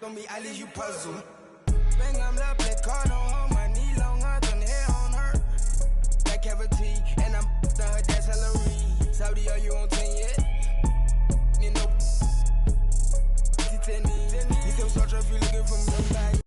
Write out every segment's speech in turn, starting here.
on me, I leave you puzzled. Bang, I'm the play card on my knee, long done hair on her. That cavity, and I'm her dad's salary. Saudi, are you on 10 yet? You know, he can start if you looking for me. Like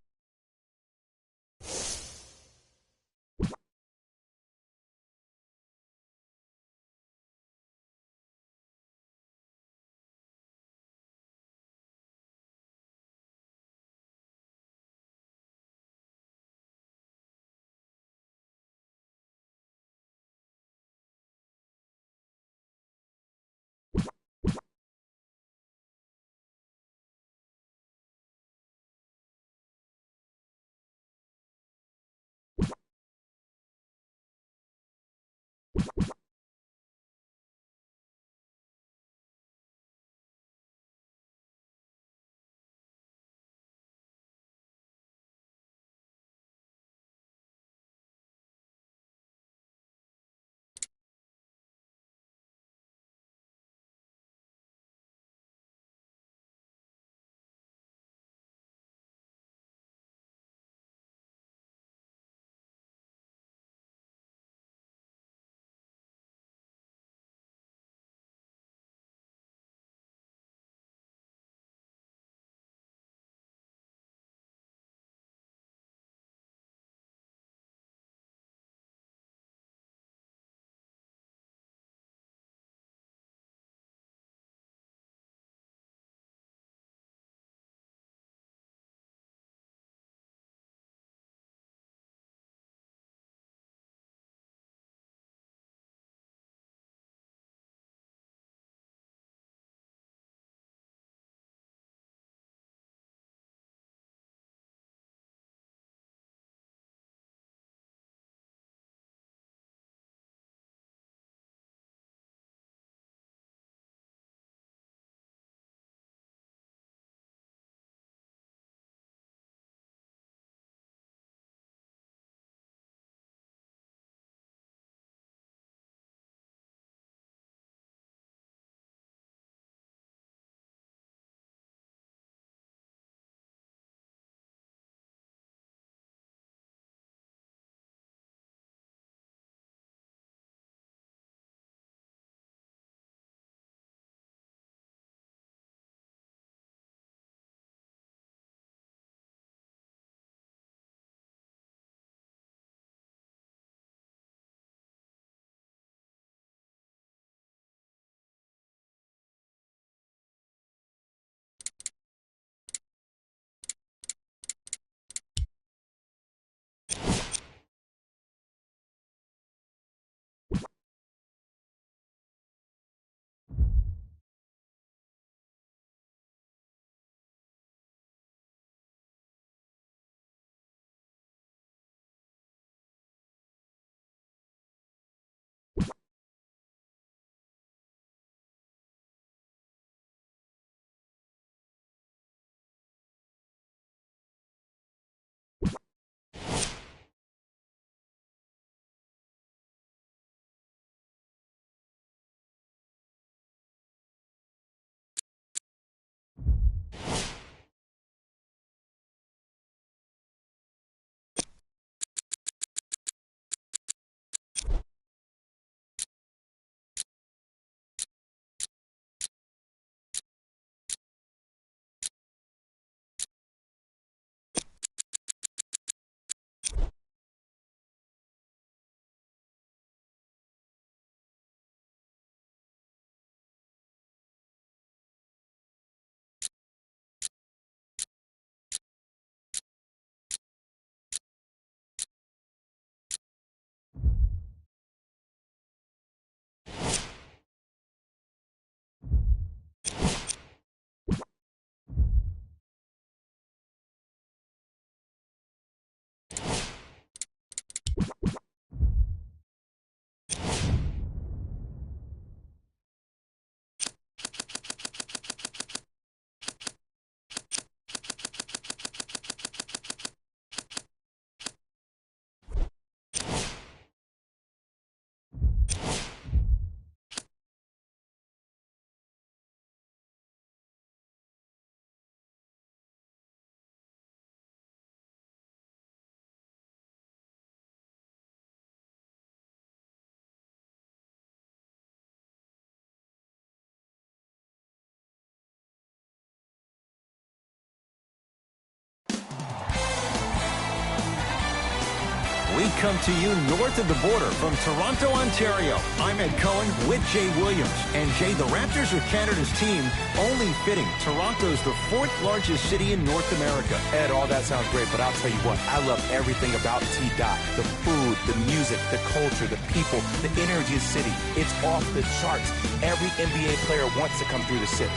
come to you north of the border from Toronto, Ontario. I'm Ed Cohen with Jay Williams. And Jay, the Raptors are Canada's team, only fitting. Toronto's the 4th largest city in North America. Ed, all that sounds great, but I'll tell you what, I love everything about T-Dot. The food, the music, the culture, the people, the energy of the city. It's off the charts. Every NBA player wants to come through the 6.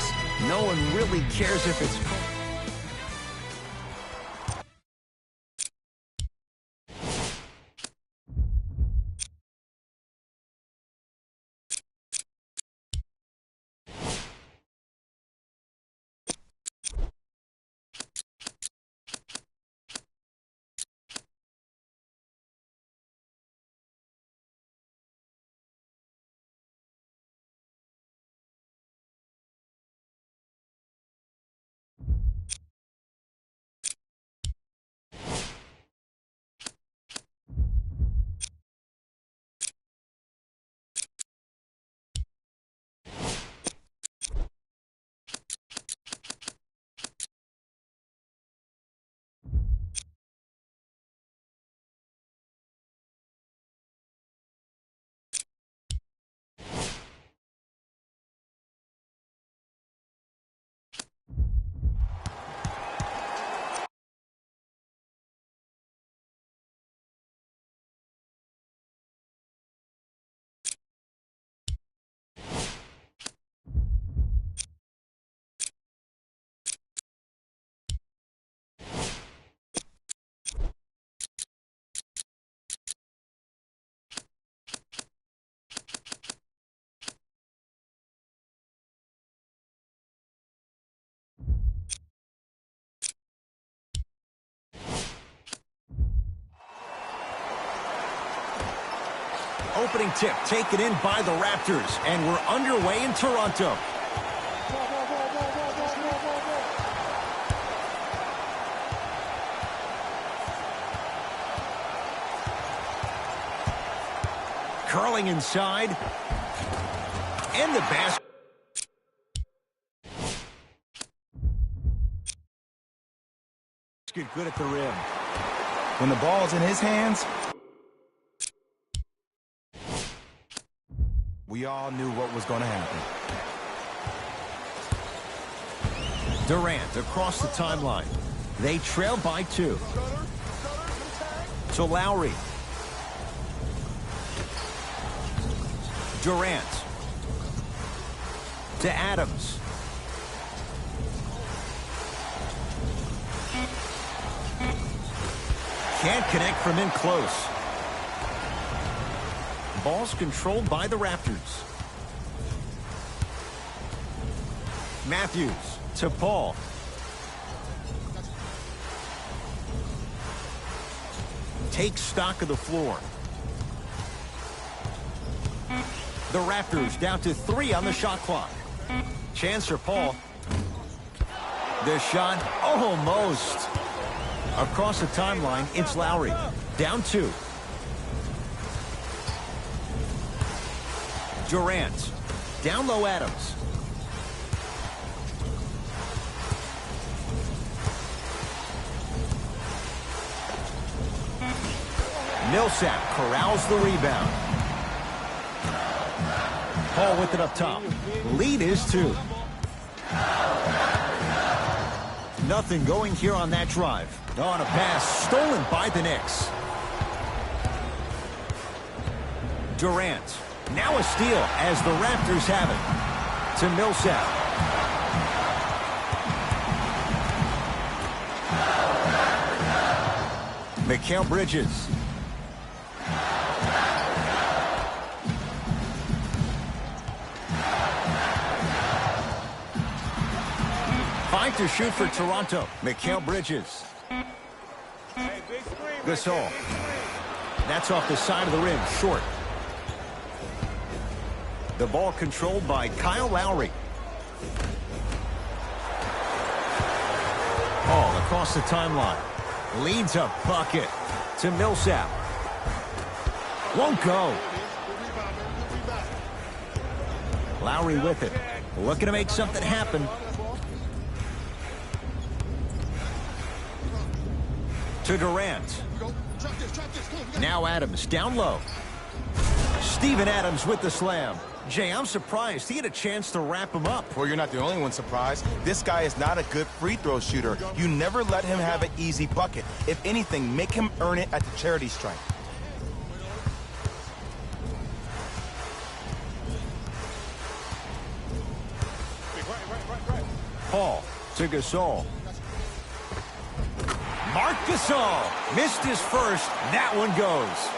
No one really cares if it's... Opening tip taken in by the Raptors, and we're underway in Toronto. Curling inside, and the basket. Good at the rim. When the ball's in his hands, we all knew what was going to happen. Durant across the timeline. They trail by 2. To Lowry. Durant. To Adams. Can't connect from in close. Ball's controlled by the Raptors. Matthews to Paul. Takes stock of the floor. The Raptors down to 3 on the shot clock. Chance for Paul. The shot almost. Across the timeline, it's Lowry. Down 2. Durant. Down low, Adams. Millsap corrals the rebound. Paul with it up top. Lead is 2. Nothing going here on that drive. On a pass stolen by the Knicks. Durant. Now a steal as the Raptors have it. To Millsap. Mikal Bridges. Five to shoot for Toronto. Mikal Bridges. Gasol. That's off the side of the rim, short. The ball controlled by Kyle Lowry. Paul across the timeline. Leads a bucket to Millsap. Won't go. Lowry with it. Looking to make something happen. To Durant. Now Adams down low. Steven Adams with the slam. Jay, I'm surprised he had a chance to wrap him up. Well, you're not the only one surprised. This guy is not a good free throw shooter. You never let him have an easy bucket. If anything, make him earn it at the charity stripe. Paul to Gasol. Marc Gasol missed his first. That one goes.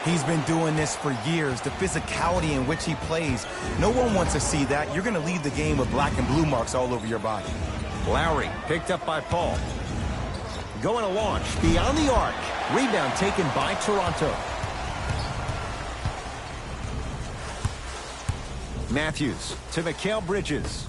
He's been doing this for years. The physicality in which he plays, no one wants to see that. You're going to leave the game with black and blue marks all over your body. Lowry picked up by Paul. Going to launch beyond the arc. Rebound taken by Toronto. Matthews to Mikal Bridges.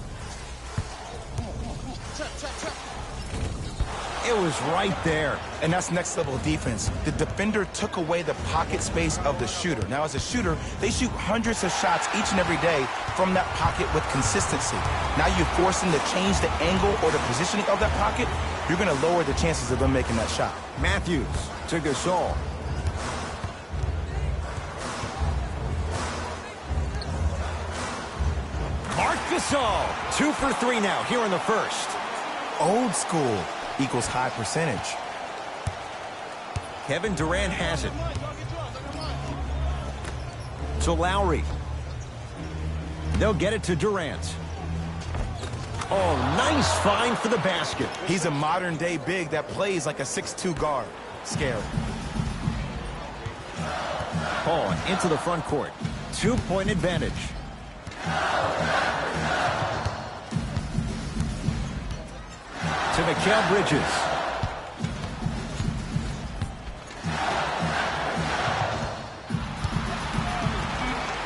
It was right there. And that's next level defense. The defender took away the pocket space of the shooter. Now, as a shooter, they shoot hundreds of shots each and every day from that pocket with consistency. Now you force them to change the angle or the positioning of that pocket, you're going to lower the chances of them making that shot. Matthews to Gasol. Marc Gasol, 2 for 3 now here in the first. Old school equals high percentage. Kevin Durant has it. To Lowry. They'll get it to Durant. Oh, nice find for the basket. He's a modern-day big that plays like a 6'2 guard. Scary. Paul into the front court. 2-point advantage. To Mikal Bridges.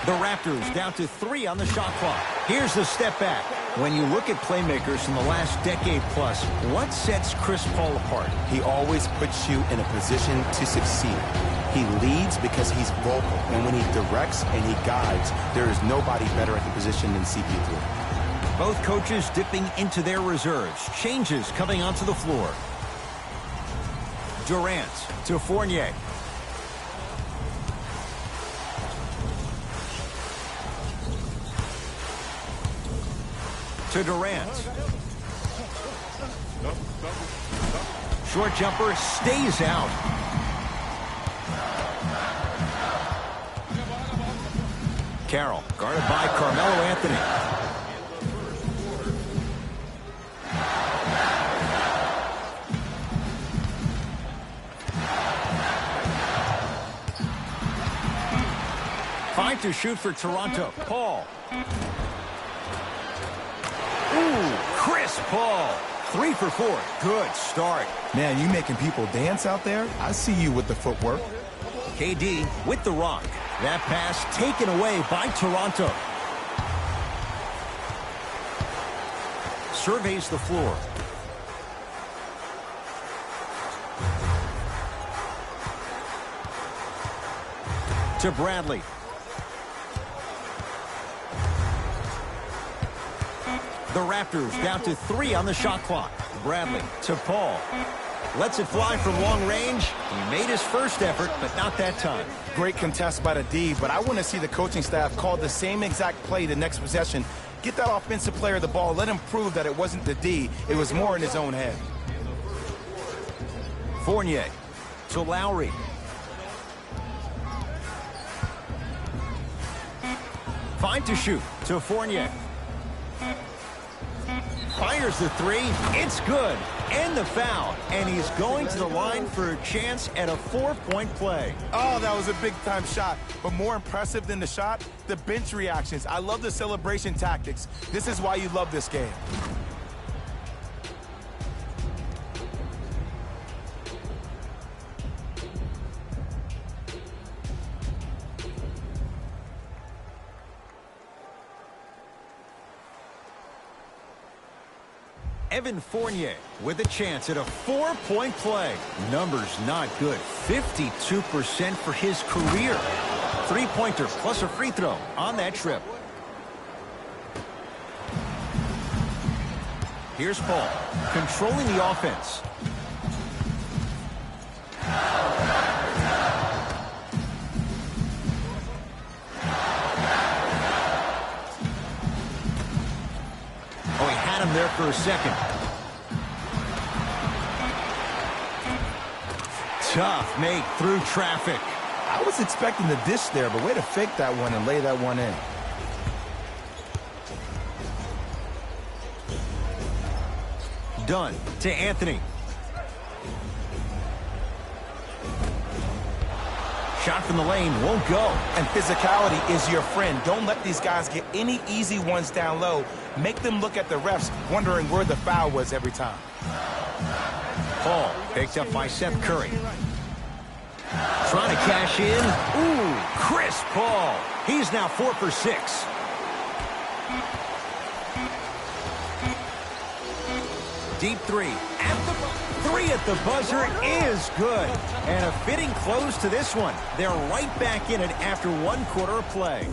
The Raptors down to 3 on the shot clock. Here's the step back. When you look at playmakers in the last decade plus, what sets Chris Paul apart? He always puts you in a position to succeed. He leads because he's vocal, and when he directs and he guides, there is nobody better at the position than CP3. Both coaches dipping into their reserves. Changes coming onto the floor. Durant to Fournier. To Durant. Short jumper stays out. Carroll guarded by Carmelo Anthony. Fine to shoot for Toronto. Paul. Ooh, Chris Paul. 3 for 4. Good start. Man, you making people dance out there? I see you with the footwork. KD with the rock. That pass taken away by Toronto. Surveys the floor. To Bradley. The Raptors down to 3 on the shot clock. Bradley to Paul. Lets it fly from long range. He made his first effort, but not that time. Great contest by the D, but I want to see the coaching staff call the same exact play the next possession. Get that offensive player the ball. Let him prove that it wasn't the D. It was more in his own head. Fournier to Lowry. Fine to shoot to Fournier. Fires the 3. It's good. And the foul. And he's going to the line for a chance at a 4-point play. Oh, that was a big-time shot. But more impressive than the shot, the bench reactions. I love the celebration tactics. This is why you love this game. Evan Fournier with a chance at a 4-point play. Numbers not good. 52% for his career. 3-pointer plus a free throw on that trip. Here's Paul controlling the offense. had him there for a second. Tough make through traffic. I was expecting the dish there, but way to fake that one and lay that one in. Dunn to Anthony. Shot from the lane won't go. And physicality is your friend. Don't let these guys get any easy ones down low. Make them look at the refs, wondering where the foul was every time. Paul picked up by Seth Curry. Trying to cash in. Ooh, Chris Paul. He's now 4 for 6. Deep three. Three at the buzzer is good. And a fitting close to this one. They're right back in it after 1 quarter of play.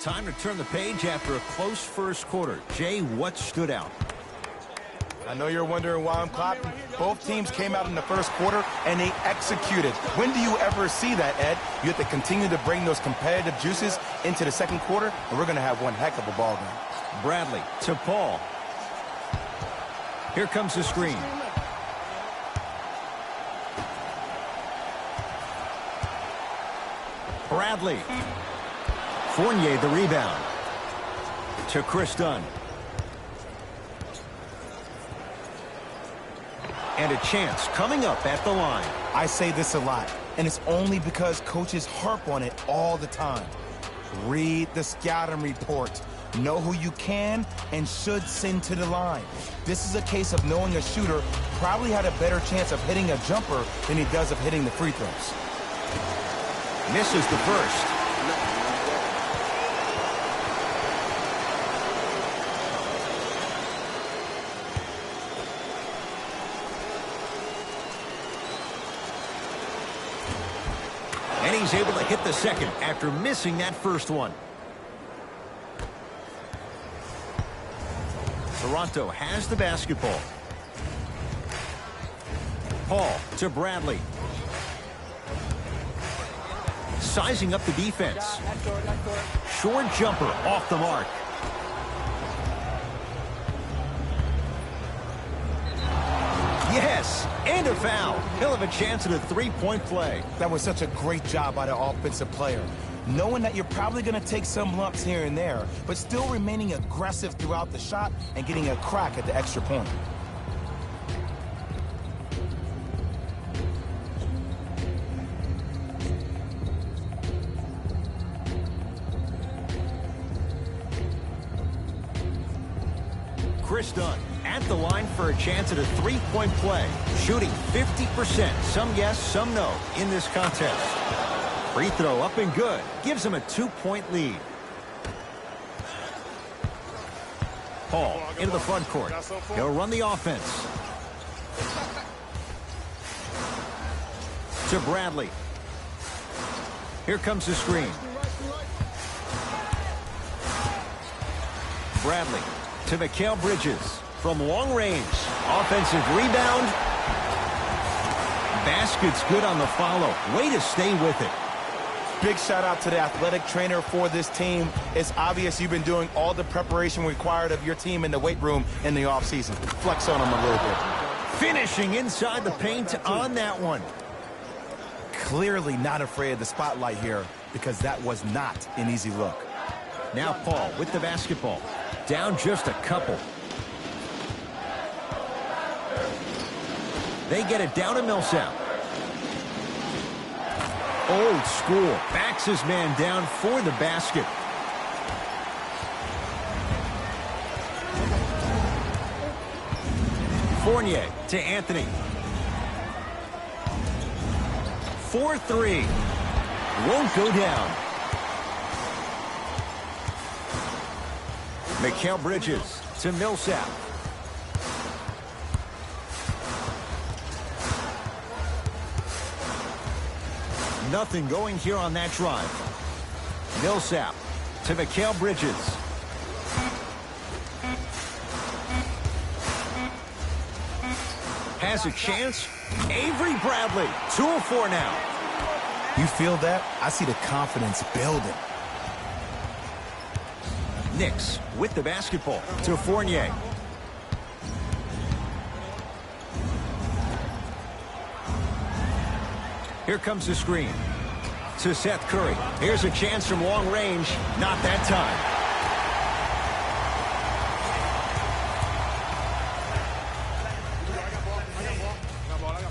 Time to turn the page after a close first quarter. Jay, what stood out? I know you're wondering why I'm clapping. Both teams came out in the first quarter, and they executed. When do you ever see that, Ed? You have to continue to bring those competitive juices into the second quarter, and we're going to have one heck of a ball game. Bradley to Paul. Here comes the screen. Bradley. Fournier the rebound. To Chris Dunn. And a chance coming up at the line. I say this a lot, and it's only because coaches harp on it all the time. Read the scouting report. Know who you can and should send to the line. This is a case of knowing a shooter probably had a better chance of hitting a jumper than he does of hitting the free throws. Misses the first. And he's able to hit the second after missing that first one. Toronto has the basketball. Paul to Bradley. Sizing up the defense. Short jumper off the mark. Yes, and a foul. He'll have a chance at a three-point play. That was such a great job by the offensive player. Knowing that you're probably going to take some lumps here and there, but still remaining aggressive throughout the shot and getting a crack at the extra point. Chris Dunn at the line for a chance at a three-point play. Shooting 50%. Some yes, some no in this contest. Free throw up and good. Gives him a 2-point lead. Paul into the front court. He'll run the offense. To Bradley. Here comes the screen. Bradley to Mikal Bridges from long range. Offensive rebound. Basket's good on the follow. Way to stay with it. Big shout out to the athletic trainer for this team. It's obvious you've been doing all the preparation required of your team in the weight room in the offseason. Flex on them a little bit. Finishing inside the paint on that one. Clearly not afraid of the spotlight here because that was not an easy look. Now Paul with the basketball. Down just a couple. They get it down to Millsap. Old school. Backs his man down for the basket. Fournier to Anthony. 4-3. Won't go down. Mikal Bridges to Millsap. Nothing going here on that drive. Millsap to Mikal Bridges. Has a chance. Avery Bradley, 2 of 4 now. You feel that? I see the confidence building. Knicks with the basketball to Fournier. Here comes the screen to Seth Curry. Here's a chance from long range. Not that time.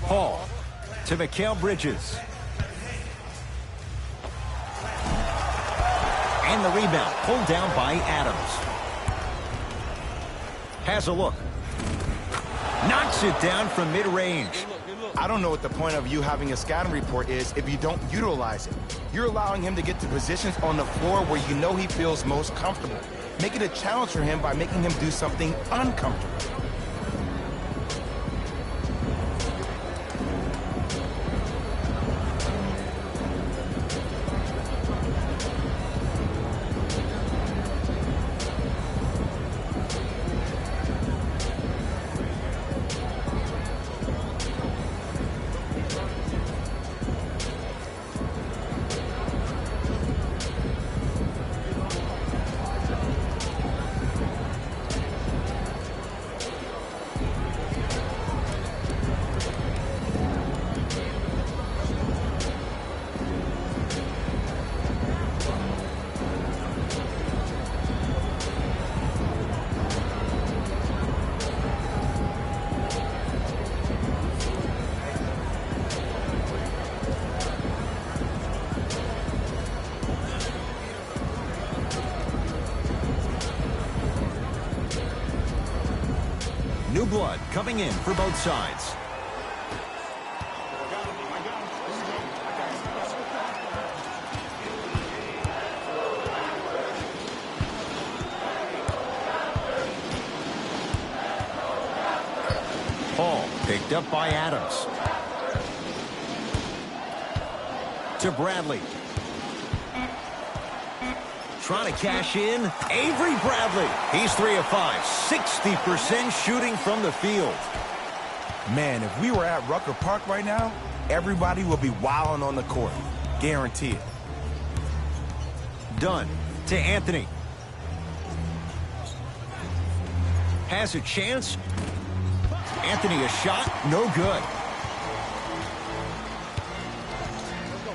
Paul to Mikal Bridges. And the rebound pulled down by Adams. Has a look. Knocks it down from mid-range. I don't know what the point of you having a scouting report is if you don't utilize it. You're allowing him to get to positions on the floor where you know he feels most comfortable. Make it a challenge for him by making him do something uncomfortable. New blood coming in for both sides. Paul picked up by Adams. To Bradley. Trying to cash in. Avery Bradley. He's 3 of 5. 60% shooting from the field. Man, if we were at Rucker Park right now, everybody will be wilding on the court. Guarantee it. Dunn to Anthony. Has a chance. Anthony a shot. No good.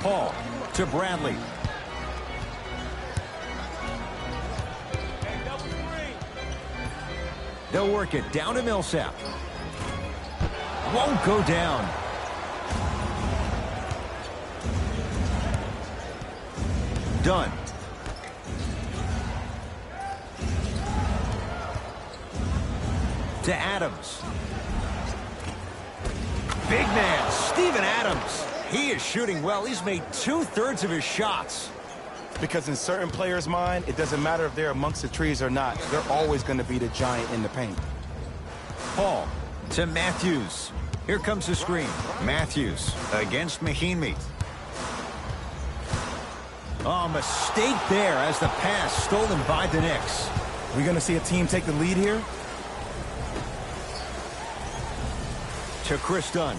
Paul to Bradley. They'll work it down to Millsap. Won't go down. Dunn. To Adams. Big man, Steven Adams. He is shooting well. He's made 2/3 of his shots. Because in certain players' mind, it doesn't matter if they're amongst the trees or not. They're always going to be the giant in the paint. Paul to Matthews. Here comes the screen. Matthews against Mahinmi. Oh, mistake there as the pass stolen by the Knicks. We're going to see a team take the lead here. To Chris Dunn.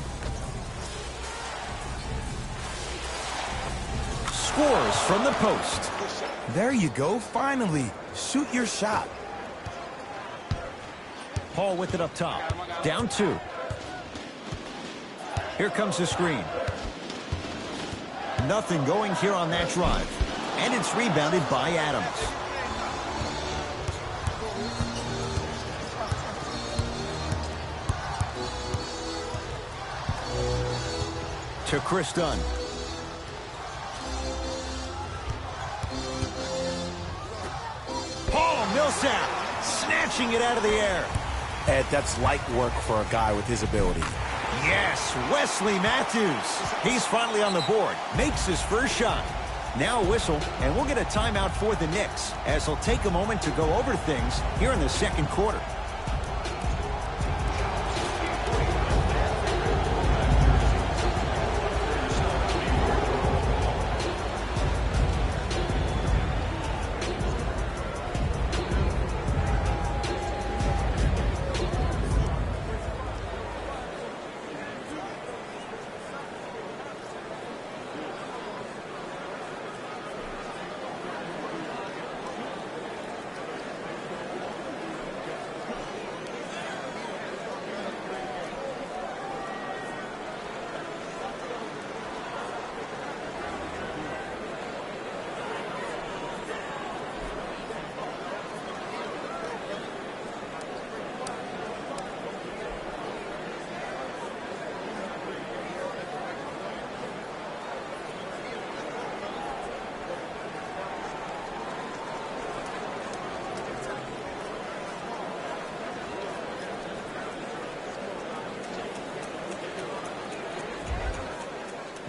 Scores from the post. There you go. Finally, shoot your shot. Paul with it up top. Down 2. Here comes the screen. Nothing going here on that drive. And it's rebounded by Adams. To Chris Dunn. Paul Millsap snatching it out of the air. Ed, that's light work for a guy with his ability. Yes, Wesley Matthews. He's finally on the board. Makes his first shot. Now a whistle, and we'll get a timeout for the Knicks, as they'll take a moment to go over things here in the second quarter.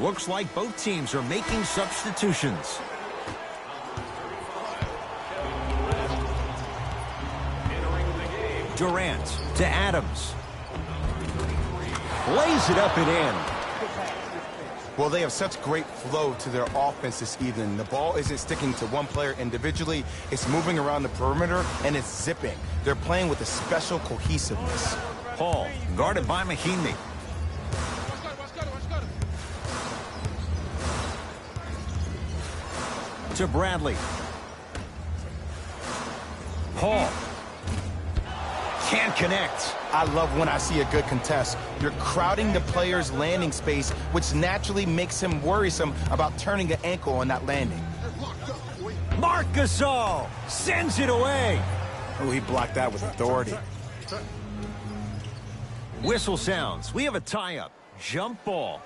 Looks like both teams are making substitutions. Durant to Adams. Lays it up and in. Well, they have such great flow to their offense this evening. The ball isn't sticking to one player individually. It's moving around the perimeter, and it's zipping. They're playing with a special cohesiveness. Paul, guarded by Mahimi. To Bradley. Paul. Can't connect. I love when I see a good contest. You're crowding the player's landing space, which naturally makes him worrisome about turning an ankle on that landing. Marc Gasol sends it away. Oh, he blocked that with authority. Whistle sounds. We have a tie-up. Jump ball.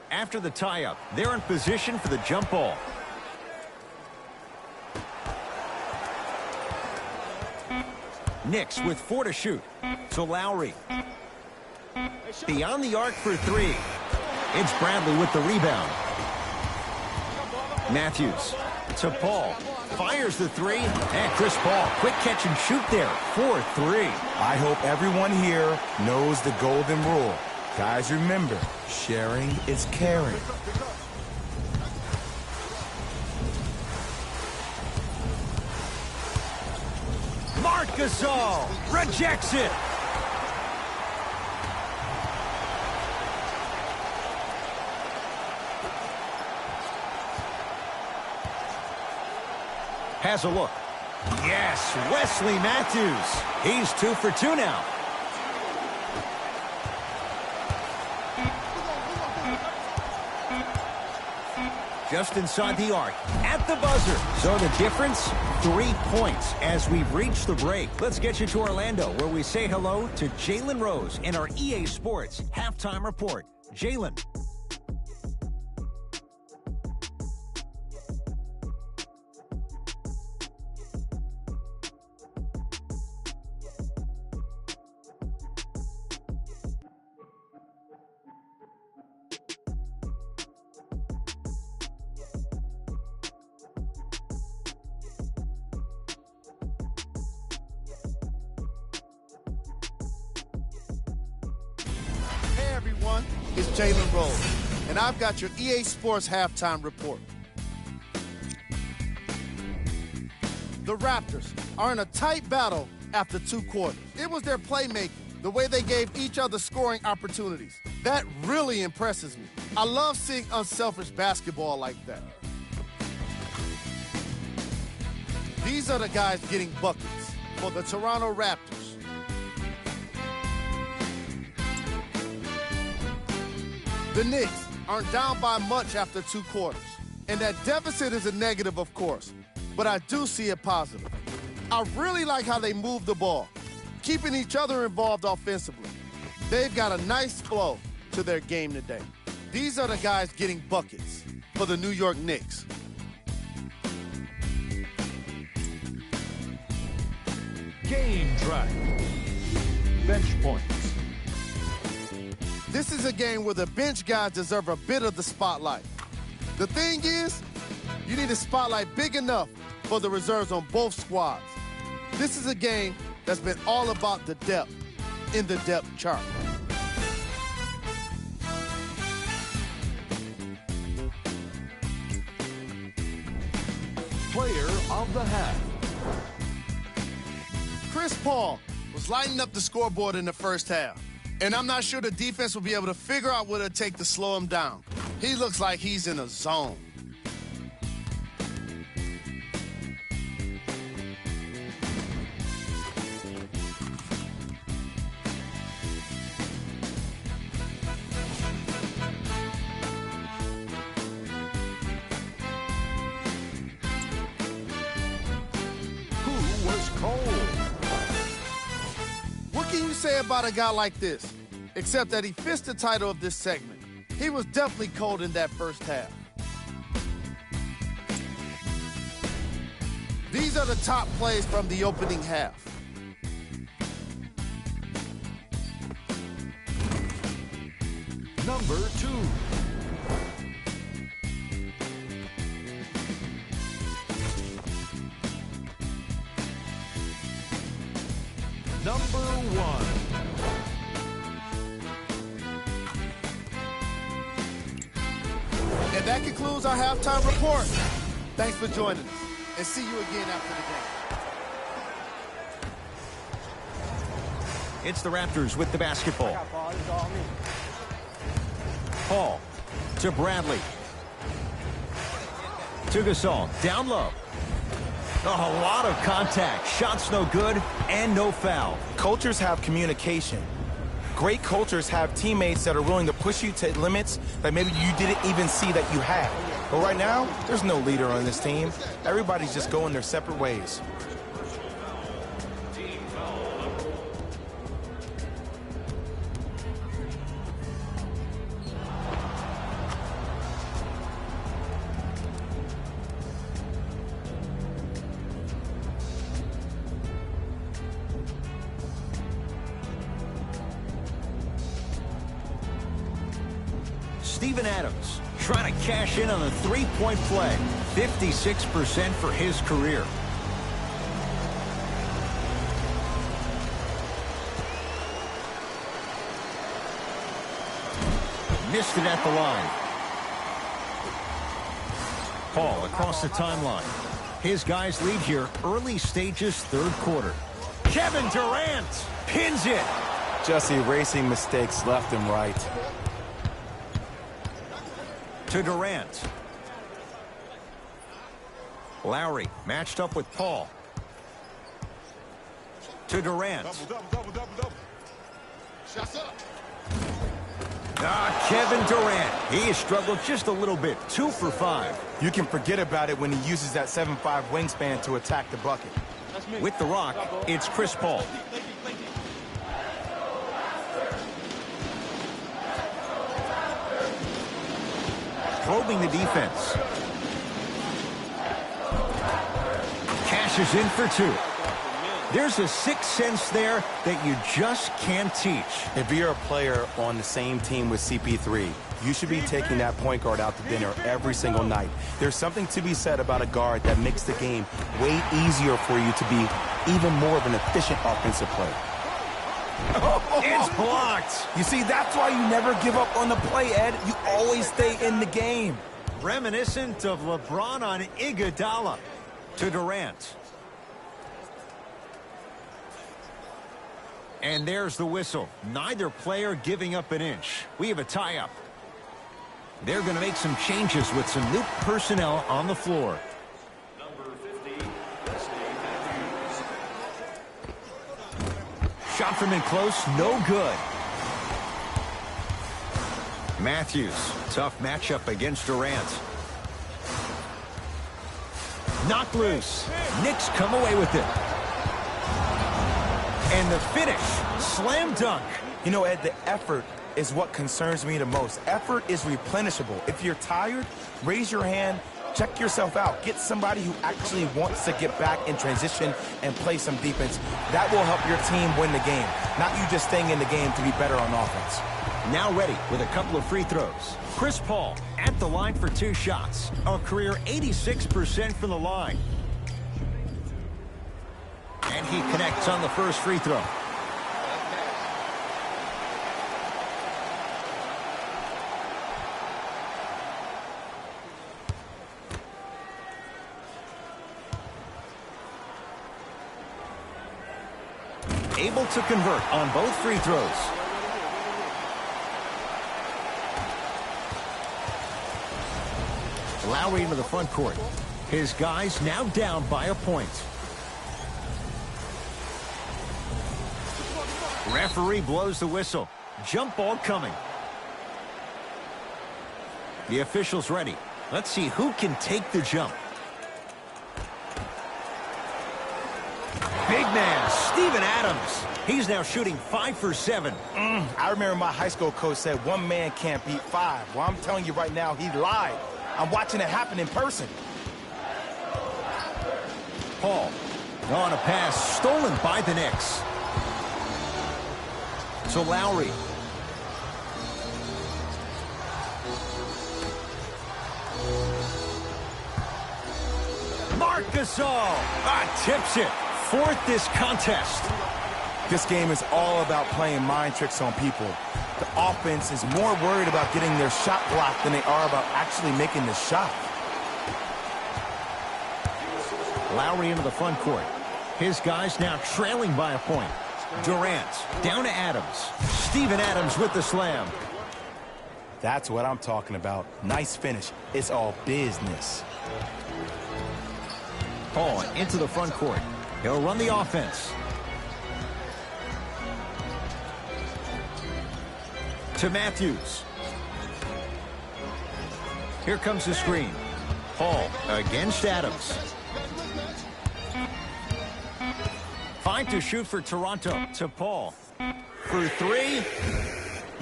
After the tie-up, they're in position for the jump ball. Knicks with 4 to shoot. So Lowry. Beyond the arc for 3. It's Bradley with the rebound. Matthews to Paul. Fires the 3. And Chris Paul, quick catch and shoot there for 3. I hope everyone here knows the golden rule. Guys, remember, sharing is caring. Marc Gasol rejects it. Has a look. Yes, Wesley Matthews. He's 2 for 2 now. Just inside the arc, at the buzzer. So the difference, 3 points as we've reached the break. Let's get you to Orlando, where we say hello to Jalen Rose in our EA Sports halftime report. Jalen. Everyone, it's Jalen Rose, and I've got your EA Sports halftime report. The Raptors are in a tight battle after 2 quarters. It was their playmaking, the way they gave each other scoring opportunities. That really impresses me. I love seeing unselfish basketball like that. These are the guys getting buckets for the Toronto Raptors. The Knicks aren't down by much after 2 quarters. And that deficit is a negative, of course, but I do see it positive. I really like how they move the ball, keeping each other involved offensively. They've got a nice flow to their game today. These are the guys getting buckets for the New York Knicks. Game drive. Bench points. This is a game where the bench guys deserve a bit of the spotlight. The thing is, you need a spotlight big enough for the reserves on both squads. This is a game that's been all about the depth in the depth chart. Player of the half. Chris Paul was lighting up the scoreboard in the first half, and I'm not sure the defense will be able to figure out what it'll take to slow him down. He looks like he's in a zone. Who was cold? What can you say about a guy like this, except that he fits the title of this segment? He was definitely cold in that first half. These are the top plays from the opening half. Number 2. Number 1. And that concludes our halftime report. Thanks for joining us, and see you again after the game. It's the Raptors with the basketball. Paul to Bradley. To Gasol, down low. Oh, a lot of contact. Shots no good and no foul. Cultures have communication. Great cultures have teammates that are willing to push you to limits that maybe you didn't even see that you had. But right now, there's no leader on this team. Everybody's just going their separate ways. Steven Adams trying to cash in on the three-point play. 56% for his career. Missed it at the line. Paul across the timeline. His guys lead here early stages, third quarter. Kevin Durant pins it. Just erasing mistakes left and right. To Durant. Lowry matched up with Paul. To Durant. Kevin Durant. He has struggled just a little bit. 2 for 5. You can forget about it when he uses that 7'5" wingspan to attack the bucket. With the rock, it's Chris Paul. Probing the defense. Cashes in for 2. There's a sixth sense there that you just can't teach. If you're a player on the same team with CP3, you should be taking that point guard out to dinner every single night. There's something to be said about a guard that makes the game way easier for you to be even more of an efficient offensive player. It's blocked. You see, that's why you never give up on the play, Ed. You always stay in the game. Reminiscent of LeBron on Iguodala. To Durant. And there's the whistle. Neither player giving up an inch. We have a tie-up. They're going to make some changes with some new personnel on the floor. Shot from in close, no good. Matthews, tough matchup against Durant. Knocked loose. Knicks come away with it. And the finish, slam dunk. You know, Ed, the effort is what concerns me the most. Effort is replenishable. If you're tired, raise your hand, check yourself out. Get somebody who actually wants to get back in transition and play some defense. That will help your team win the game, not you just staying in the game to be better on offense. Now ready with a couple of free throws. Chris Paul At the line for 2 shots. A career 86% from the line. And he connects on the first free throw. Able to convert on both free throws. Lowry into the front court. His guys now down by a point. Referee blows the whistle. Jump ball coming. The official's ready. Let's see who can take the jump. Big man, Steven Adams. He's now shooting 5 for 7. I remember my high school coach said 1 man can't beat 5. Well, I'm telling you right now, he lied. I'm watching it happen in person. Paul on a pass stolen by the Knicks. So Lowry. Marc Gasol tips it. 4th this contest. This game is all about playing mind tricks on people. The offense is more worried about getting their shot blocked than they are about actually making the shot. Lowry into the front court. His guys now trailing by a point. Durant down to Adams. Steven Adams with the slam. That's what I'm talking about. Nice finish. It's all business. Paul into the front court. He'll run the offense. To Matthews. Here comes the screen. Paul against Adams. 5 to shoot for Toronto. To Paul. For 3.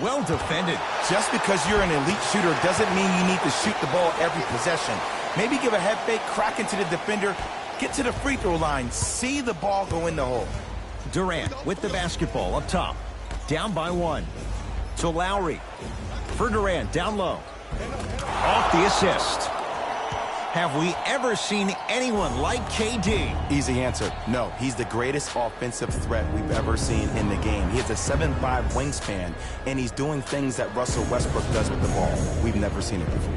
Well defended. Just because you're an elite shooter doesn't mean you need to shoot the ball every possession. Maybe give a head fake, crack into the defender, get to the free throw line, see the ball go in the hole. Durant with the basketball up top. Down by 1. So Lowry. For Durant, down low. Off the assist. Have we ever seen anyone like KD? Easy answer. No, he's the greatest offensive threat we've ever seen in the game. He has a 7'5" wingspan, and he's doing things that Russell Westbrook does with the ball. We've never seen it before.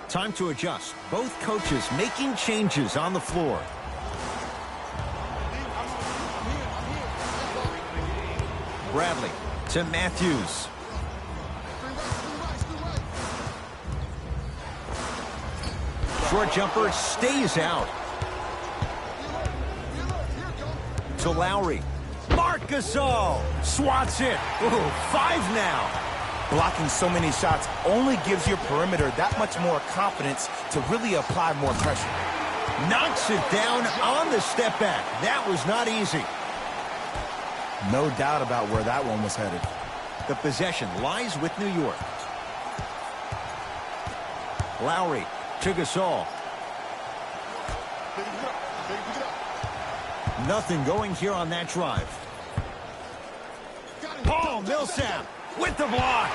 Time to adjust. Both coaches making changes on the floor. Bradley to Matthews. Short jumper stays out. To Lowry. Marc Gasol swats it. Ooh, 5 now. Blocking so many shots only gives your perimeter that much more confidence to really apply more pressure. Knocks it down on the step back. That was not easy. No doubt about where that one was headed. The possession lies with New York. Lowry to Gasol. Nothing going here on that drive. Paul Millsap with the block.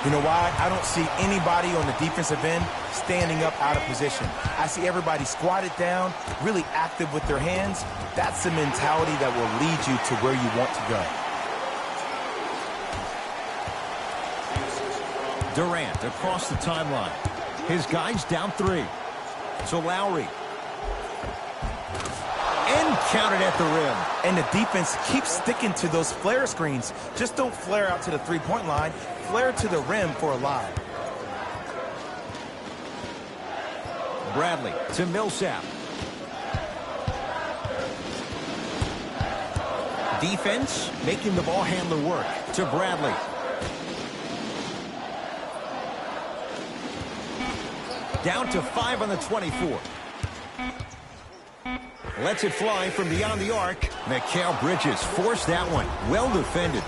You know why? I don't see anybody on the defensive end standing up out of position. I see everybody squatted down, really active with their hands. That's the mentality that will lead you to where you want to go. Durant across the timeline. His guy's down 3. So Lowry. And counted at the rim. And the defense keeps sticking to those flare screens. Just don't flare out to the three-point line. Flare to the rim for a lob. Bradley to Millsap. Defense making the ball handler work to Bradley. Down to 5 on the 24. Lets it fly from beyond the arc. Mikal Bridges forced that one. Well defended.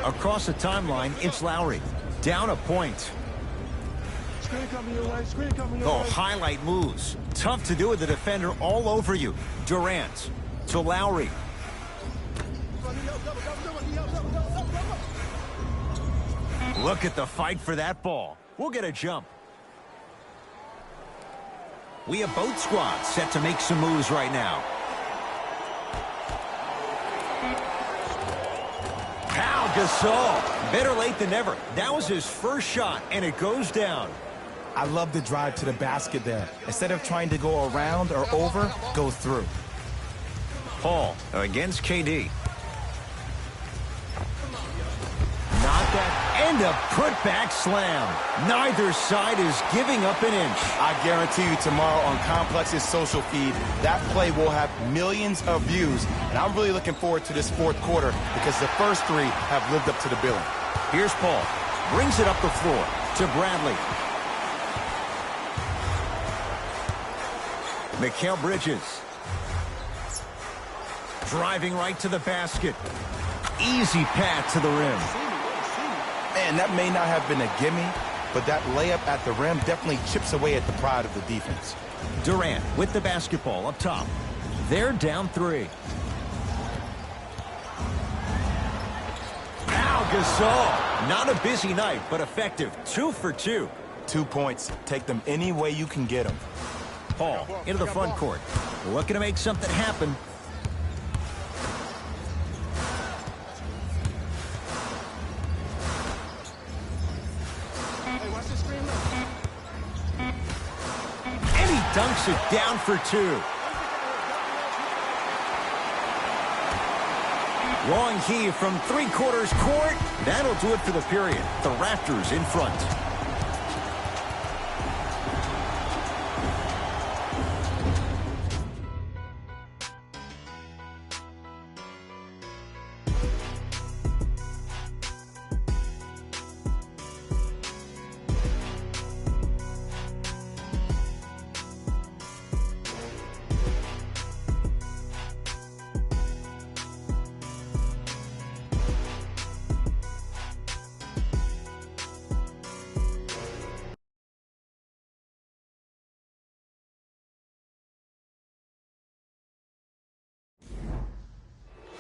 Across the timeline, it's Lowry. Down a point. Oh, highlight moves. Tough to do with the defender all over you. Durant to Lowry. Look at the fight for that ball. We'll get a jump. We have both squads set to make some moves right now. Pau Gasol. Better late than never. That was his first shot, and it goes down. I love the drive to the basket there. Instead of trying to go around or over, go through. Paul against KD. Not that. And a put-back slam. Neither side is giving up an inch. I guarantee you tomorrow on Complex's social feed, that play will have millions of views. And I'm really looking forward to this fourth quarter because the first 3 have lived up to the billing. Here's Paul. Brings it up the floor to Bradley. Mikal Bridges. Driving right to the basket. Easy path to the rim. Man, that may not have been a gimme, but that layup at the rim definitely chips away at the pride of the defense. Durant with the basketball up top. They're down 3. Pau Gasol. Not a busy night, but effective. 2 for 2. 2 points. Take them any way you can get them. Paul into the front court. Looking to make something happen. And he dunks it down for 2. Long heave from 3/4 court. That'll do it for the period. The Raptors in front.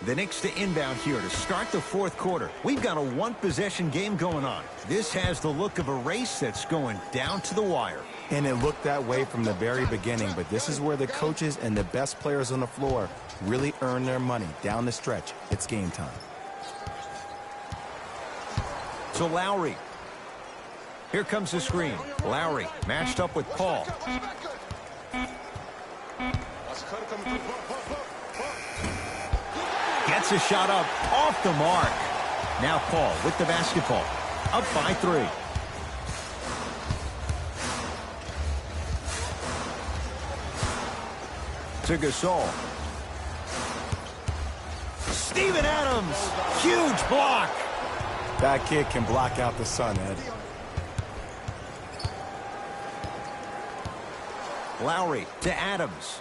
The Knicks to inbound here to start the fourth quarter. We've got a one-possession game going on. This has the look of a race that's going down to the wire. And it looked that way from the very beginning, but this is where the coaches and the best players on the floor really earn their money down the stretch. It's game time. So Lowry. Here comes the screen. Lowry matched up with Paul. Gets a shot up off the mark. Now Paul with the basketball. Up by 3. To Gasol. Steven Adams. Huge block. That kid can block out the sun, Ed. Lowry to Adams.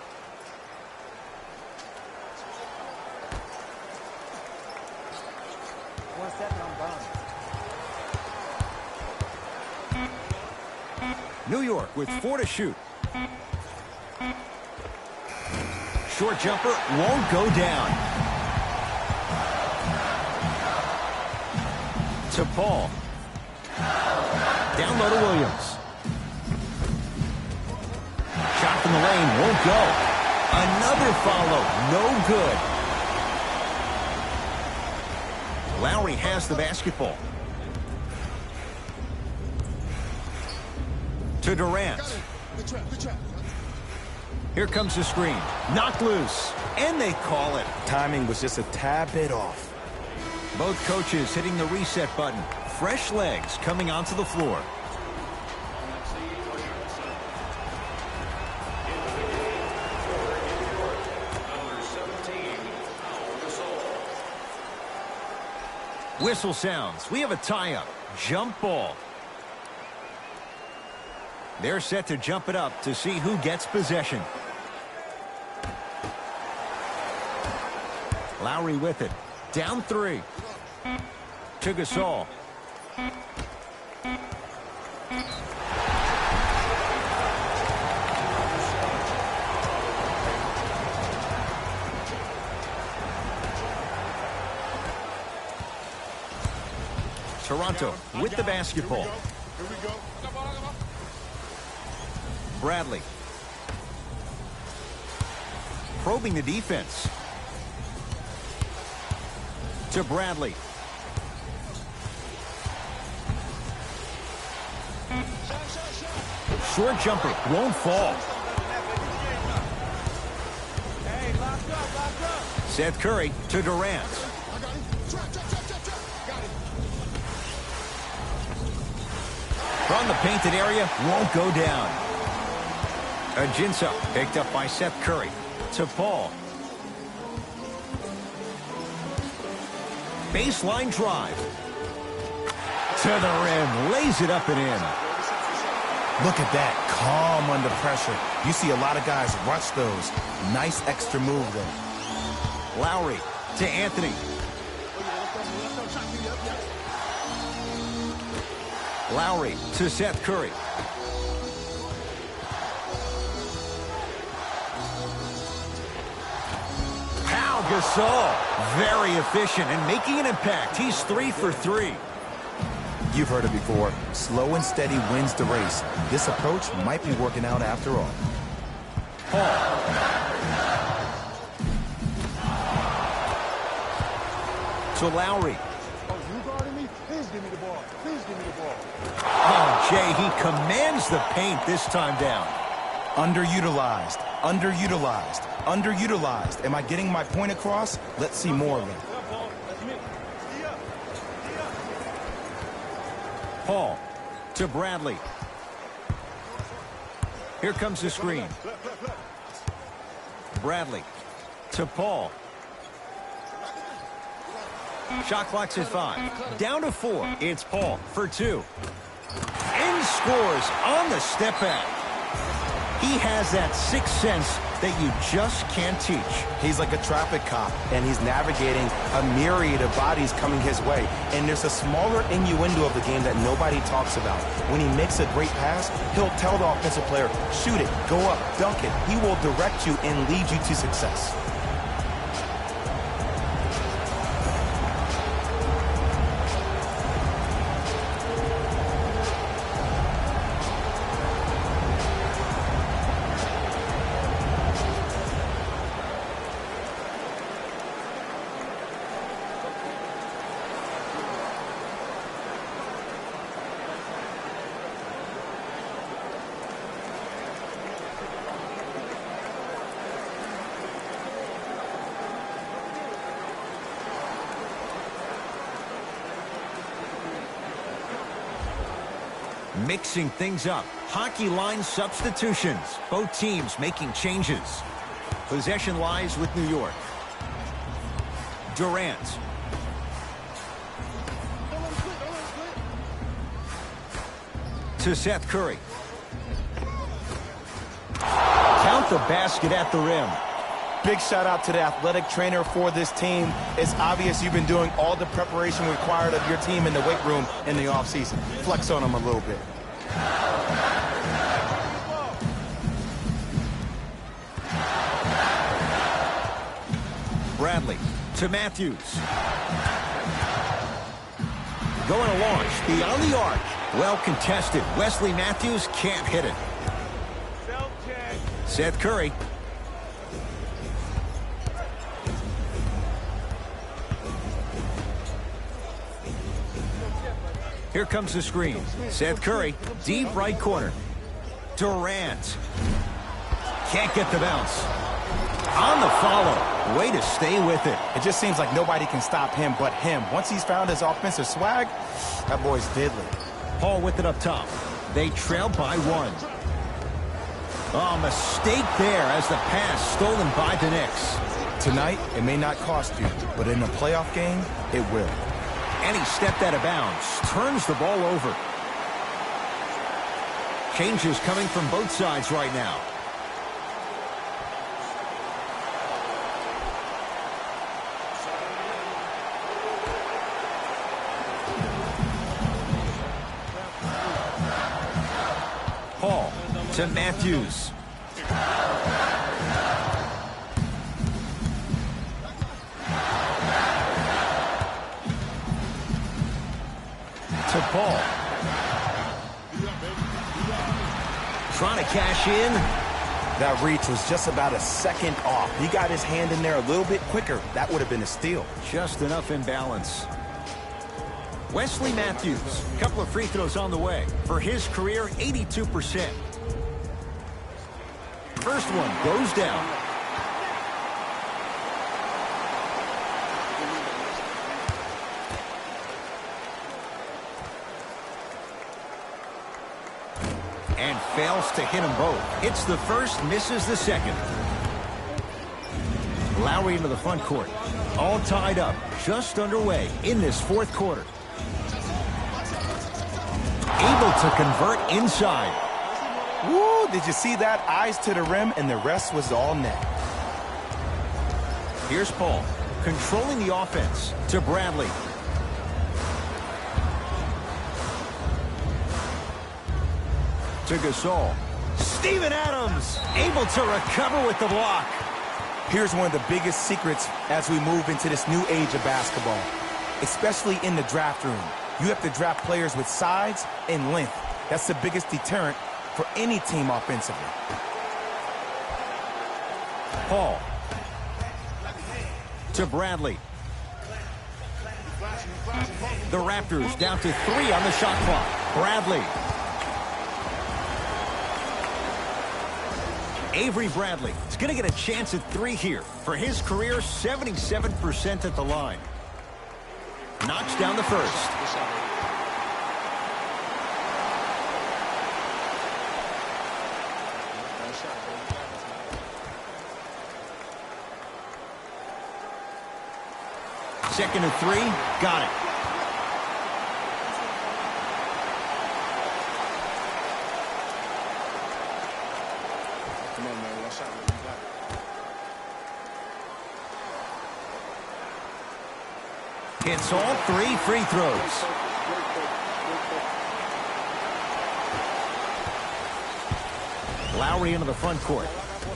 New York with 4 to shoot. Short jumper won't go down. To Paul. Down low to Williams. Shot from the lane won't go. Another follow. No good. Lowry has the basketball. To Durant. Here comes the screen. Knocked loose. And they call it. Timing was just a tad bit off. Both coaches hitting the reset button. Fresh legs coming onto the floor. Whistle sounds. We have a tie-up. Jump ball. They're set to jump it up to see who gets possession. Lowry with it. Down 3. To Gasol. Toronto with the basketball. Bradley. Probing the defense. To Bradley. Short jumper. Won't fall. Seth Curry to Durant. From the painted area, won't go down. Ajinça picked up by Seth Curry. To Paul. Baseline drive. To the rim. Lays it up and in. Look at that. Calm under pressure. You see a lot of guys rush those. Nice extra move there. Lowry to Anthony. Lowry to Seth Curry. Pau Gasol. Very efficient and making an impact. He's 3 for 3. You've heard it before. Slow and steady wins the race. This approach might be working out after all. Paul. To Lowry. Oh, Jay, he commands the paint this time down. Underutilized, underutilized, underutilized. Am I getting my point across? Let's see more of it. Paul to Bradley. Here comes the screen. Bradley to Paul. Shot clock's at 5. Down to 4. It's Paul for 2. And scores on the step back. He has that sixth sense that you just can't teach. He's like a traffic cop, and he's navigating a myriad of bodies coming his way. And there's a smaller innuendo of the game that nobody talks about. When he makes a great pass, he'll tell the offensive player, shoot it, go up, dunk it. He will direct you and lead you to success. Mixing things up. Hockey line substitutions. Both teams making changes. Possession lies with New York. Durant. To Seth Curry. Count the basket at the rim. Big shout out to the athletic trainer for this team. It's obvious you've been doing all the preparation required of your team in the weight room in the offseason. Flex on them a little bit. Bradley to Matthews. Going to launch beyond the arc. Well contested. Wesley Matthews can't hit it. Seth Curry. Here comes the screen. Seth Curry, deep right corner. Durant. Can't get the bounce. On the follow. Way to stay with it. It just seems like nobody can stop him but him. Once he's found his offensive swag, that boy's deadly. Paul with it up top. They trail by 1. Oh, mistake there as the pass stolen by the Knicks. Tonight, it may not cost you, but in a playoff game, it will. And he stepped out of bounds. Turns the ball over. Changes coming from both sides right now. Paul to Matthews. To Paul. Trying to cash in. That reach was just about a second off. He got his hand in there a little bit quicker. That would have been a steal. Just enough imbalance. Wesley Matthews, a couple of free throws on the way. For his career, 82%. First one goes down. And fails to hit them both. Hits the first, misses the second. Lowry into the front court. All tied up, just underway in this fourth quarter. Able to convert inside. Woo, did you see that? Eyes to the rim, and the rest was all net. Here's Paul, controlling the offense to Bradley. To Gasol. Steven Adams, able to recover with the block. Here's one of the biggest secrets as we move into this new age of basketball, especially in the draft room. You have to draft players with size and length. That's the biggest deterrent for any team offensively. Paul. To Bradley. The Raptors down to 3 on the shot clock. Bradley. Avery Bradley is going to get a chance at 3 here. For his career, 77% at the line. Knocks down the first. Second and 3, got it. Come on, man. One shot. You got it. Hits all 3 free throws. Lowry into the front court.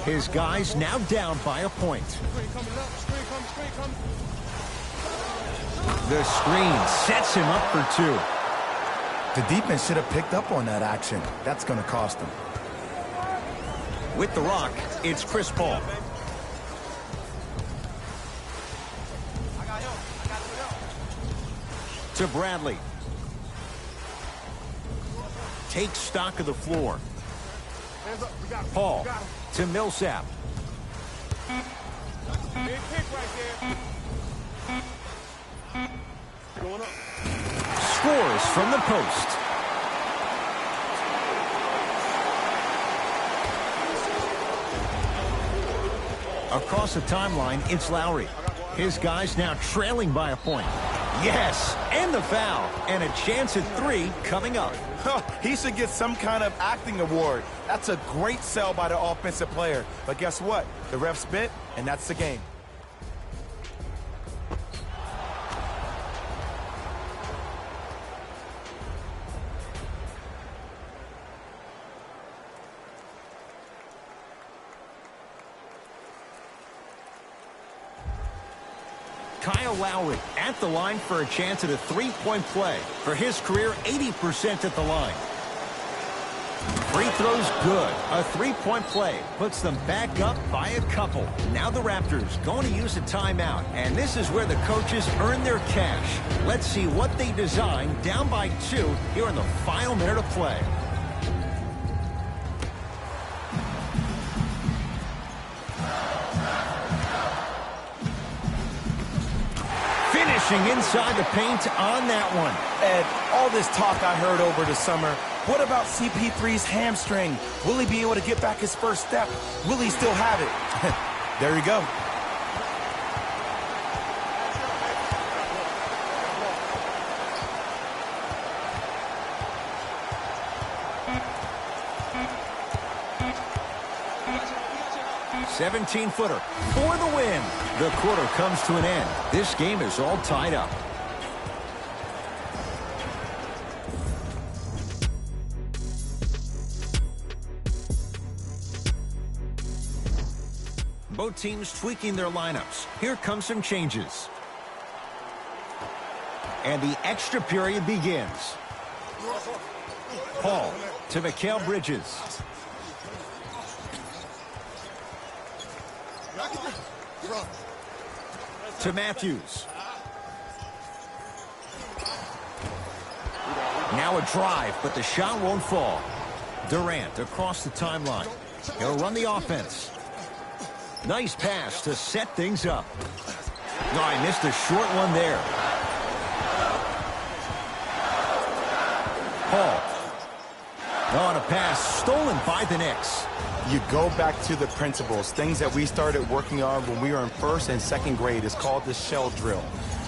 His guys now down by a point. The screen sets him up for 2. The defense should have picked up on that action. That's going to cost them. With the rock, it's Chris Paul. To Bradley. Takes stock of the floor. Paul to Millsap. Scores from the post. Across the timeline, it's Lowry. His guys now trailing by a point. Yes, and the foul. And a chance at 3 coming up. He should get some kind of acting award. That's a great sell by the offensive player. But guess what? The ref spit, and that's the game. Kyle Lowry at the line for a chance at a 3-point play. For his career, 80% at the line. Free throws good. A 3-point play puts them back up by a couple. Now the Raptors going to use a timeout. And this is where the coaches earn their cash. Let's see what they design down by 2 here in the final minute of play. Finishing inside the paint on that one. Ed, all this talk I heard over the summer, what about CP3's hamstring? Will he be able to get back his first step? Will he still have it? There you go. $17-footer for the win. The quarter comes to an end. This game is all tied up. Both teams tweaking their lineups. Here come some changes. And the extra period begins. Paul to Mikal Bridges. To Matthews. Now a drive, but the shot won't fall. Durant across the timeline. He'll run the offense. Nice pass to set things up. No, I missed a short one there. Paul. On a pass stolen by the Knicks. You go back to the principles, things that we started working on when we were in first and second grade. Is called the shell drill.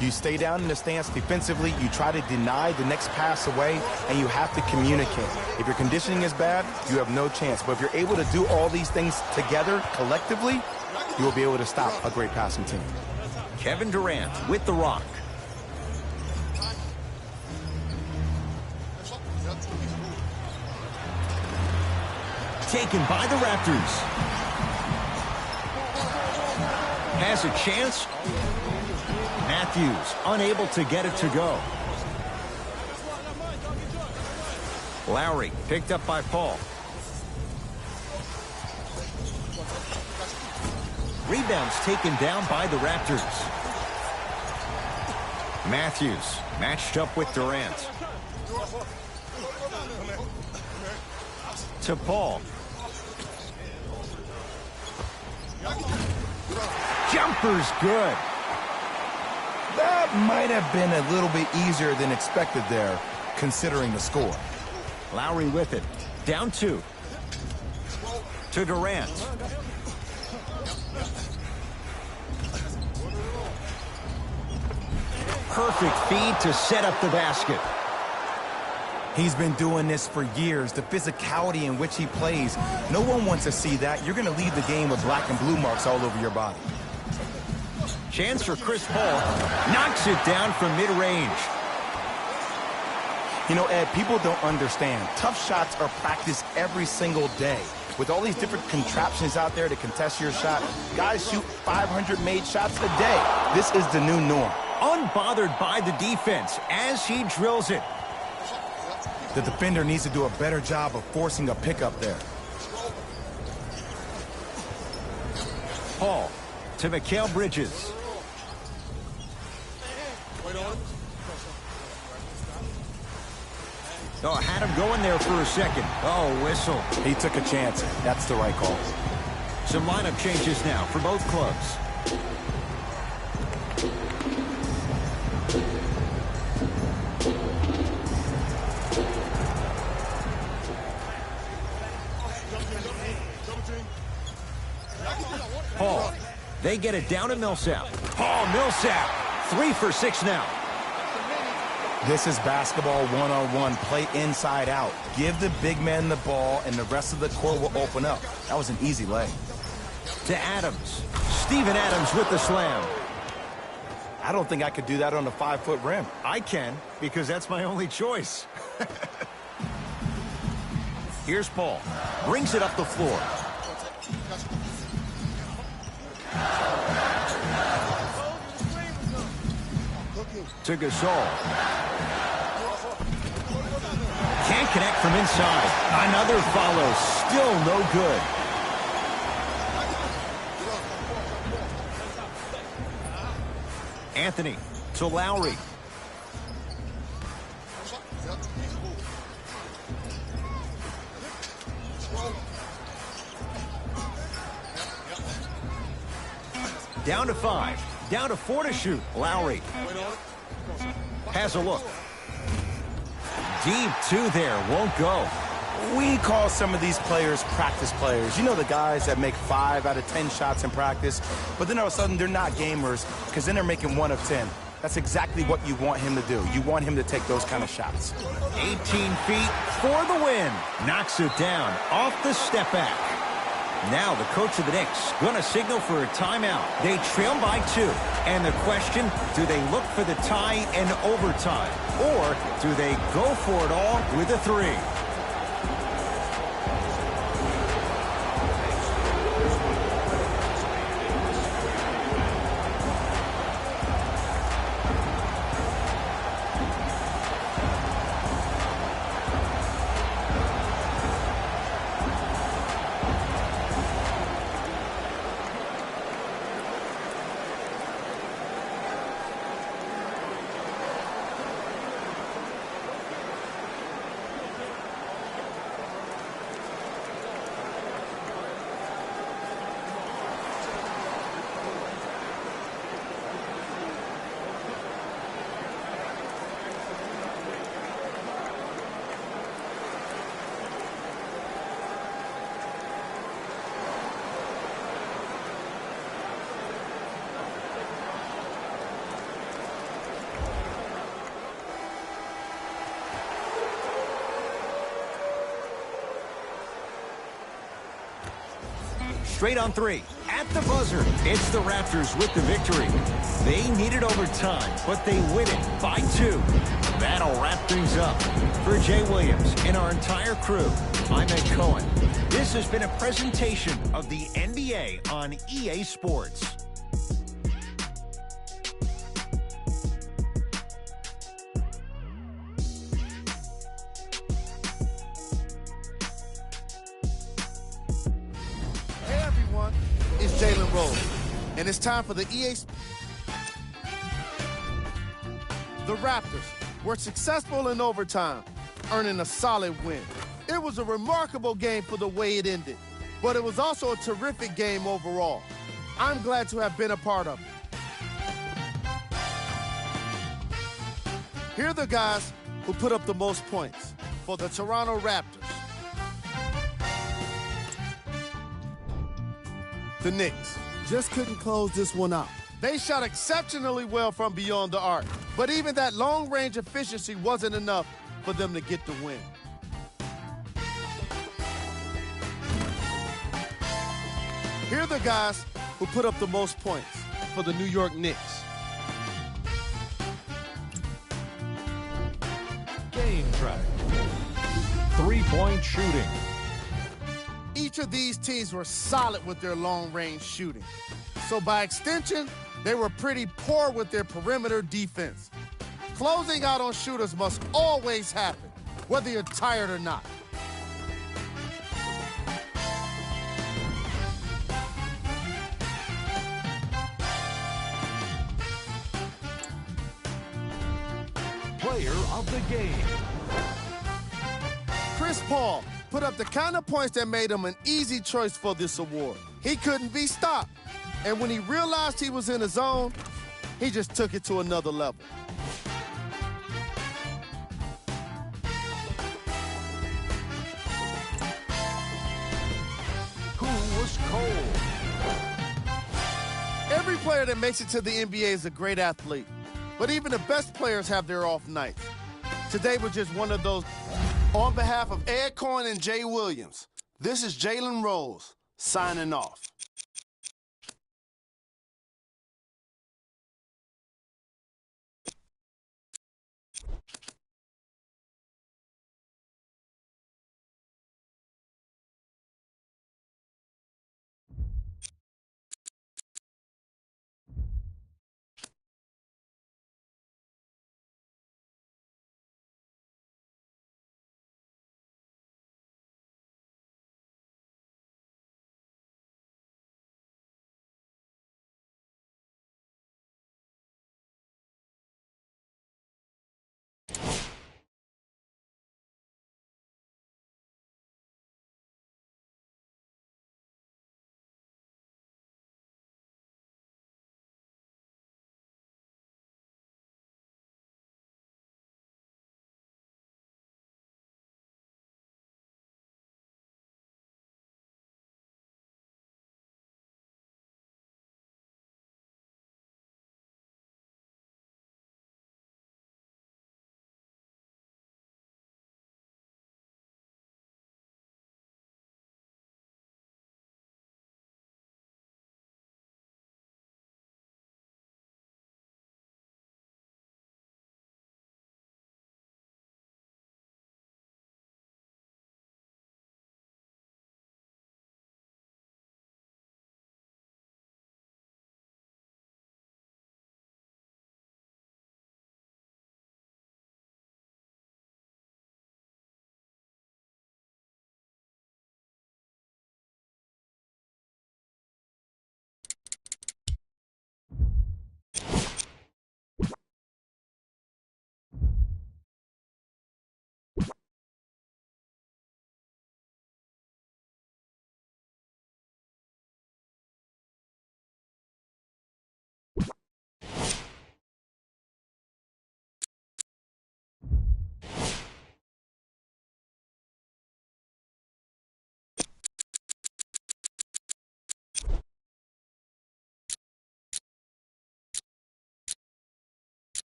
You stay down in the stance defensively, you try to deny the next pass away, and you have to communicate. If your conditioning is bad, you have no chance. But if you're able to do all these things together, collectively, you will be able to stop a great passing team. Kevin Durant with the rock. Taken by the Raptors. Has a chance. Matthews unable to get it to go. Lowry picked up by Paul. Rebounds taken down by the Raptors. Matthews matched up with Durant. To Paul. Jumper's good. That might have been a little bit easier than expected there, considering the score. Lowry with it. Down 2. To Durant. Perfect feed to set up the basket. He's been doing this for years. The physicality in which he plays, no one wants to see that. You're going to leave the game with black and blue marks all over your body. Chance for Chris Paul. Knocks it down from mid-range. You know, Ed, people don't understand. Tough shots are practiced every single day. With all these different contraptions out there to contest your shot, guys shoot 500 made shots a day. This is the new norm. Unbothered by the defense as he drills it. The defender needs to do a better job of forcing a pickup there. Paul to Mikal Bridges. Oh, had him going there for a second. Oh, whistle. He took a chance. That's the right call. Some lineup changes now for both clubs. Paul, they get it down to Millsap. Paul Millsap, 3 for 6 now. This is basketball one-on-one. Play inside out. Give the big man the ball, and the rest of the court will open up. That was an easy lay. To Adams. Steven Adams with the slam. I don't think I could do that on a 5-foot rim. I can, because that's my only choice. Here's Paul. Brings it up the floor. To Gasol. Can't connect from inside. Another follow. Still no good. Anthony to Lowry. Down to 5. Down to 4 to shoot. Lowry. Has a look. Deep two there, won't go. We call some of these players practice players. You know, the guys that make 5 out of 10 shots in practice, but then all of a sudden they're not gamers because then they're making 1 of 10. That's exactly what you want him to do. You want him to take those kind of shots. 18 feet for the win. Knocks it down off the step back. Now the coach of the Knicks going to signal for a timeout. They trail by 2. And the question, do they look for the tie and overtime? Or do they go for it all with a 3? Straight on 3. At the buzzer, it's the Raptors with the victory. They needed overtime, but they win it by 2. That'll wrap things up. For Jay Williams and our entire crew, I'm Ed Cohen. This has been a presentation of the NBA on EA Sports. And it's time for the The Raptors were successful in overtime, earning a solid win. It was a remarkable game for the way it ended, but it was also a terrific game overall. I'm glad to have been a part of it. Here are the guys who put up the most points for the Toronto Raptors. The Knicks just couldn't close this one out. They shot exceptionally well from beyond the arc, but even that long-range efficiency wasn't enough for them to get the win. Here are the guys who put up the most points for the New York Knicks. Game track. 3-point shooting. Each of these teams were solid with their long-range shooting. So by extension, they were pretty poor with their perimeter defense. Closing out on shooters must always happen, whether you're tired or not. Player of the game. Chris Paul put up the kind of points that made him an easy choice for this award. He couldn't be stopped. And when he realized he was in his zone, he just took it to another level. Who was cold? Every player that makes it to the NBA is a great athlete. But even the best players have their off nights. Today was just one of those. On behalf of Ed Cohen and Jay Williams, this is Jalen Rose signing off.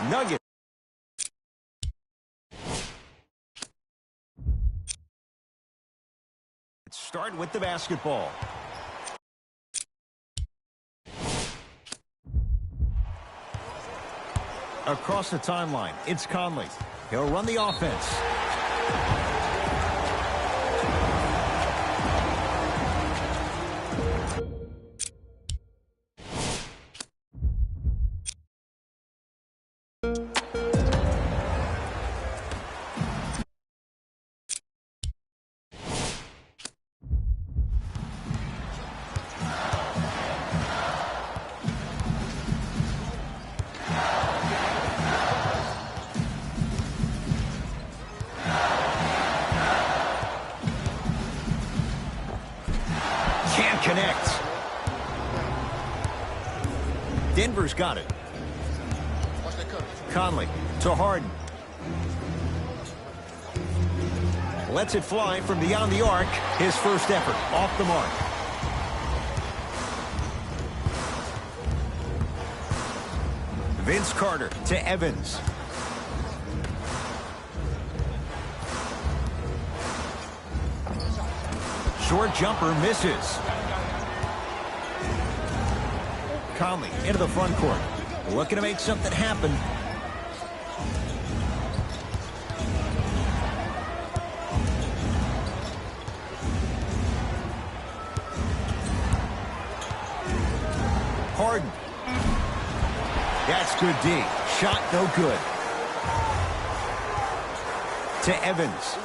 Nuggets. Start with the basketball. Across the timeline, it's Conley. He'll run the offense. Connect. Denver's got it. Conley to Harden. Lets it fly from beyond the arc. His first effort off the mark. Vince Carter to Evans. Short jumper misses. Conley into the front court. Looking to make something happen. Harden. That's good D. Shot no good. To Evans.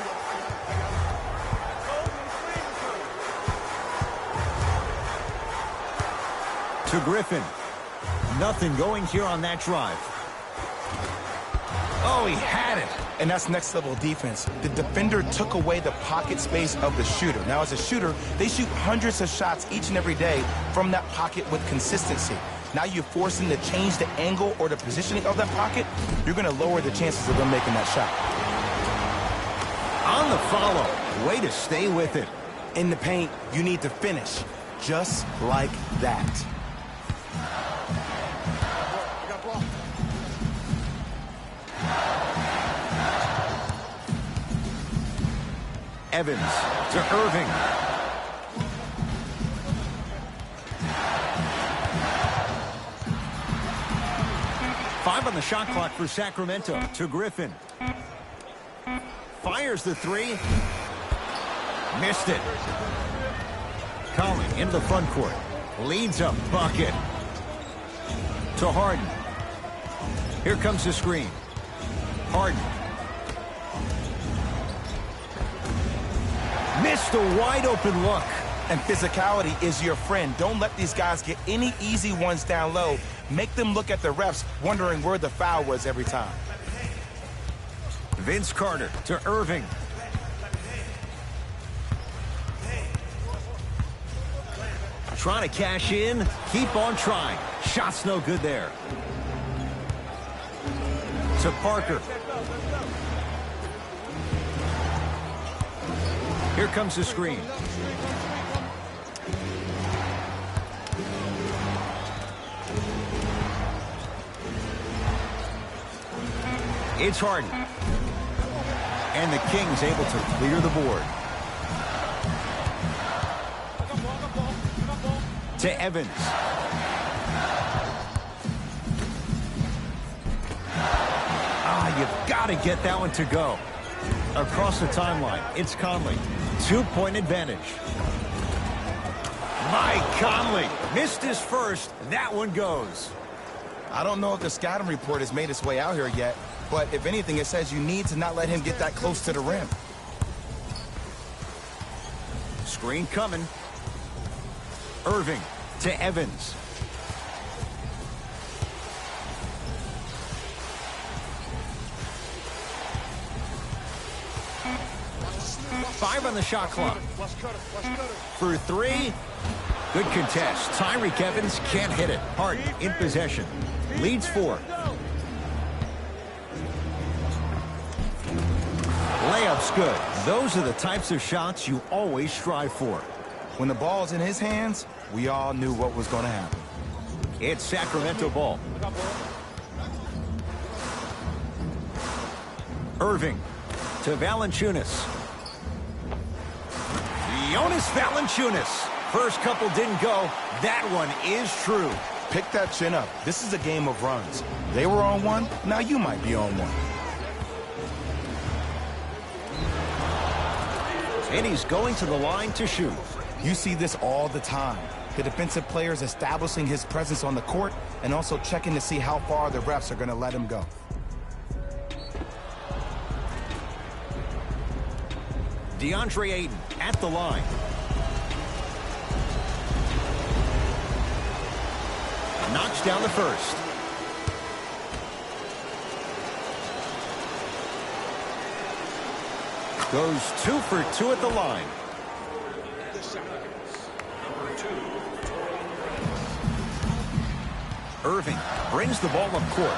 To Griffin. Nothing going here on that drive. Oh, he had it. And that's next level defense. The defender took away the pocket space of the shooter. Now, as a shooter, they shoot hundreds of shots each and every day from that pocket with consistency. Now you force them to change the angle or the positioning of that pocket, you're going to lower the chances of them making that shot. On the follow. Way to stay with it. In the paint, you need to finish just like that. Evans to Irving. Five on the shot clock for Sacramento. To Griffin. Fires the three. Missed it. Conley into the front court. Leads a bucket. To Harden. Here comes the screen. Harden. Missed a wide open look. And physicality is your friend. Don't let these guys get any easy ones down low. Make them look at the refs, wondering where the foul was every time. Vince Carter to Irving. Trying to cash in. Keep on trying. Shot's no good there. To Parker. Here comes the screen. It's Harden. And the Kings able to clear the board. To Evans. You've got to get that one to go. Across the timeline, it's Conley. 2-point advantage. Mike Conley missed his first. That one goes. I don't know if the scouting report has made its way out here yet, but if anything, it says you need to not let him get that close to the rim. Screen coming. Irving to Evans. Five on the shot clock. For three. Good contest. Tyreek Evans can't hit it. Harden in possession. Leads 4. Layup's good. Those are the types of shots you always strive for. When the ball's in his hands, we all knew what was going to happen. It's Sacramento ball. Irving to Valanciunas. Jonas Valanciunas. First couple didn't go. That one is true. Pick that chin up. This is a game of runs. They were on one, now you might be on one. And he's going to the line to shoot. You see this all the time. The defensive players establishing his presence on the court and also checking to see how far the refs are going to let him go. DeAndre Ayton at the line. Knocks down the first. Goes 2 for 2 at the line. Irving brings the ball up court.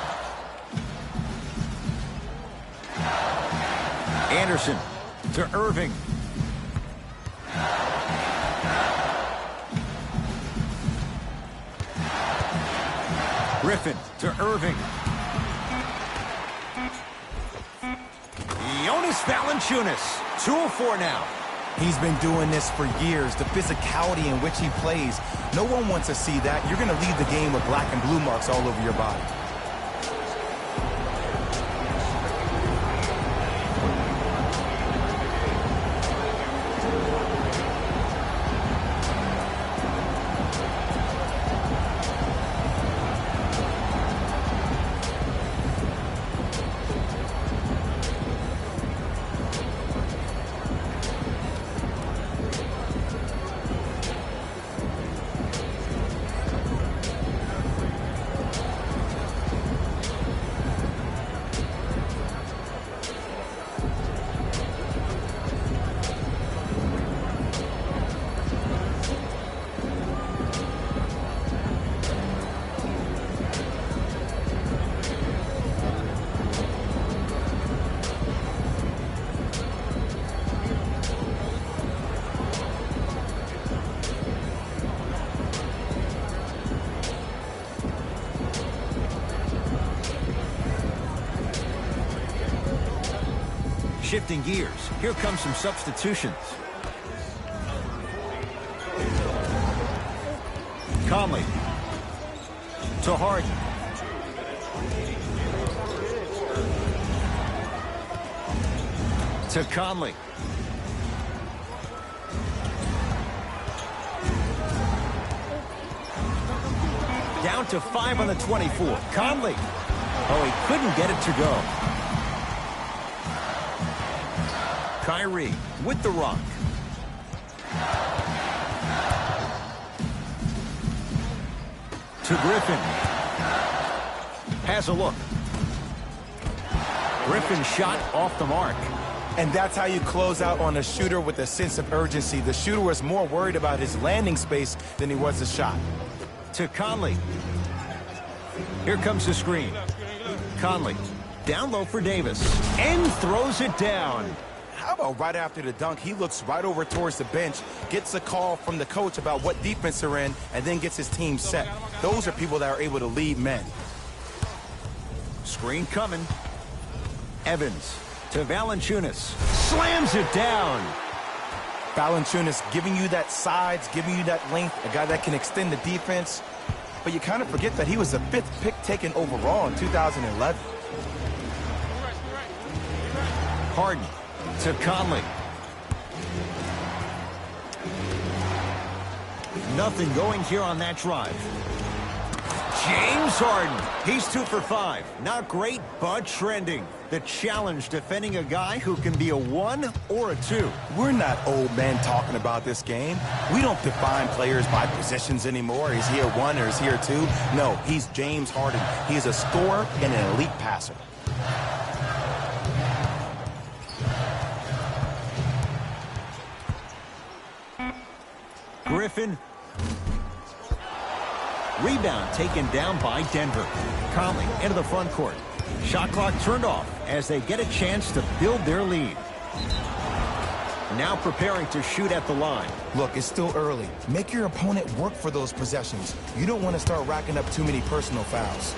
Anderson to Irving. Griffin to Irving. Jonas Valanciunas, 2 of 4 now. He's been doing this for years. The physicality in which he plays. No one wants to see that. You're going to leave the game with black and blue marks all over your body. Shifting gears, here comes some substitutions. Conley to Harden. To Conley. Down to 5 on the 24. Conley. Oh, he couldn't get it to go. Kyrie with the rock. To Griffin. Has a look. Griffin shot off the mark. And that's how you close out on a shooter with a sense of urgency. The shooter was more worried about his landing space than he was the shot. To Conley. Here comes the screen. Conley down low for Davis and throws it down. How about right after the dunk, he looks right over towards the bench, gets a call from the coach about what defense they're in, and then gets his team set. Those are people that are able to lead men. Screen coming. Evans to Valanciunas. Slams it down. Valanciunas giving you that size, giving you that length, a guy that can extend the defense. But you kind of forget that he was the 5th pick taken overall in 2011. Harden to Conley. Nothing going here on that drive. James Harden. He's 2 for 5. Not great, but trending. The challenge defending a guy who can be a 1 or a 2. We're not old men talking about this game. We don't define players by positions anymore. Is he a 1 or is he a 2? No, he's James Harden. He is a scorer and an elite passer. Griffin. Rebound taken down by Denver. Conley into the front court. Shot clock turned off as they get a chance to build their lead. Now preparing to shoot at the line. Look, it's still early. Make your opponent work for those possessions. You don't want to start racking up too many personal fouls.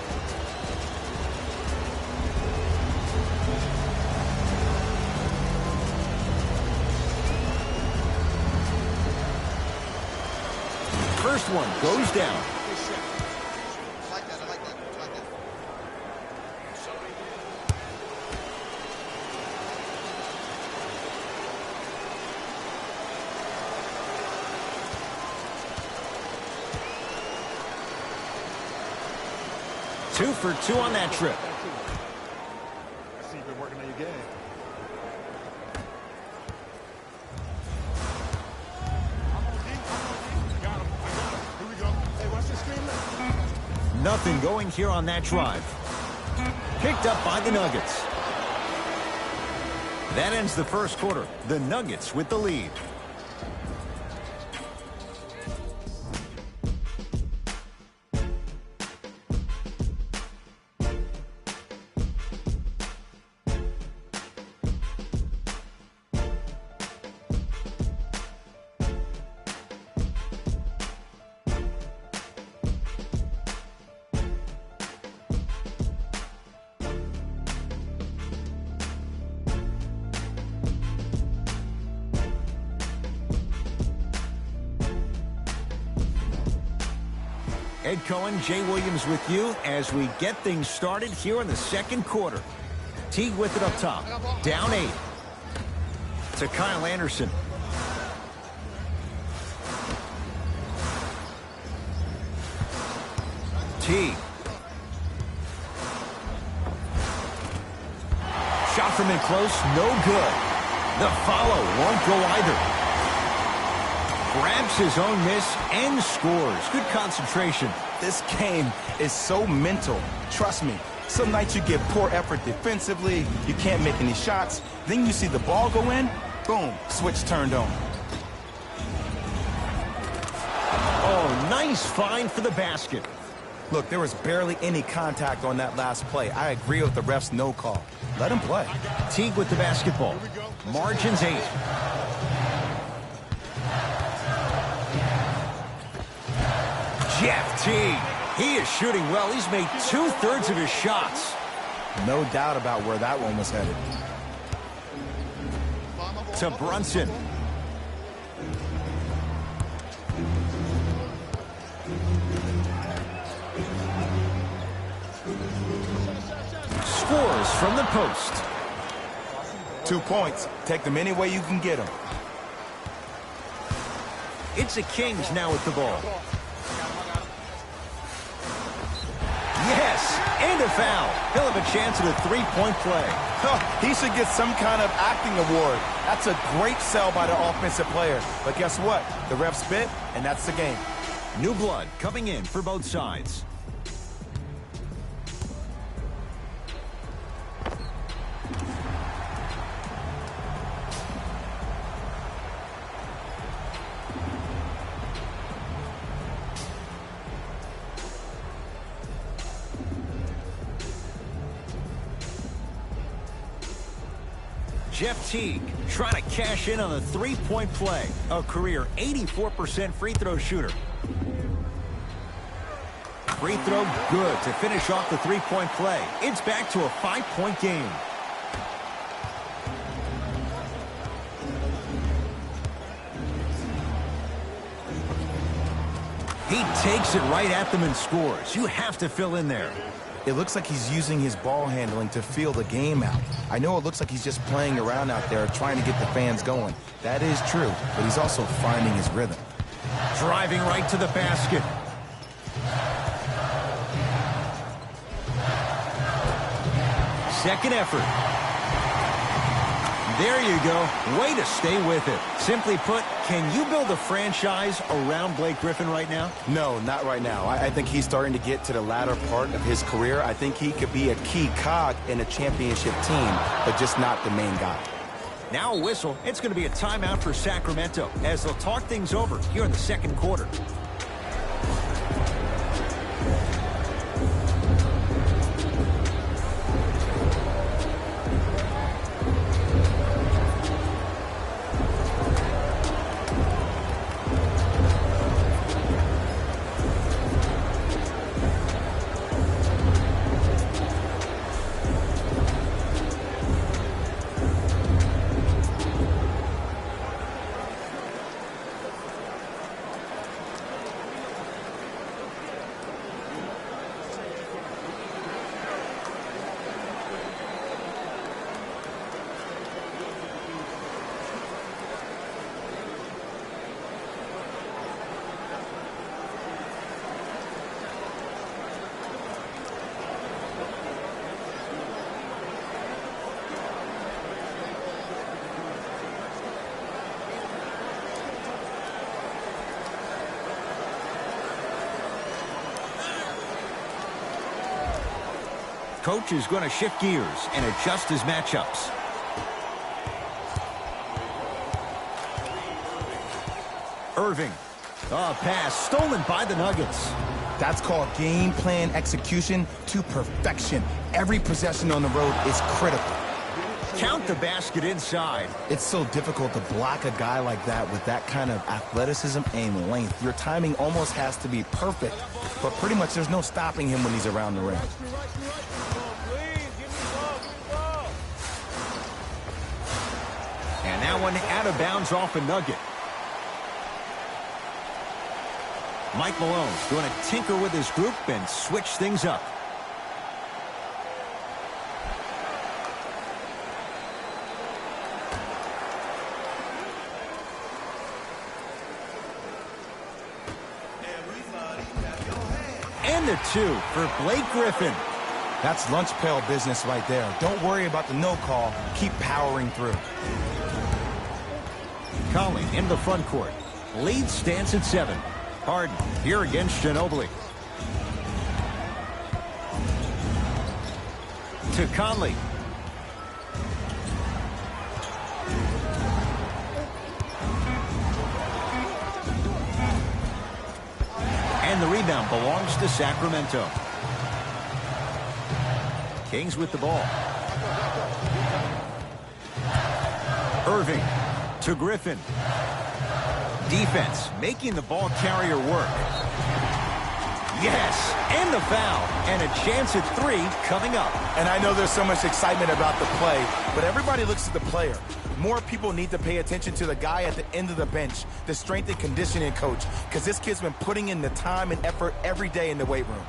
first one goes down. Two for two on that trip. I see you've been working on your game. Got him. I got him. Here we go. Hey, watch this screen. Nothing going here on that drive. Picked up by the Nuggets. That ends the first quarter. The Nuggets with the lead. Ed Cohen, Jay Williams with you as we get things started here in the second quarter. Teague with it up top. Down 8. To Kyle Anderson. Teague. Shot from in close, no good. The follow won't go either. Grabs his own miss and scores. Good concentration. This game is so mental. Trust me. Some nights you get poor effort defensively, you can't make any shots, then you see the ball go in, boom, switch turned on. Oh, nice find for the basket. Look, there was barely any contact on that last play. I agree with the ref's no call. Let him play. Teague with the basketball. Margins 8. Jeff Teague. He is shooting well. He's made 2/3 of his shots. No doubt about where that one was headed. To Brunson. Scores from the post. 2 points. Take them any way you can get them. It's the Kings now with the ball. Yes, and a foul. He'll have a chance at a three-point play. He should get some kind of acting award. That's a great sell by the offensive player. But guess what? The ref spit, and that's the game. New blood coming in for both sides. Jeff Teague trying to cash in on a three-point play. A career 84% free throw shooter. Free throw good to finish off the three-point play. It's back to a 5-point game. He takes it right at them and scores. You have to fill in there. It looks like he's using his ball handling to feel the game out. I know it looks like he's just playing around out there trying to get the fans going. That is true, but he's also finding his rhythm. Driving right to the basket. Second effort. There you go. Way to stay with it. Simply put, can you build a franchise around Blake Griffin right now? No, not right now. I think he's starting to get to the latter part of his career. I think he could be a key cog in a championship team, but just not the main guy. Now a whistle. It's going to be a timeout for Sacramento as they'll talk things over here in the second quarter. Coach is going to shift gears and adjust his matchups. Irving. Oh, pass stolen by the Nuggets. That's called game plan execution to perfection. Every possession on the road is critical. Count the basket inside. It's so difficult to block a guy like that with that kind of athleticism and length. Your timing almost has to be perfect, but pretty much there's no stopping him when he's around the rim. And that one out of bounds off a Nugget. Mike Malone's going to tinker with his group and switch things up. And the 2 for Blake Griffin. That's lunch pail business right there. Don't worry about the no call. Keep powering through. Conley in the front court. Lead stands at 7. Harden here against Ginobili. To Conley. And the rebound belongs to Sacramento. Kings with the ball. Irving to Griffin. Defense making the ball carrier work. Yes, and the foul. And a chance at 3 coming up. And I know there's so much excitement about the play, but everybody looks at the player. More people need to pay attention to the guy at the end of the bench, the strength and conditioning coach, because this kid's been putting in the time and effort every day in the weight room.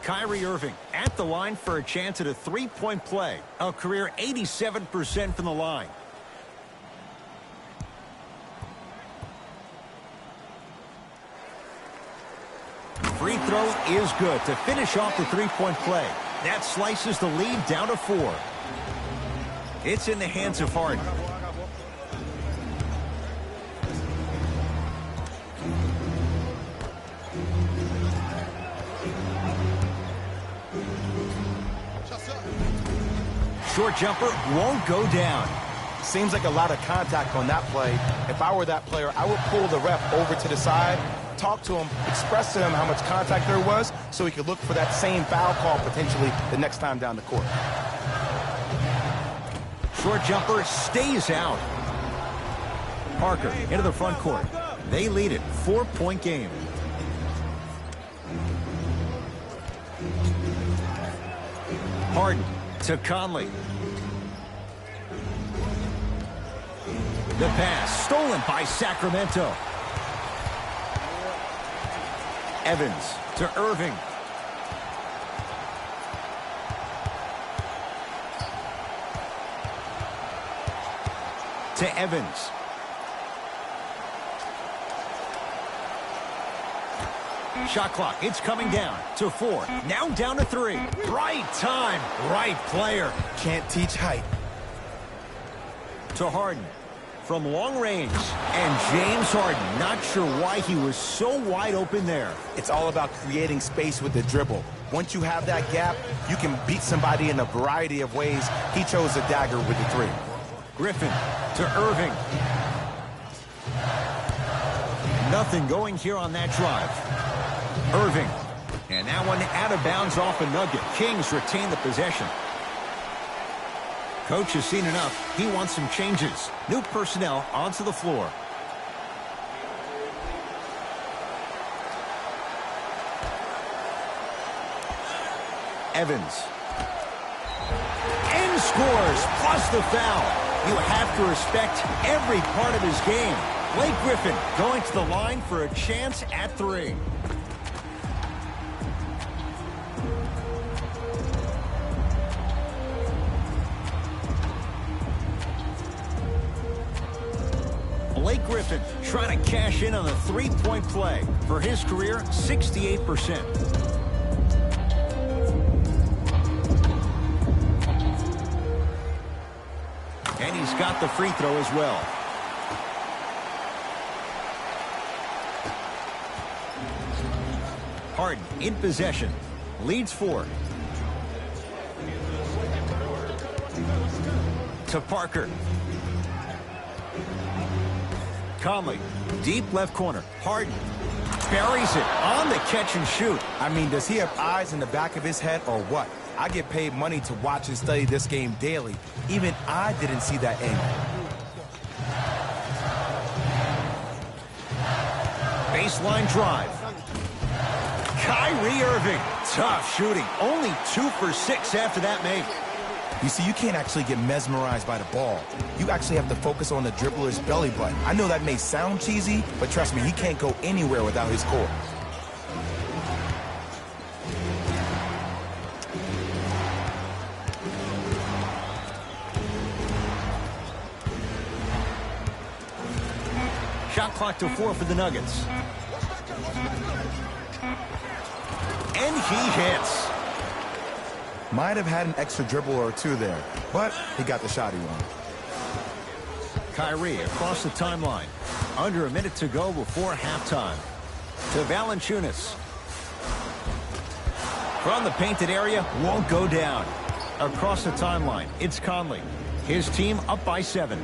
Kyrie Irving at the line for a chance at a 3-point play. A career 87% from the line. Free throw is good to finish off the 3-point play. That slices the lead down to 4. It's in the hands of Harden. Short jumper won't go down. Seems like a lot of contact on that play. If I were that player, I would pull the ref over to the side, talk to him, express to him how much contact there was so he could look for that same foul call potentially the next time down the court. Short jumper stays out. Parker into the front court. They lead it. 4-point game. Harden to Conley. The pass stolen by Sacramento. Evans to Irving. To Evans. Shot clock, it's coming down to 4. Now down to 3. Right time, right player. Can't teach height. To Harden from long range. And James Harden, not sure why he was so wide open there. It's all about creating space with the dribble. Once you have that gap, you can beat somebody in a variety of ways. He chose a dagger with the 3. Griffin to Irving. Nothing going here on that drive. Irving. And that one out of bounds off a Nugget. Kings retain the possession. Coach has seen enough. He wants some changes. New personnel onto the floor. Evans. And scores, plus the foul. You have to respect every part of his game. Blake Griffin going to the line for a chance at 3. Blake Griffin trying to cash in on the 3-point play. For his career, 68%. got the free throw as well. Harden in possession. Leads 4. To Parker. Conley. Deep left corner. Harden. Buries it on the catch and shoot. I mean, does he have eyes in the back of his head or what? I get paid money to watch and study this game daily. Even I didn't see that angle. Baseline drive. Kyrie Irving. Tough shooting. Only 2 for 6 after that make. You see, you can't actually get mesmerized by the ball. You actually have to focus on the dribbler's belly button. I know that may sound cheesy, but trust me, he can't go anywhere without his core. Shot clock to 4 for the Nuggets. And he hits. Might have had an extra dribble or 2 there, but he got the shot he wanted. Kyrie across the timeline. Under a minute to go before halftime. To Valanciunas. From the painted area, won't go down. Across the timeline, it's Conley. His team up by 7.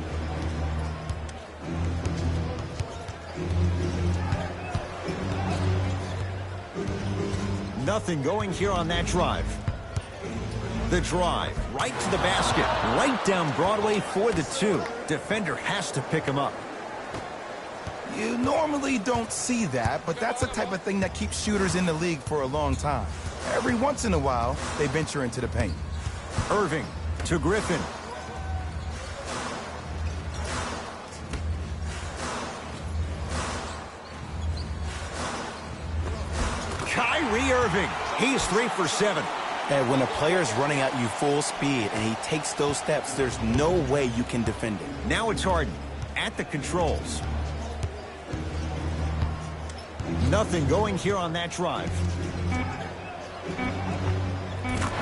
Nothing going here on that drive. The drive, right to the basket, right down Broadway for the 2. Defender has to pick him up. You normally don't see that, but that's the type of thing that keeps shooters in the league for a long time. Every once in a while, they venture into the paint. Irving to Griffin. Kyrie Irving, he's 3 for 7. And when a player's running at you full speed and he takes those steps, there's no way you can defend it. Now it's Harden at the controls. Nothing going here on that drive.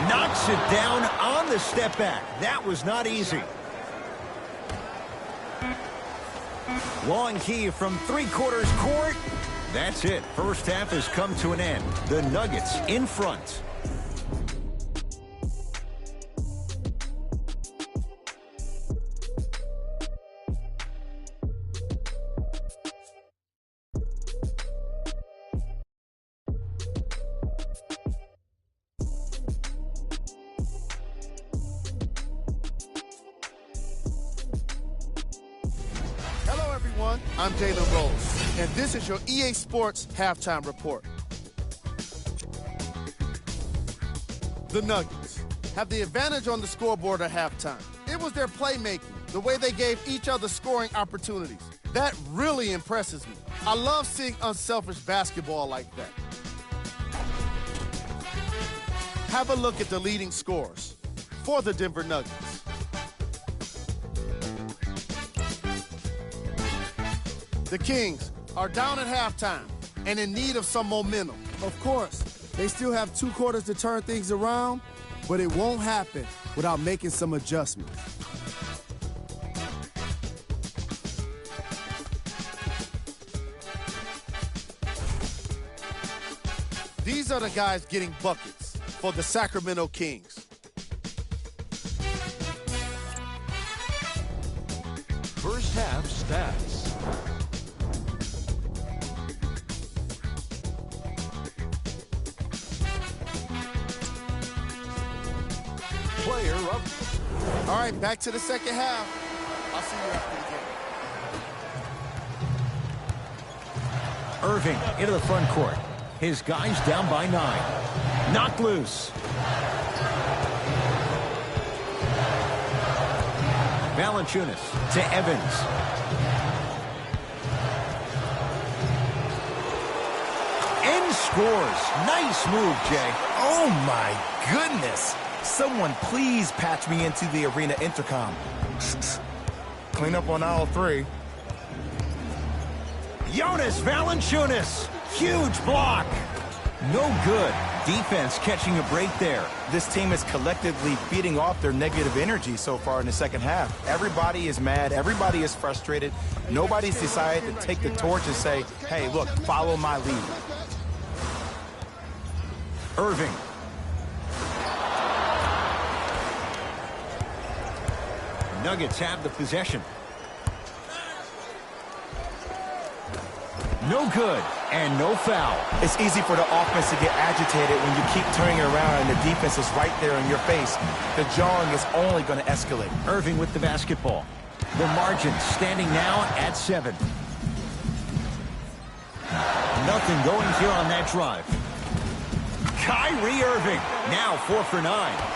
Knocks it down on the step back. That was not easy. Long heave from 3/4 court. That's it. First half has come to an end. The Nuggets in front. I'm Jalen Rose, and this is your EA Sports Halftime Report. The Nuggets have the advantage on the scoreboard at halftime. It was their playmaking, the way they gave each other scoring opportunities. That really impresses me. I love seeing unselfish basketball like that. Have a look at the leading scorers for the Denver Nuggets. The Kings are down at halftime and in need of some momentum. Of course, they still have 2 quarters to turn things around, but it won't happen without making some adjustments. These are the guys getting buckets for the Sacramento Kings. First half stats. Player of... All right, back to the second half. I'll see you after the game. Irving into the front court. His guys down by 9. Knocked loose. Valanciunas to Evans. And scores. Nice move, Jay. Oh, my goodness. Someone please patch me into the arena intercom. Clean up on aisle 3. Jonas Valanciunas. Huge block. No good. defense catching a break there. This team is collectively feeding off their negative energy so far in the second half. Everybody is mad. Everybody is frustrated. Nobody's decided to take the torch and say, hey, look, follow my lead. Irving. Nuggets have the possession. No good, and no foul. It's easy for the offense to get agitated when you keep turning it around and the defense is right there in your face. The jawing is only going to escalate. Irving with the basketball. The margin standing now at 7. Nothing going here on that drive. Kyrie Irving, now 4 for 9.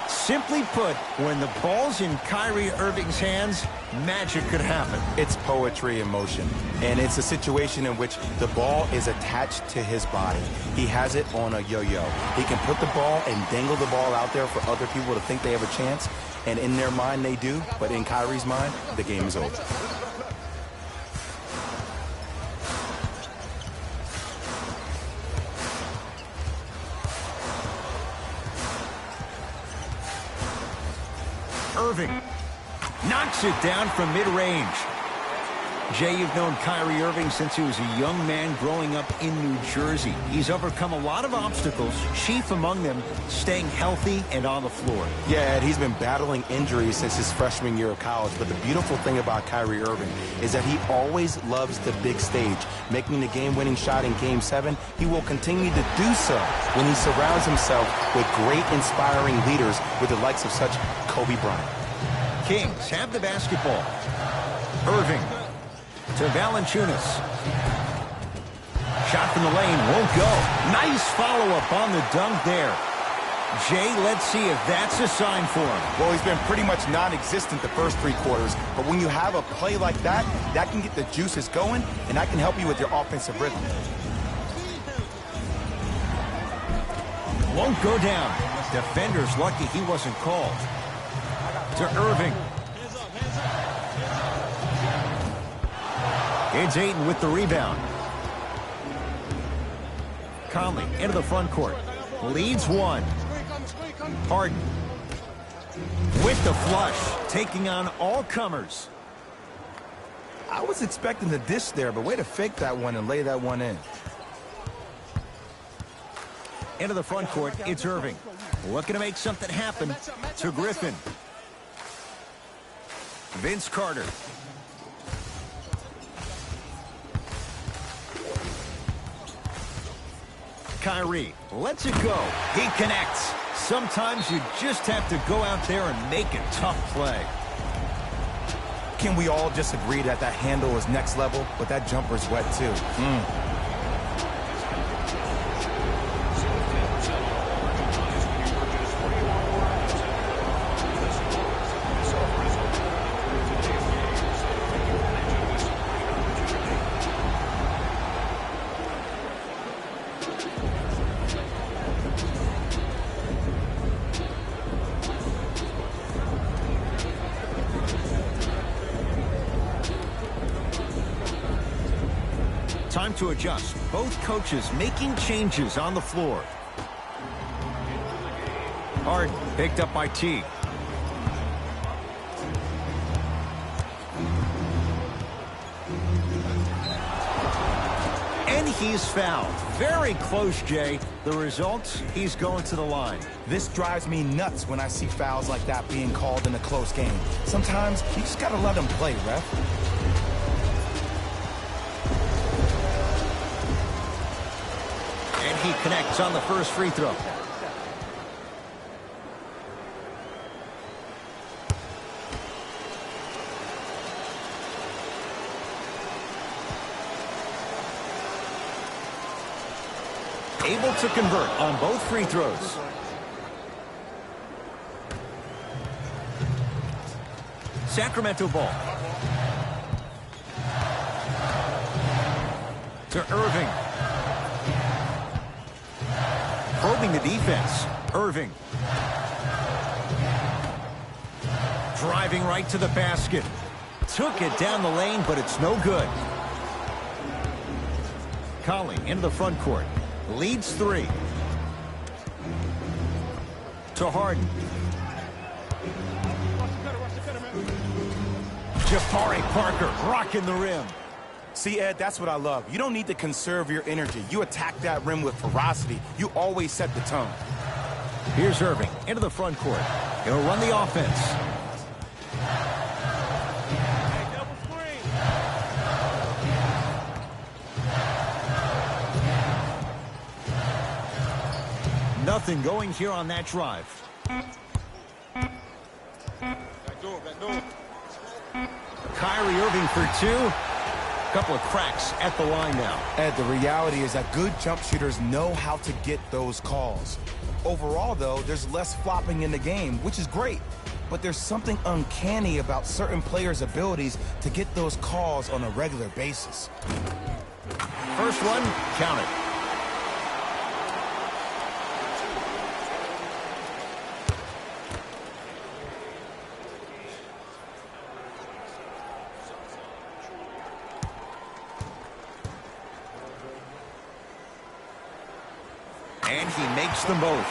Simply put, when the ball's in Kyrie Irving's hands, magic could happen. It's poetry in motion, and it's a situation in which the ball is attached to his body. He has it on a yo-yo. He can put the ball and dangle the ball out there for other people to think they have a chance, and in their mind they do, but in Kyrie's mind, the game is over. Irving knocks it down from mid-range. Jay, you've known Kyrie Irving since he was a young man growing up in New Jersey. He's overcome a lot of obstacles, chief among them staying healthy and on the floor. Yeah, Ed, he's been battling injuries since his freshman year of college, but the beautiful thing about Kyrie Irving is that he always loves the big stage. Making the game-winning shot in Game 7, he will continue to do so when he surrounds himself with great, inspiring leaders with the likes of such Kobe Bryant. Kings have the basketball. Irving to Valanciunas. Shot from the lane won't go. Nice follow-up on the dunk there. Jay, let's see if that's a sign for him. Well, he's been pretty much non-existent the first 3 quarters, but when you have a play like that, that can get the juices going, and that can help you with your offensive rhythm. Won't go down. Defender's lucky he wasn't called. To Irving. It's Ayton with the rebound. Conley into the front court. Leads 1. Harden with the flush, taking on all comers. I was expecting the dish there, but way to fake that one and lay that one in. Into the front court, it's Irving. Looking to make something happen to Griffin. Vince Carter. Kyrie lets it go. He connects. Sometimes you just have to go out there and make a tough play. Can we all just agree that that handle is next level, but that jumper's wet too? Time to adjust. Both coaches making changes on the floor. Harden picked up by T. And he's fouled. Very close, Jay. The result, he's going to the line. This drives me nuts when I see fouls like that being called in a close game. Sometimes you just gotta let them play, ref. He connects on the first free throw. Able to convert on both free throws. Sacramento ball. To Irving. Probing the defense. Irving. Driving right to the basket. Took it down the lane, but it's no good. Conley into the front court. Leads 3. to Harden. Jabari Parker rocking the rim. See, Ed, that's what I love. You don't need to conserve your energy. You attack that rim with ferocity. You always set the tone. Here's Irving into the front court. He'll run the offense. Nothing going here on that drive. Kyrie Irving for two. Couple of cracks at the line now. Ed, the reality is that good jump shooters know how to get those calls. Overall, though, there's less flopping in the game, which is great. But there's something uncanny about certain players' abilities to get those calls on a regular basis. First one, count it. And he makes them both.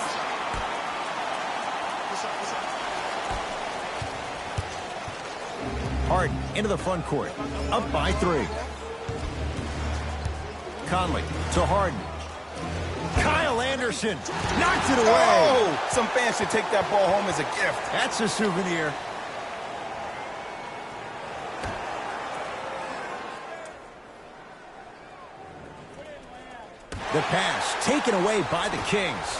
Harden into the front court. Up by 3. Conley to Harden. Kyle Anderson knocks it away. Oh, some fans should take that ball home as a gift. That's a souvenir. The pass taken away by the Kings.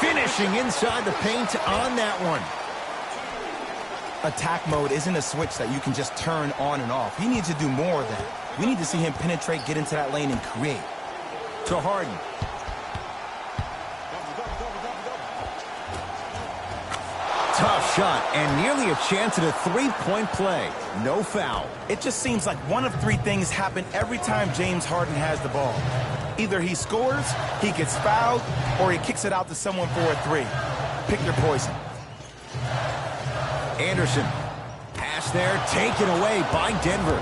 Finishing inside the paint on that one. Attack mode isn't a switch that you can just turn on and off. He needs to do more of that. We need to see him penetrate, get into that lane, and create. To Harden. Tough shot and nearly a chance at a three-point play. No foul. It just seems like one of 3 things happen every time James Harden has the ball. Either he scores, he gets fouled, or he kicks it out to someone for a 3. Pick your poison. Anderson. Pass there, taken away by Denver.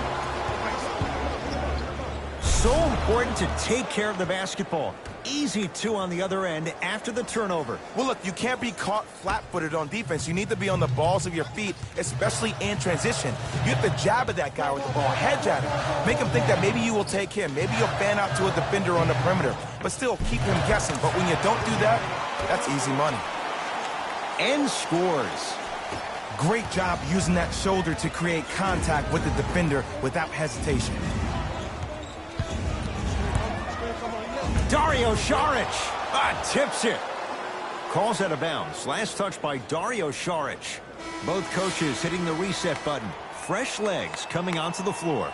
So important to take care of the basketball. Easy 2 on the other end after the turnover. Well, look, you can't be caught flat-footed on defense. You need to be on the balls of your feet, especially in transition. You have to jab at that guy with the ball, hedge at him. Make him think that maybe you will take him. Maybe you'll fan out to a defender on the perimeter, but still keep him guessing. But when you don't do that, that's easy money. And scores. Great job using that shoulder to create contact with the defender without hesitation. Dario Saric tips it. Calls out of bounds. Last touch by Dario Saric. Both coaches hitting the reset button. Fresh legs coming onto the floor.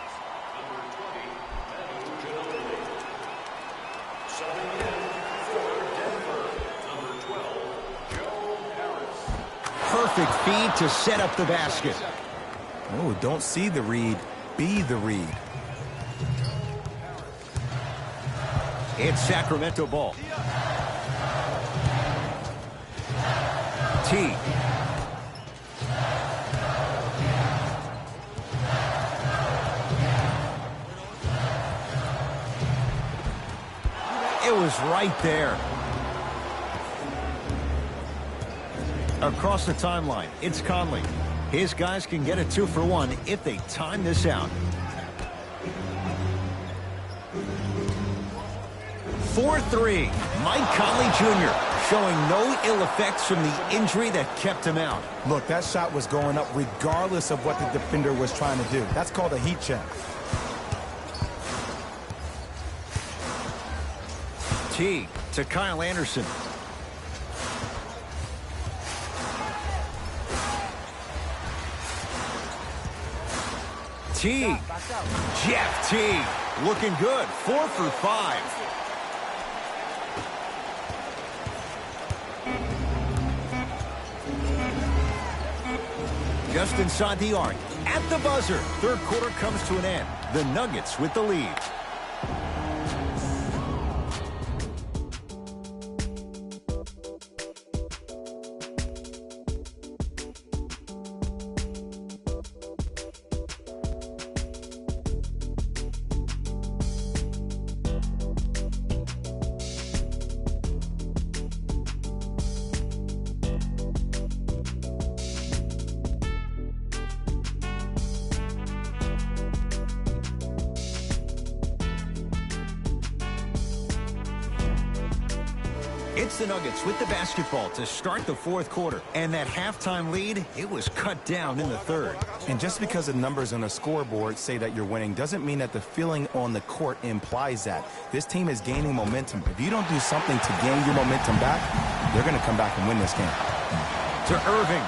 Perfect feed to set up the basket. Oh, don't see the read. Be the read. It's Sacramento ball. T. It was right there. Across the timeline, it's Conley. His guys can get a 2 for 1 if they time this out. 4-3. Mike Conley Jr. showing no ill effects from the injury that kept him out. Look, that shot was going up regardless of what the defender was trying to do. That's called a heat check. T to Kyle Anderson. T. Jeff T. Looking good. 4 for 5. Just inside the arc. At the buzzer. Third quarter comes to an end. The Nuggets with the lead. It's the Nuggets with the basketball to start the fourth quarter. And that halftime lead, it was cut down in the third. And just because the numbers on a scoreboard say that you're winning doesn't mean that the feeling on the court implies that. This team is gaining momentum. If you don't do something to gain your momentum back, they're going to come back and win this game. To Irving.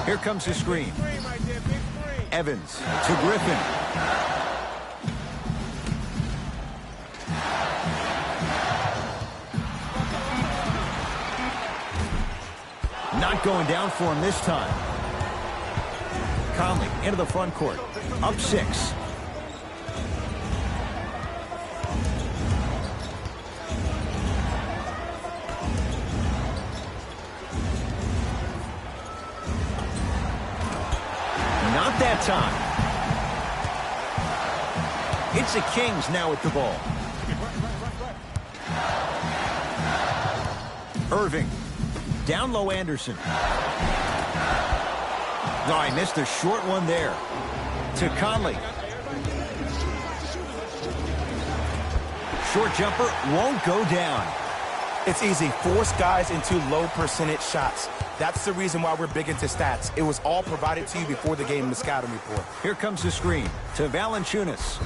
Here comes the screen. Evans to Griffin. Not going down for him this time. Conley into the front court. Up 6. Not that time. It's the Kings now with the ball. Irving. Down low, Anderson. No, I missed a short one there. To Conley. Short jumper won't go down. It's easy. Force guys into low percentage shots. That's the reason why we're big into stats. It was all provided to you before the game in the scouting report. Here comes the screen to Valanciunas.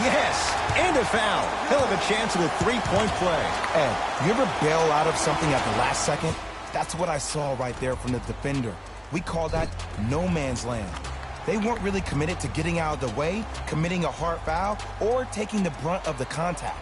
Yes, and a foul. He'll have a chance at a three-point play. Ed, you ever bail out of something at the last second? That's what I saw right there from the defender. We call that no man's land. They weren't really committed to getting out of the way, committing a hard foul, or taking the brunt of the contact.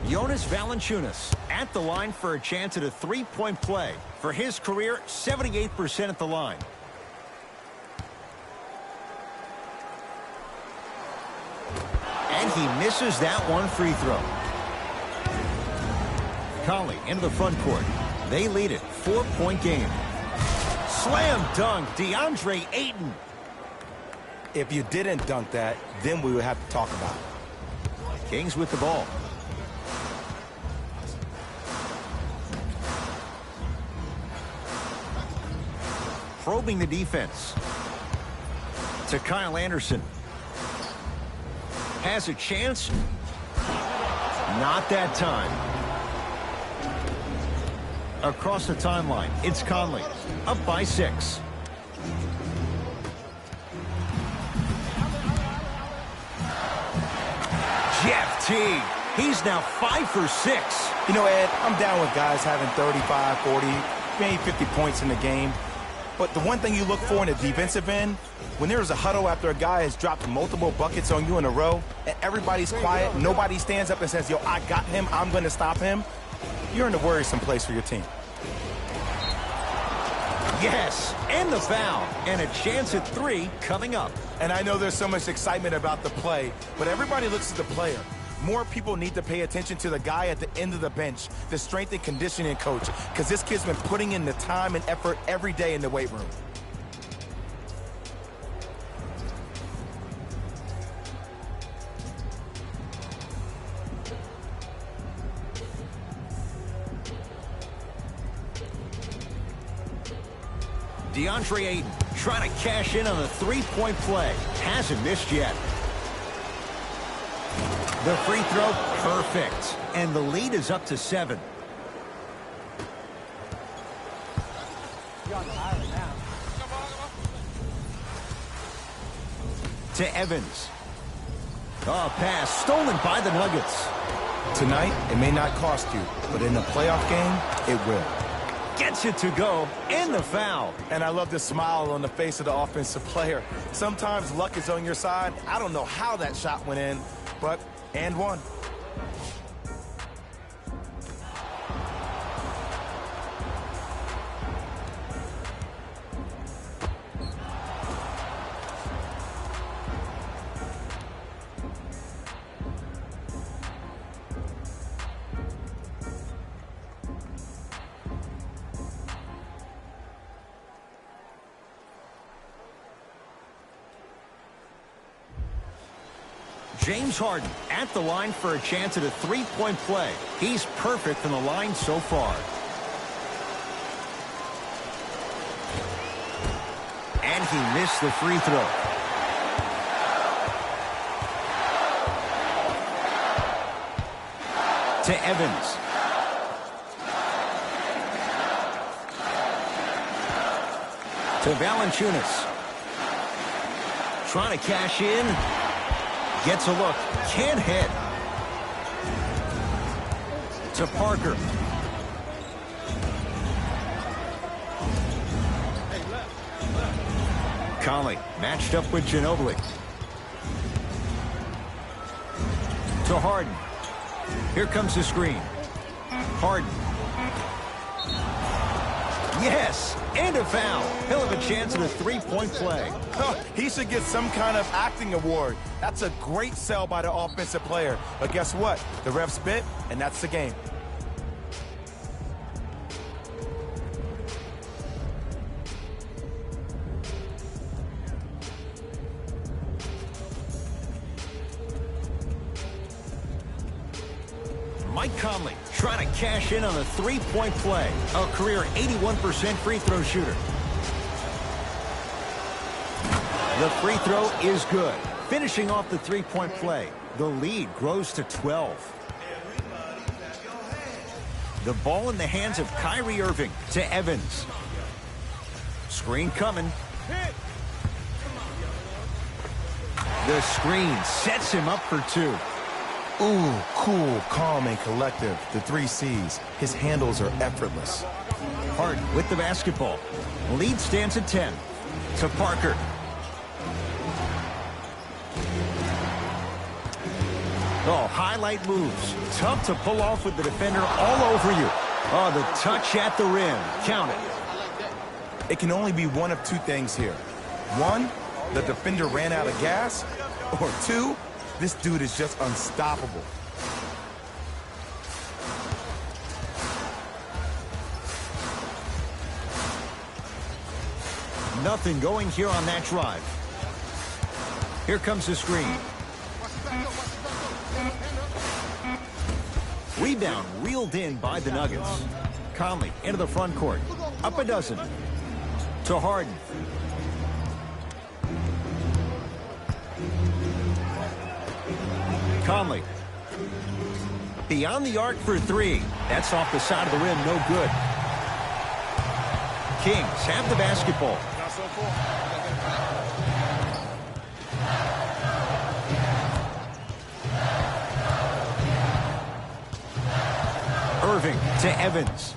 Jonas Valanciunas at the line for a chance at a three-point play. For his career, 78% at the line. And he misses that one free throw. Conley into the front court. They lead it. 4-point game. Slam dunk, DeAndre Ayton. If you didn't dunk that, then we would have to talk about it. Kings with the ball. Probing the defense. To Kyle Anderson. Has a chance. Not that time. Across the timeline, it's Conley. Up by 6. Jeff Teague. He's now 5 for 6. You know, Ed, I'm down with guys having 35, 40, maybe 50 points in the game. But the one thing you look for in the defensive end, when there's a huddle after a guy has dropped multiple buckets on you in a row, and everybody's quiet, nobody stands up and says, yo, I got him, I'm going to stop him, you're in a worrisome place for your team. Yes, and the foul. And a chance at 3 coming up. And I know there's so much excitement about the play, but everybody looks at the player. More people need to pay attention to the guy at the end of the bench, the strength and conditioning coach, because this kid's been putting in the time and effort every day in the weight room. DeAndre Ayton trying to cash in on a three-point play. Hasn't missed yet. The free throw, perfect. And the lead is up to 7. To Evans. Oh, pass stolen by the Nuggets. Tonight, it may not cost you, but in a playoff game, it will. Gets it to go, and the foul. And I love the smile on the face of the offensive player. Sometimes luck is on your side. I don't know how that shot went in, but and one. James Harden at the line for a chance at a three-point play. He's perfect from the line so far. And he missed the free throw. To Evans. To Valanciunas. Trying to cash in. Gets a look. Can't hit. To Parker. Conley matched up with Ginobili. To Harden. Here comes the screen. Harden. Yes, and a foul. He'll have a chance at a three-point play. He should get some kind of acting award. That's a great sell by the offensive player. But guess what? The ref spit, and that's the game. Mike Conley trying to cash in on a three-point play. A career 81% free throw shooter. The free throw is good. Finishing off the three-point play. The lead grows to 12. The ball in the hands of Kyrie Irving to Evans. Screen coming. The screen sets him up for two. Ooh, cool, calm, and collective. The 3 C's. His handles are effortless. Harden with the basketball. Lead stands at 10. To Parker. Oh, highlight moves. Tough to pull off with the defender all over you. Oh, the touch at the rim. Count it. It can only be one of two things here. 1, the defender ran out of gas. Or 2, this dude is just unstoppable. Nothing going here on that drive. Here comes the screen. Rebound reeled in by the Nuggets. Conley into the front court. Up a dozen. To Harden. Conley. Beyond the arc for 3. That's off the side of the rim, no good. Kings have the basketball. Irving to Evans.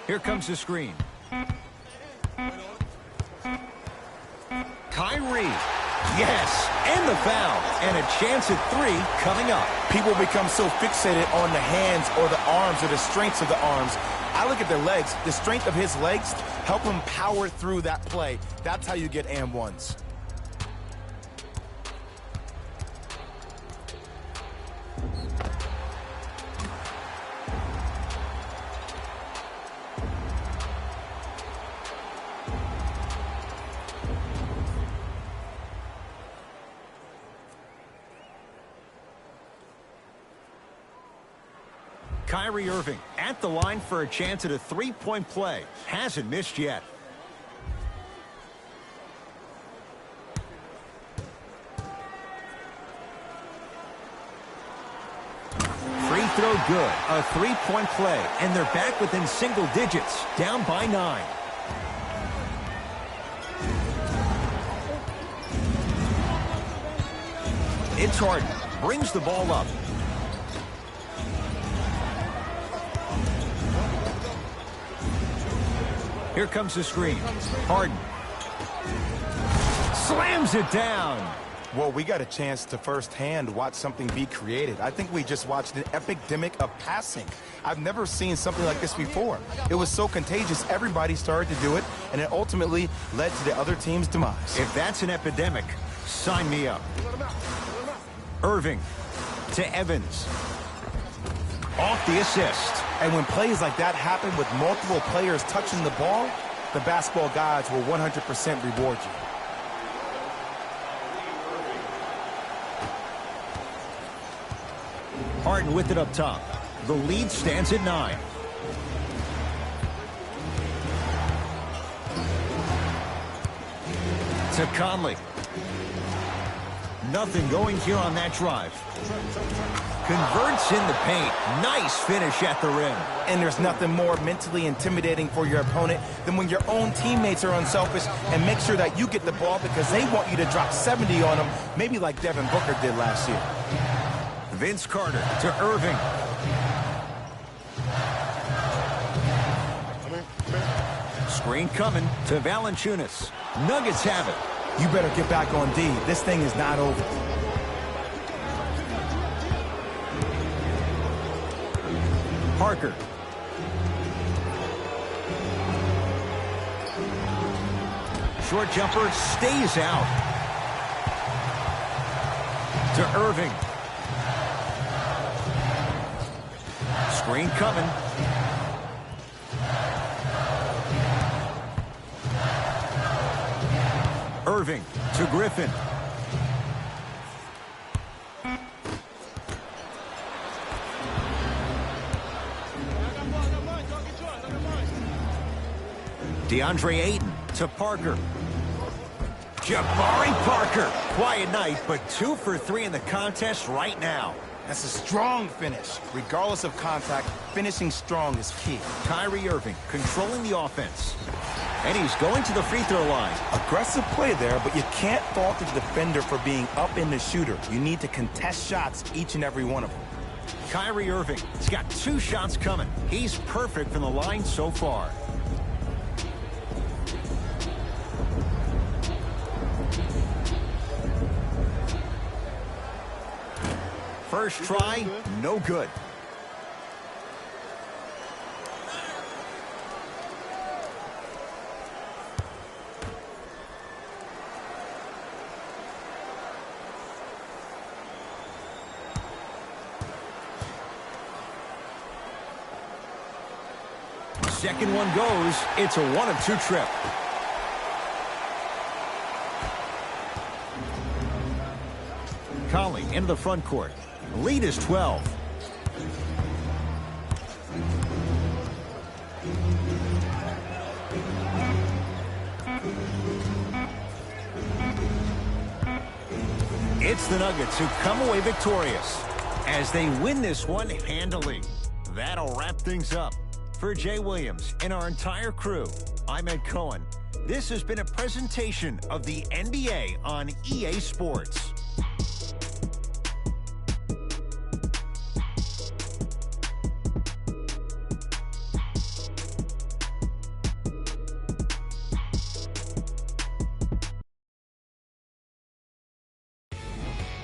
Here comes the screen. Kyrie. Yes, and the foul. And a chance at 3 coming up. People become so fixated on the hands or the arms or the strengths of the arms. I look at the legs. The strength of his legs help him power through that play. That's how you get and ones. Kyrie Irving at the line for a chance at a three-point play. Hasn't missed yet. Free throw good. A three-point play. And they're back within single digits. Down by 9. It's Harden. Brings the ball up. Here comes the screen. Harden. Slams it down. Well, we got a chance to firsthand watch something be created. I think we just watched an epidemic of passing. I've never seen something like this before. It was so contagious, everybody started to do it, and it ultimately led to the other team's demise. If that's an epidemic, sign me up. Irving to Evans. Off the assist. And when plays like that happen with multiple players touching the ball, the basketball gods will 100% reward you. Harden with it up top. The lead stands at 9. To Conley. Nothing going here on that drive. Converts in the paint. Nice finish at the rim. And there's nothing more mentally intimidating for your opponent than when your own teammates are unselfish and make sure that you get the ball because they want you to drop 70 on them, maybe like Devin Booker did last year. Vince Carter to Irving. Screen coming to Valanciunas. Nuggets have it. You better get back on D. This thing is not over. Parker. Short jumper stays out. To Irving. Screen coming. Irving to Griffin. DeAndre Ayton to Parker. Jabari Parker. Quiet night, but 2 for 3 in the contest right now. That's a strong finish. Regardless of contact, finishing strong is key. Kyrie Irving controlling the offense. And he's going to the free throw line. Aggressive play there, but you can't fault the defender for being up in the shooter. You need to contest shots, each and every one of them. Kyrie Irving has got 2 shots coming. He's perfect from the line so far. First try, no good. Second one goes. It's a 1-of-2 trip. Conley into the front court. Lead is 12. It's the Nuggets who come away victorious as they win this one handily. That'll wrap things up. For Jay Williams and our entire crew, I'm Ed Cohen. This has been a presentation of the NBA on EA Sports.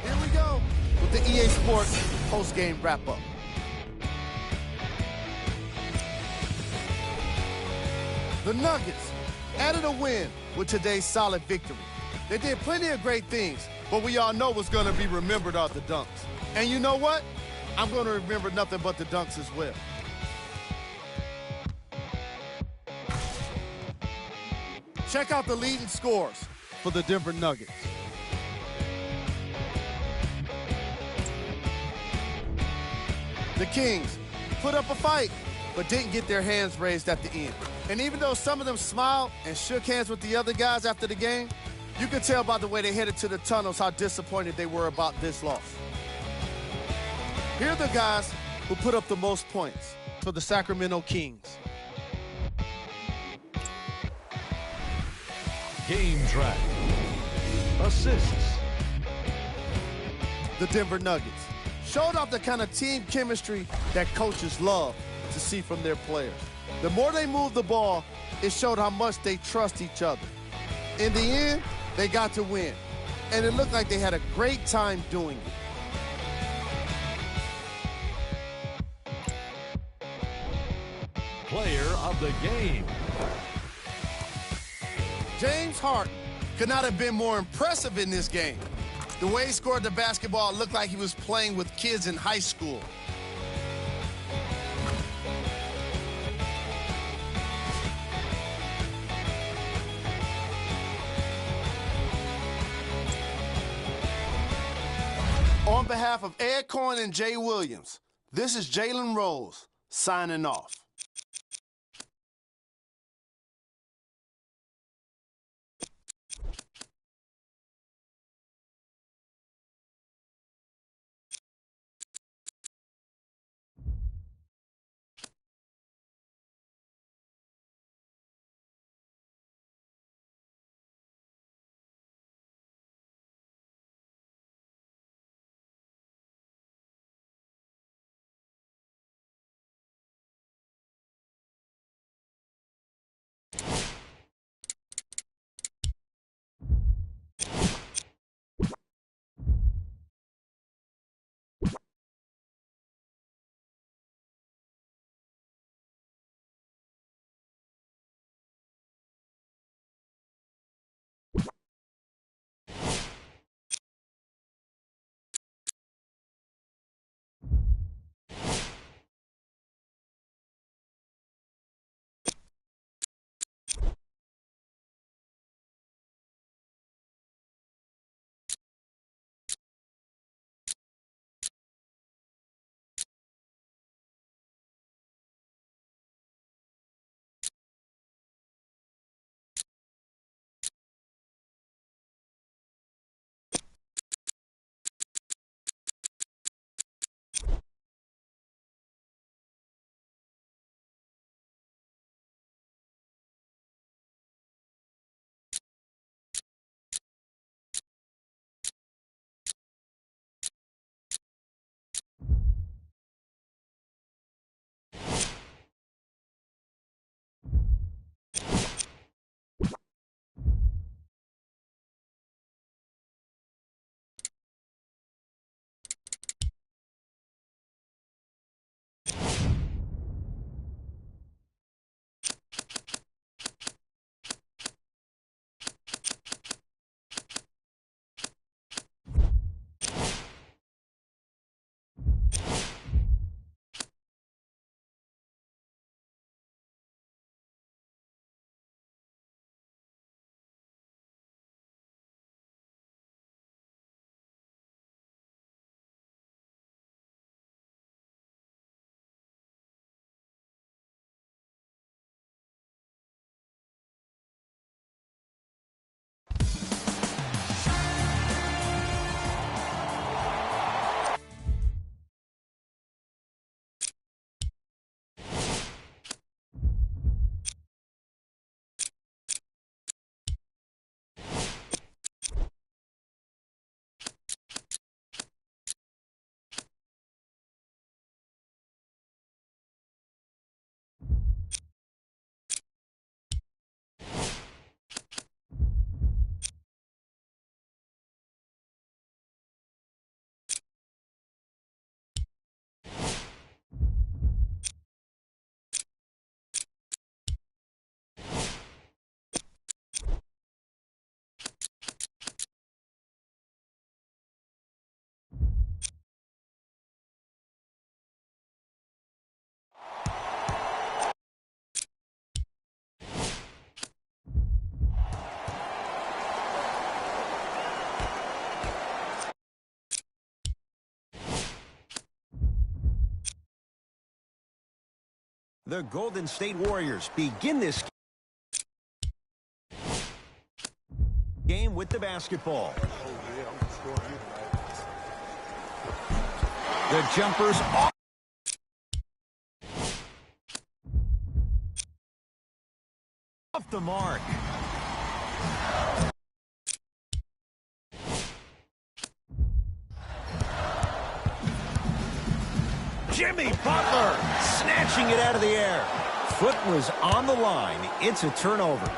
Here we go with the EA Sports post-game wrap-up. The Nuggets added a win with today's solid victory. They did plenty of great things, but we all know what's going to be remembered are the dunks. And you know what? I'm going to remember nothing but the dunks as well. Check out the leading scores for the Denver Nuggets. The Kings put up a fight, but didn't get their hands raised at the end. And even though some of them smiled and shook hands with the other guys after the game, you could tell by the way they headed to the tunnels how disappointed they were about this loss. Here are the guys who put up the most points for the Sacramento Kings. Game track. Assists. The Denver Nuggets showed off the kind of team chemistry that coaches love to see from their players. The more they moved the ball, it showed how much they trust each other. In the end, they got to win, and it looked like they had a great time doing it. Player of the game. James Harden could not have been more impressive in this game. The way he scored the basketball looked like he was playing with kids in high school. On behalf of Ed Coyne and Jay Williams, this is Jalen Rose signing off. The Golden State Warriors begin this game with the basketball. The jumpers off the mark. Jimmy Butler snatching it out of the air. Foot was on the line. It's a turnover.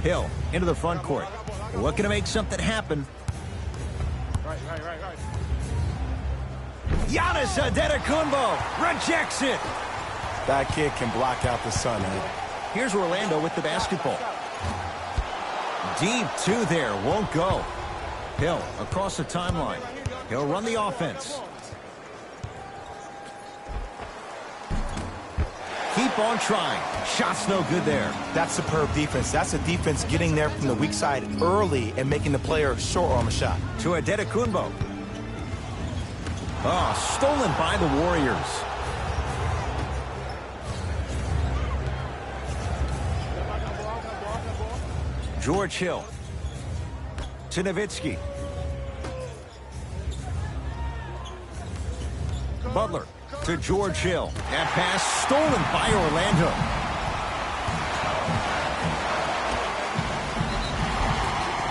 Hill into the front court. Looking to make something happen. Right. Giannis Antetokounmpo rejects it. That kid can block out the sun, Ed. Here's Orlando with the basketball. Deep two there, won't go. Hill across the timeline. He'll run the offense. Keep keep on trying. Shot's no good there. That's superb defense. That's a defense getting there from the weak side early and making the player short arm a shot. To Adetokunbo. Oh, stolen by the Warriors. George Hill. To Nowitzki. Butler to George Hill. That pass stolen by Orlando.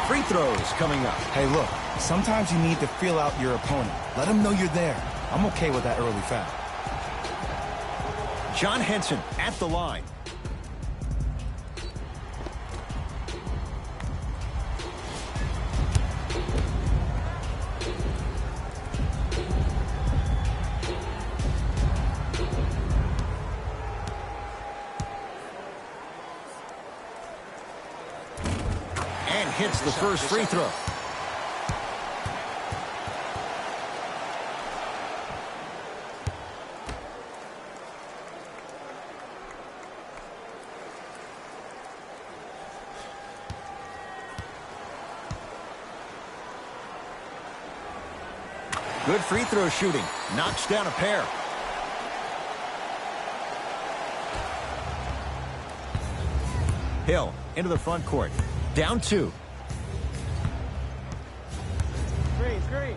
Free throws coming up. Hey, look, sometimes you need to feel out your opponent. Let them know you're there. I'm okay with that early foul. John Henson at the line. Hits the first free throw. Good free throw shooting. Knocks down a pair. Hill into the front court. Down 2. Screen.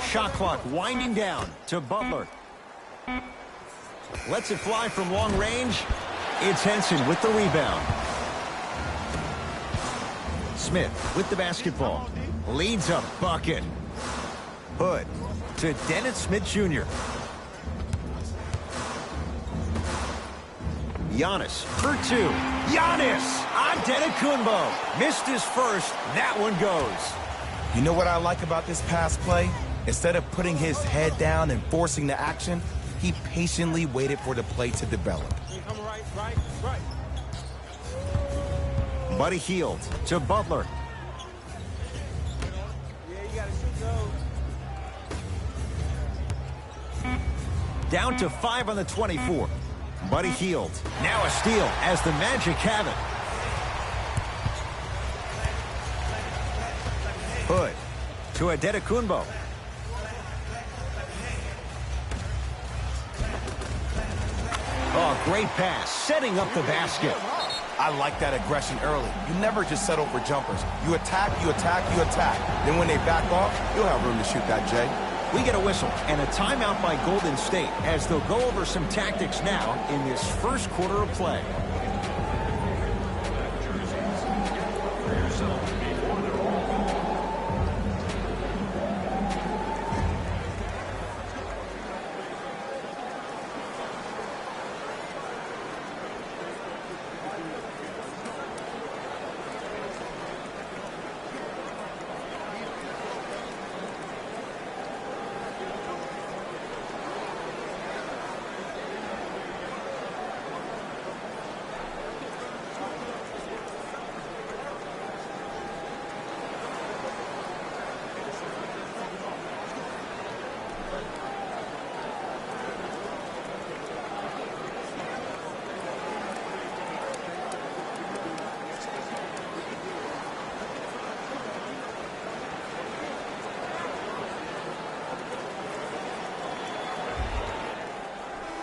Shot clock winding down to Butler. Lets it fly from long range. It's Henson with the rebound. Smith with the basketball. Leads a bucket. Hood to Dennis Smith Jr. Giannis for 2. Giannis on Antetokounmpo. Missed his first. That one goes. You know what I like about this pass play? Instead of putting his head down and forcing the action, he patiently waited for the play to develop. Right. Buddy Hield to Butler. Yeah, you gotta shoot those. Down to 5 on the 24. Buddy Hield. Now a steal as the Magic have it. Hood to Antetokounmpo. Oh, great pass. Setting up the basket. I like that aggression early. You never just settle for jumpers. You attack. Then when they back off, you'll have room to shoot that, Jay. We get a whistle and a timeout by Golden State as they'll go over some tactics now in this first quarter of play.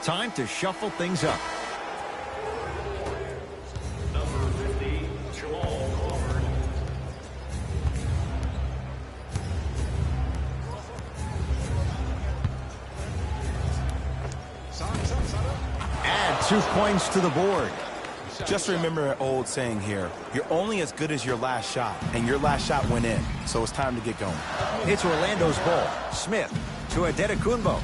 Time to shuffle things up. Number 50, Jamal Crawford. Add 2 points to the board. Just remember an old saying here. You're only as good as your last shot, and your last shot went in. So it's time to get going. It's Orlando's ball. Smith to Antetokounmpo.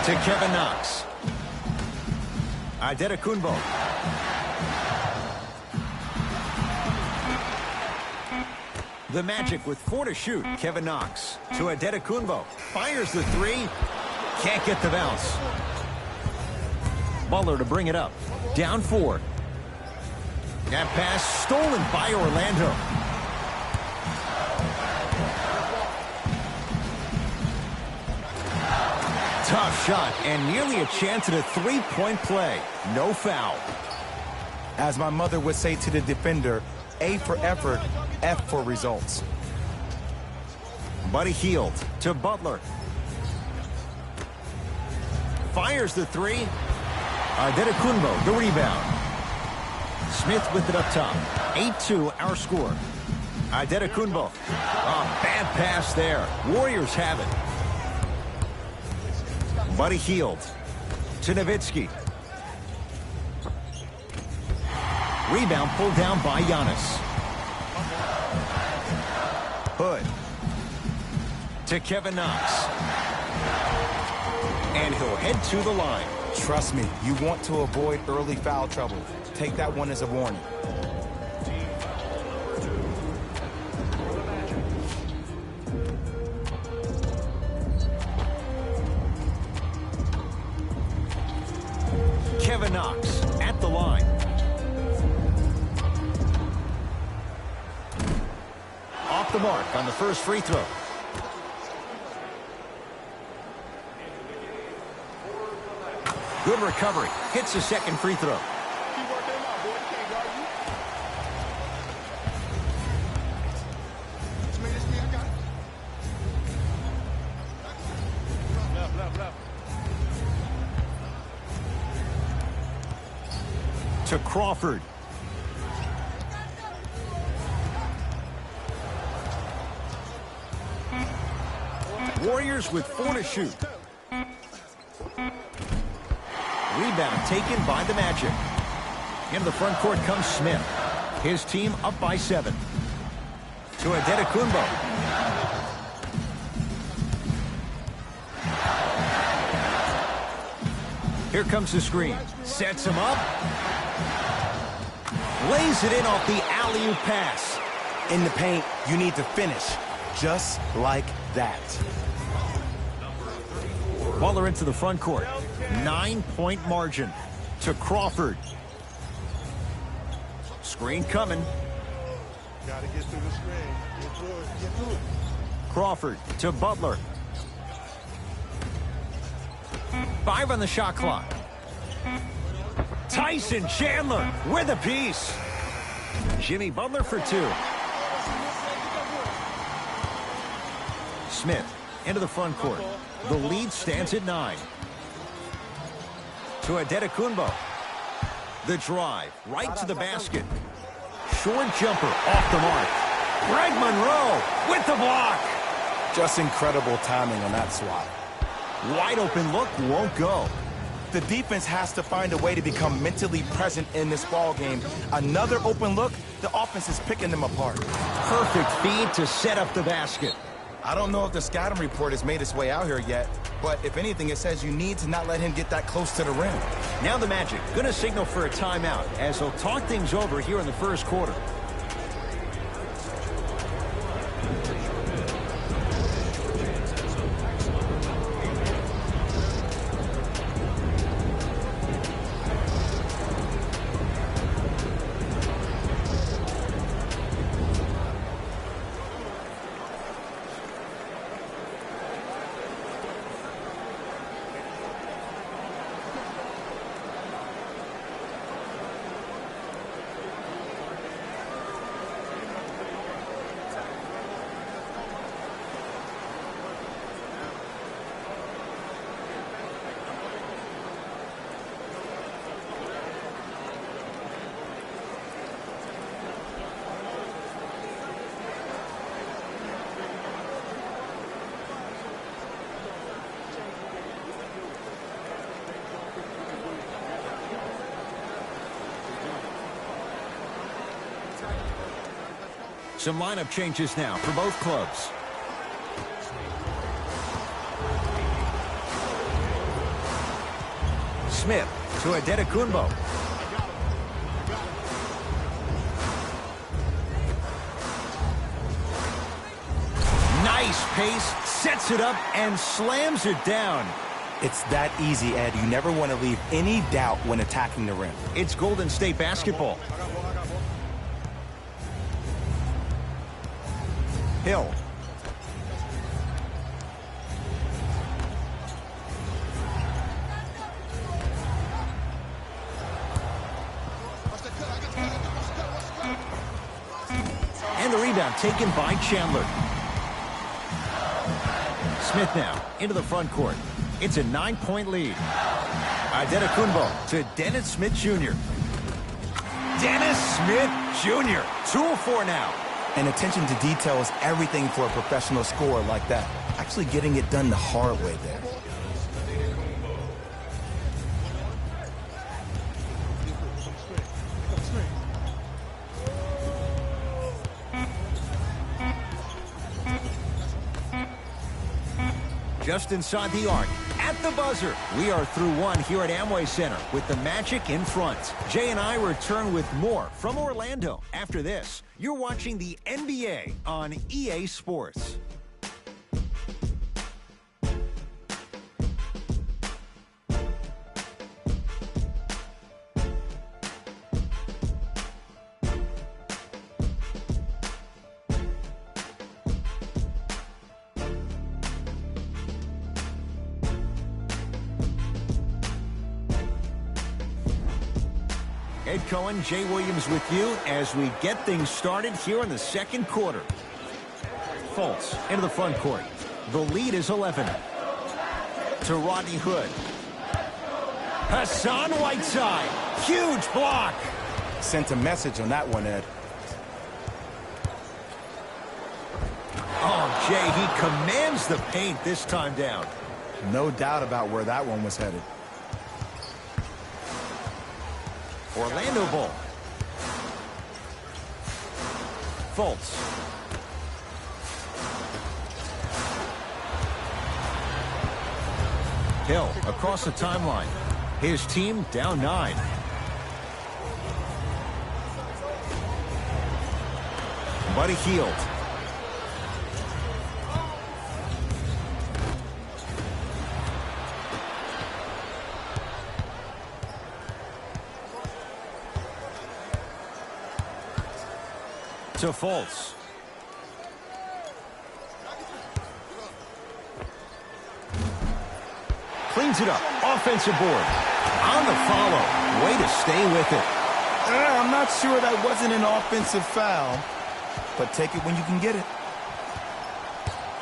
To Kevin Knox. Antetokounmpo. The Magic with 4 to shoot. Kevin Knox to Antetokounmpo. Fires the 3. Can't get the bounce. Butler to bring it up. Down 4. That pass stolen by Orlando. Tough shot and nearly a chance at a three-point play. No foul. As my mother would say to the defender, A for effort, F for results. Buddy Hield to Butler. Fires the 3. Adetokunbo, the rebound. Smith with it up top. 8-2, our score. Adetokunbo. Bad pass there. Warriors have it. Buddy Hield to Nowitzki. Rebound pulled down by Giannis. Hood to Kevin Knox. And he'll head to the line. Trust me, you want to avoid early foul trouble. Take that one as a warning. Kevin Knox at the line. Off the mark on the first free throw. Good recovery. Hits the second free throw. To Crawford. Warriors with 4 to shoot. Rebound taken by the Magic. Into the front court comes Smith. His team up by 7. To Adetokunbo. Here comes the screen. Sets him up. Lays it in off the alley-oop pass. In the paint, you need to finish. Just like that. Butler into the front court. 9-point margin to Crawford. Screen coming. Gotta get through the screen. Get through it. Get through it. Crawford to Butler. 5 on the shot clock. Tyson Chandler with a piece. Jimmy Butler for 2. Smith into the front court. The lead stands at 9. To Adetokunbo. The drive right to the basket. Short jumper off the mark. Greg Monroe with the block. Just incredible timing on that swat. Wide open look won't go. The defense has to find a way to become mentally present in this ball game. Another open look, the offense is picking them apart. Perfect feed to set up the basket. I don't know if the scouting report has made its way out here yet, but if anything, it says you need to not let him get that close to the rim. Now the Magic going to signal for a timeout as they'll talk things over here in the first quarter. Some lineup changes now for both clubs. Smith to Adetokunbo. Nice pace, sets it up and slams it down. It's that easy, Ed. You never want to leave any doubt when attacking the rim. It's Golden State basketball. Hill. And the rebound taken by Chandler. Smith now into the front court. It's a 9-point lead. Adetokunbo to Dennis Smith Jr. Dennis Smith Jr. 2 of 4 now. And attention to detail is everything for a professional scorer like that. Actually getting it done the hard way there. Just inside the arc, at the buzzer. We are through one here at Amway Center with the Magic in front. Jay and I return with more from Orlando. After this, you're watching the NBA on EA Sports. Ed Cohen, Jay Williams with you as we get things started here in the second quarter. Fultz into the front court. The lead is 11. To Rodney Hood. Hassan Whiteside. Huge block. Sent a message on that one, Ed. Oh, Jay, he commands the paint this time down. No doubt about where that one was headed. Orlando ball. Fultz. Hill across the timeline. His team down 9. Buddy Hield. To Fultz. Cleans it up. Offensive board. On the follow. Way to stay with it. I'm not sure that wasn't an offensive foul, but take it when you can get it.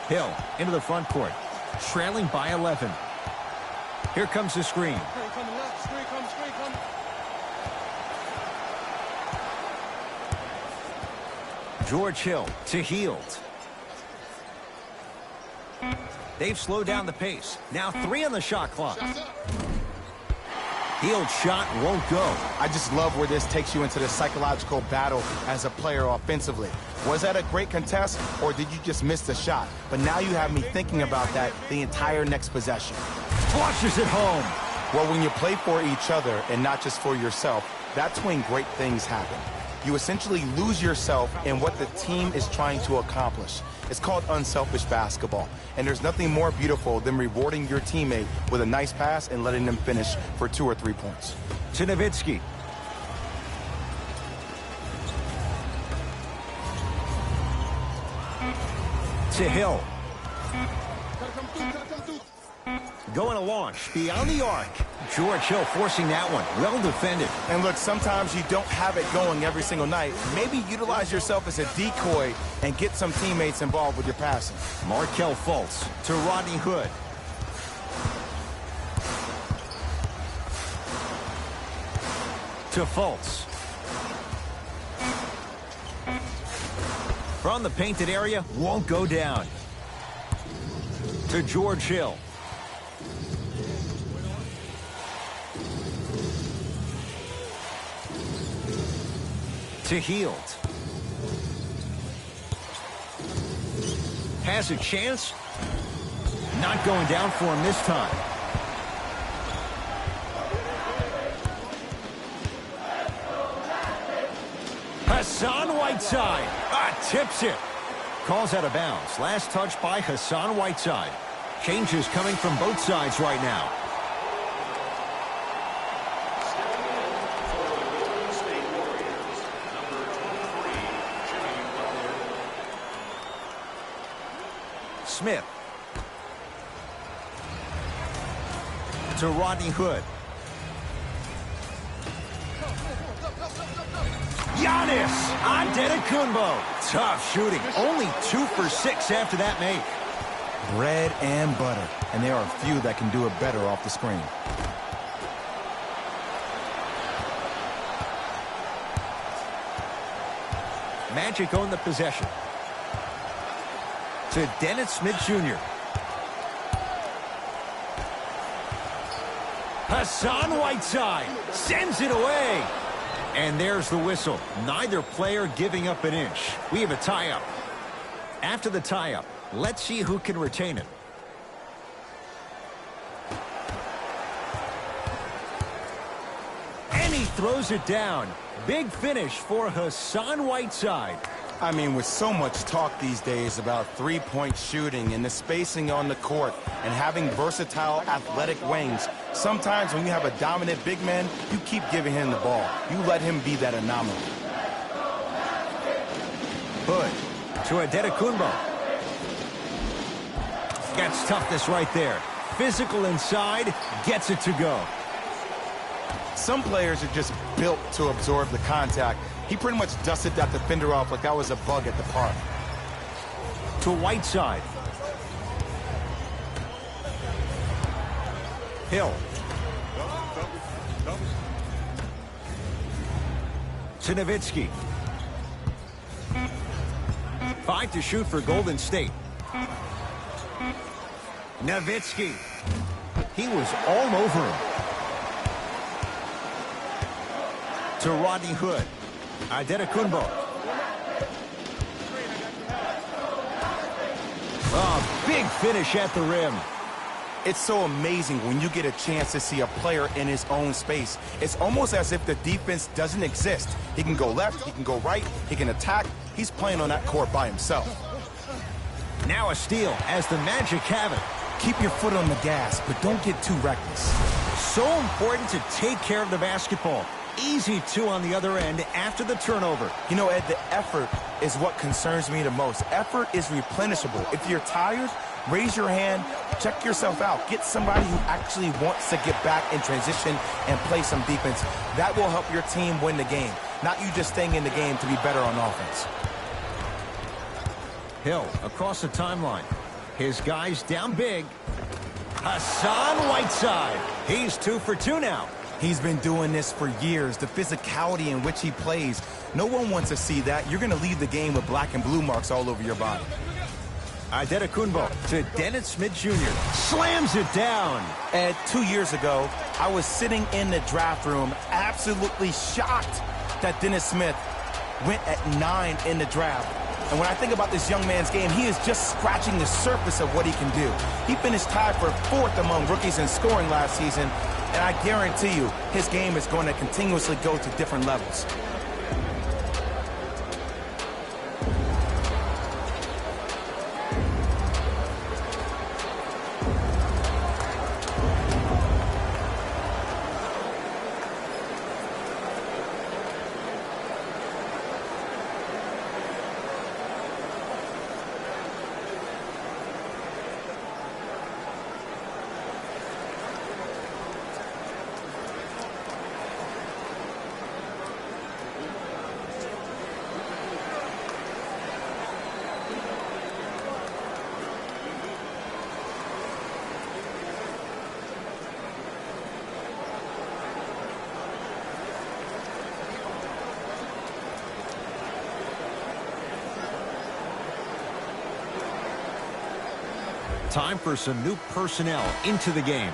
Hill into the front court. Trailing by 11. Here comes the screen. George Hill to Hield. They've slowed down the pace. Now 3 on the shot clock. Hield's shot won't go. I just love where this takes you into the psychological battle as a player offensively. Was that a great contest, or did you just miss the shot? But now you have me thinking about that the entire next possession. Flushes it home. Well, when you play for each other and not just for yourself, that's when great things happen. You essentially lose yourself in what the team is trying to accomplish. It's called unselfish basketball. And there's nothing more beautiful than rewarding your teammate with a nice pass and letting them finish for 2 or 3 points. To Nowitzki. To Hill. Going to launch beyond the arc. George Hill forcing that one. Well defended. And look, sometimes you don't have it going every single night. Maybe utilize yourself as a decoy and get some teammates involved with your passing. Markelle Fultz to Rodney Hood. To Fultz. From the painted area, won't go down. To George Hill. To Hield. Has a chance. Not going down for him this time. Hassan Whiteside. Tips it. Calls out of bounds. Last touch by Hassan Whiteside. Changes coming from both sides right now. Smith. To Rodney Hood. Giannis Antetokounmpo. Tough shooting. Only 2 for 6 after that make. Bread and butter. And there are few that can do it better off the screen. Magic own the possession. To Dennis Smith Jr. Hassan Whiteside sends it away. And there's the whistle. Neither player giving up an inch. We have a tie-up. After the tie-up, let's see who can retain it. And he throws it down. Big finish for Hassan Whiteside. I mean, with so much talk these days about three-point shooting and the spacing on the court and having versatile athletic wings, sometimes when you have a dominant big man, you keep giving him the ball. You let him be that anomaly. Hood to Antetokounmpo. Gets toughness right there. Physical inside, gets it to go. Some players are just built to absorb the contact. He pretty much dusted that defender off like that was a bug at the park. To Whiteside. Hill. To Nowitzki. 5 to shoot for Golden State. Nowitzki. He was all over him. To Rodney Hood. Antetokounmpo. Oh, big finish at the rim. It's so amazing when you get a chance to see a player in his own space. It's almost as if the defense doesn't exist. He can go left, he can go right, he can attack. He's playing on that court by himself. Now a steal as the Magic have it. Keep your foot on the gas, but don't get too reckless. So important to take care of the basketball. Easy 2 on the other end after the turnover. You know, Ed, the effort is what concerns me the most. Effort is replenishable. If you're tired, raise your hand, check yourself out. Get somebody who actually wants to get back in transition and play some defense. That will help your team win the game, not you just staying in the game to be better on offense. Hill across the timeline. His guys down big. Hassan Whiteside. He's 2 for 2 now. He's been doing this for years. The physicality in which he plays, no one wants to see that. You're going to leave the game with black and blue marks all over your body. Antetokounmpo to Dennis Smith Jr. Slams it down. Ed, 2 years ago, I was sitting in the draft room absolutely shocked that Dennis Smith went at 9 in the draft. And when I think about this young man's game, he is just scratching the surface of what he can do. He finished tied for 4th among rookies in scoring last season. And I guarantee you, his game is going to continuously go to different levels. Time for some new personnel into the game.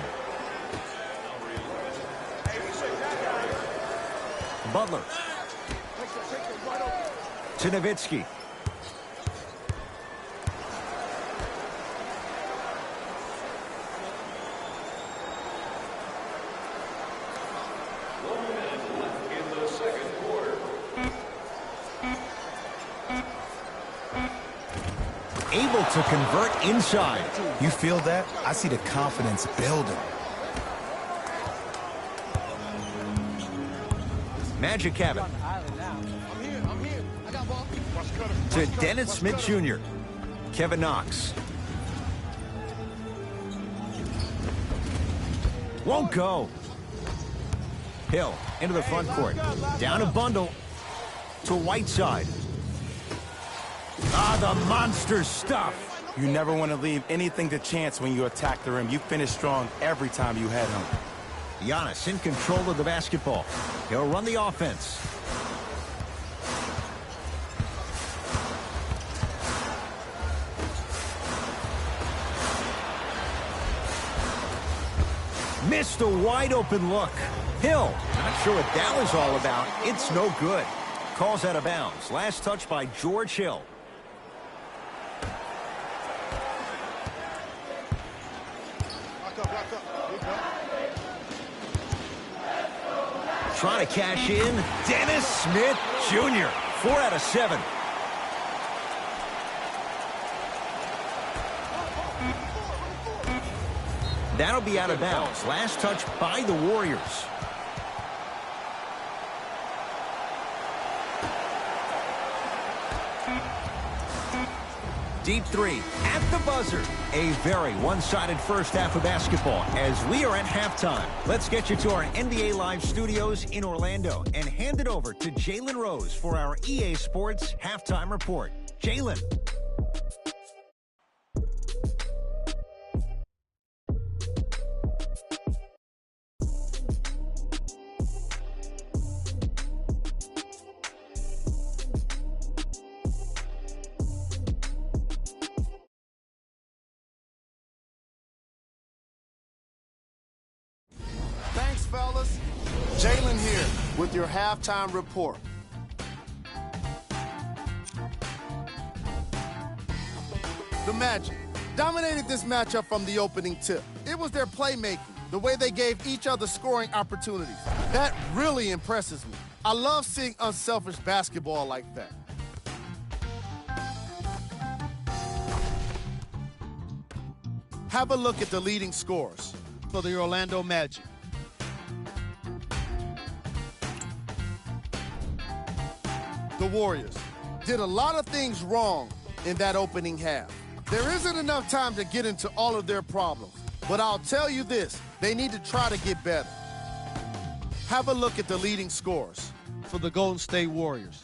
Butler. To Nowitzki. able to convert inside. You feel that? I see the confidence building. Magic have it. To Dennis Smith Jr. Kevin Knox. Won't go. Hill into the front court. Down a bundle to Whiteside. Ah, the monster stuff. You never want to leave anything to chance when you attack the rim. You finish strong every time you head home. Giannis in control of the basketball. He'll run the offense. Missed a wide open look. Hill, not sure what that was all about. It's no good. Calls out of bounds. Last touch by George Hill. Trying to cash in. Dennis Smith Jr. 4 out of 7. That'll be out of bounds. Last touch by the Warriors. Deep three at the buzzer. A very one-sided first half of basketball as we are at halftime. Let's get you to our NBA Live studios in Orlando and hand it over to Jalen Rose for our EA Sports halftime report. Jalen. Thanks, fellas. Jalen here with your halftime report. The Magic dominated this matchup from the opening tip. It was their playmaking, the way they gave each other scoring opportunities. That really impresses me. I love seeing unselfish basketball like that. Have a look at the leading scorers for the Orlando Magic. The Warriors did a lot of things wrong in that opening half. There isn't enough time to get into all of their problems, but I'll tell you this, they need to try to get better. Have a look at the leading scorers for the Golden State Warriors.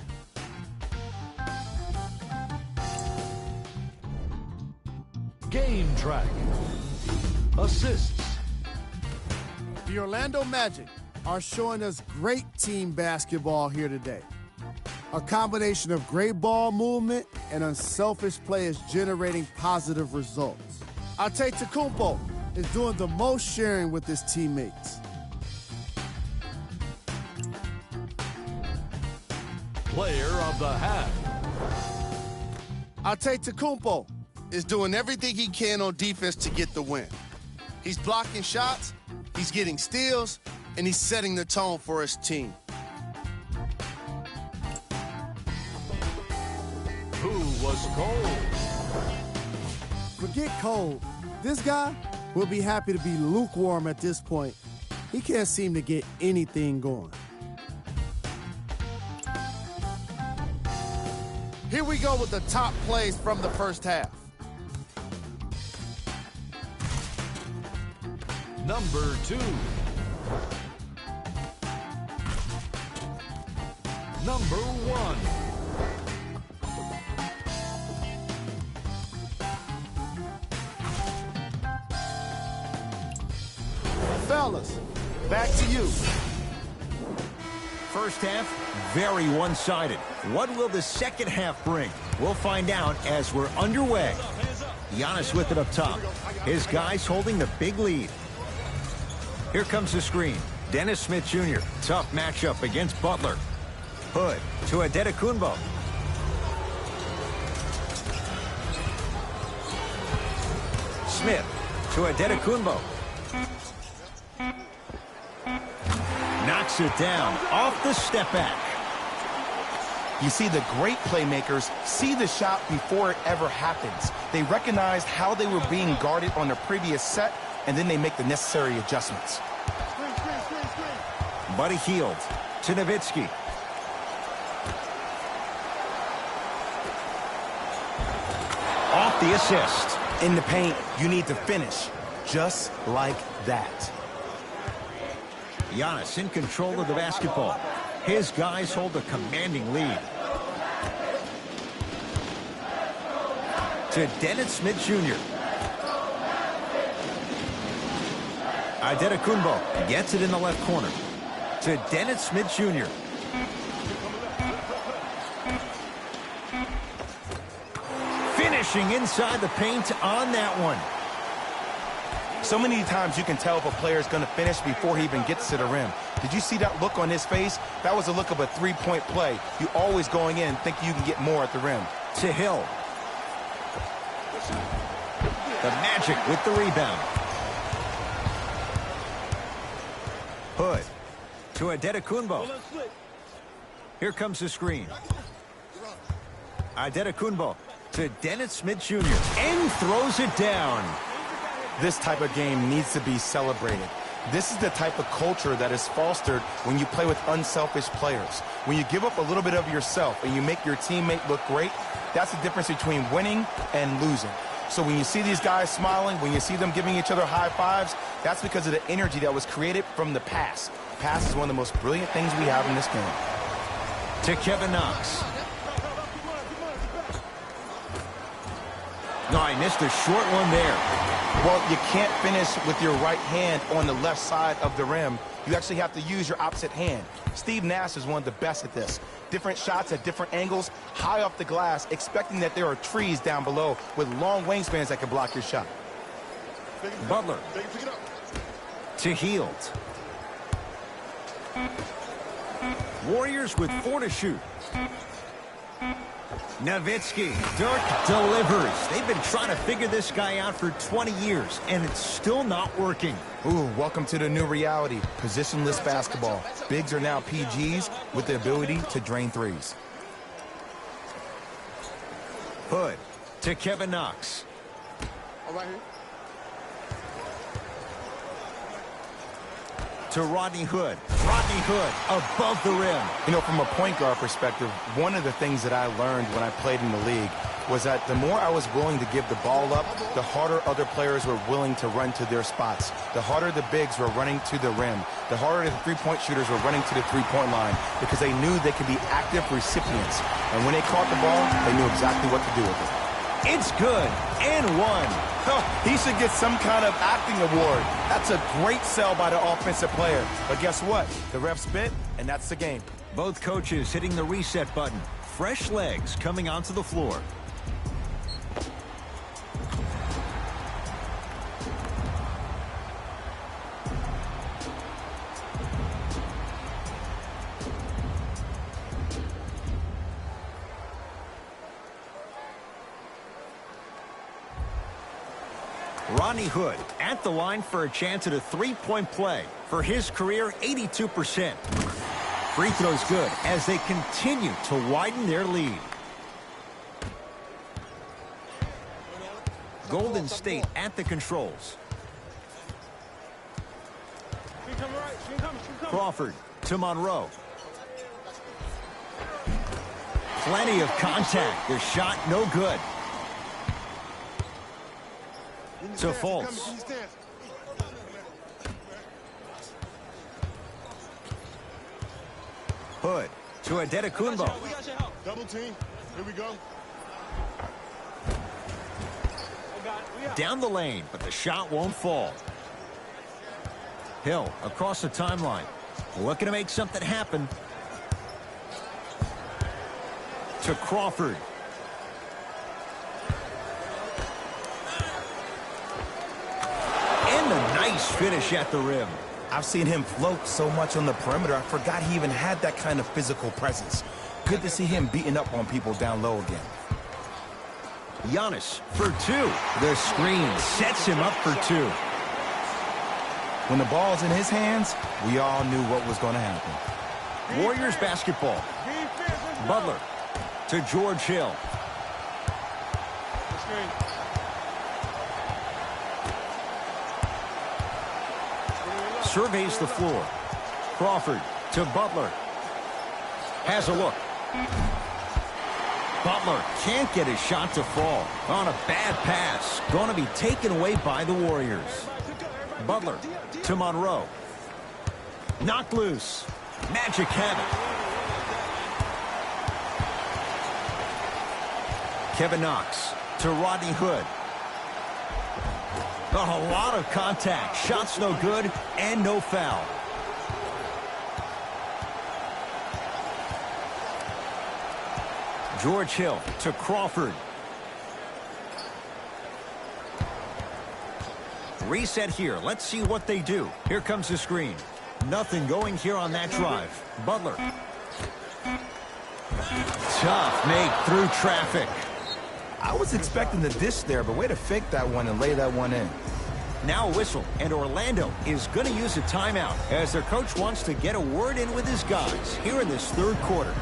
Game track. Assists. The Orlando Magic are showing us great team basketball here today. A combination of great ball movement and unselfish players generating positive results. Antetokounmpo is doing the most sharing with his teammates. Player of the half. Antetokounmpo is doing everything he can on defense to get the win. He's blocking shots, he's getting steals, and he's setting the tone for his team. Who was cold? Forget cold. This guy will be happy to be lukewarm at this point. He can't seem to get anything going. Here we go with the top plays from the first half. Number 2. Number 1. Fellas, back to you. First half, very one-sided. What will the second half bring? We'll find out as we're underway. Giannis with it up top. His guys holding the big lead. Here comes the screen. Dennis Smith Jr. Tough matchup against Butler. Hood to Antetokounmpo. Smith to Antetokounmpo. Knocks it down off the step back. You see, the great playmakers see the shot before it ever happens. They recognize how they were being guarded on the previous set, and then they make the necessary adjustments. Buddy Hield to Nowitzki. Off the assist. In the paint, you need to finish just like that. Giannis in control of the basketball. His guys hold a commanding lead. To Dennis Smith Jr. Antetokounmpo gets it in the left corner. To Dennis Smith Jr. Finishing inside the paint on that one. So many times you can tell if a player is going to finish before he even gets to the rim. Did you see that look on his face? That was a look of a three-point play. You always going in think you can get more at the rim. To Hill. The Magic with the rebound. Hood to Antetokounmpo. Here comes the screen. Antetokounmpo to Dennis Smith Jr. and throws it down. This type of game needs to be celebrated. This is the type of culture that is fostered when you play with unselfish players. When you give up a little bit of yourself and you make your teammate look great, that's the difference between winning and losing. So when you see these guys smiling, when you see them giving each other high fives, that's because of the energy that was created from the pass. Pass is one of the most brilliant things we have in this game. To Kevin Knox. No, I missed a short one there. Well, you can't finish with your right hand on the left side of the rim. You actually have to use your opposite hand. Steve Nash is one of the best at this. Different shots at different angles, high off the glass, expecting that there are trees down below with long wingspans that can block your shot. Butler to Hield. Warriors with 4 to shoot. Nowitzki. Dirk delivers. They've been trying to figure this guy out for 20 years, and it's still not working. Ooh, welcome to the new reality. Positionless basketball. Bigs are now PGs with the ability to drain threes. Hood to Kevin Knox. All right here. To Rodney Hood. Rodney Hood above the rim. You know, from a point guard perspective, one of the things that I learned when I played in the league was that the more I was willing to give the ball up, the harder other players were willing to run to their spots. The harder the bigs were running to the rim. The harder the three-point shooters were running to the three-point line because they knew they could be active recipients. And when they caught the ball, they knew exactly what to do with it. It's good and one. He should get some kind of acting award. That's a great sell by the offensive player. But guess what? The ref spit, and that's the game. Both coaches hitting the reset button. Fresh legs coming onto the floor. Rodney Hood at the line for a chance at a three-point play. For his career, 82%. Free throws good as they continue to widen their lead. Golden State at the controls. Crawford to Monroe. Plenty of contact. The shot no good. To Fultz. Hood to Antetokounmpo. Double team. Here we go. Down the lane, but the shot won't fall. Hill across the timeline. Looking to make something happen. To Crawford. And a nice finish at the rim. I've seen him float so much on the perimeter, I forgot he even had that kind of physical presence. Good to see him beating up on people down low again. Giannis for two. The screen sets him up for two. When the ball's in his hands, we all knew what was going to happen. Warriors basketball. Defense Butler to George Hill. Surveys the floor. Crawford to Butler. Has a look. Butler can't get his shot to fall on a bad pass. Going to be taken away by the Warriors. Butler to Monroe. Knocked loose. Magic have it. Kevin Knox to Rodney Hood. A lot of contact. Shots no good and no foul. George Hill to Crawford. Reset here. Let's see what they do. Here comes the screen. Nothing going here on that drive. Butler. Tough make through traffic. I was expecting the dish there, but way to fake that one and lay that one in. Now a whistle, and Orlando is going to use a timeout as their coach wants to get a word in with his guys here in this third quarter.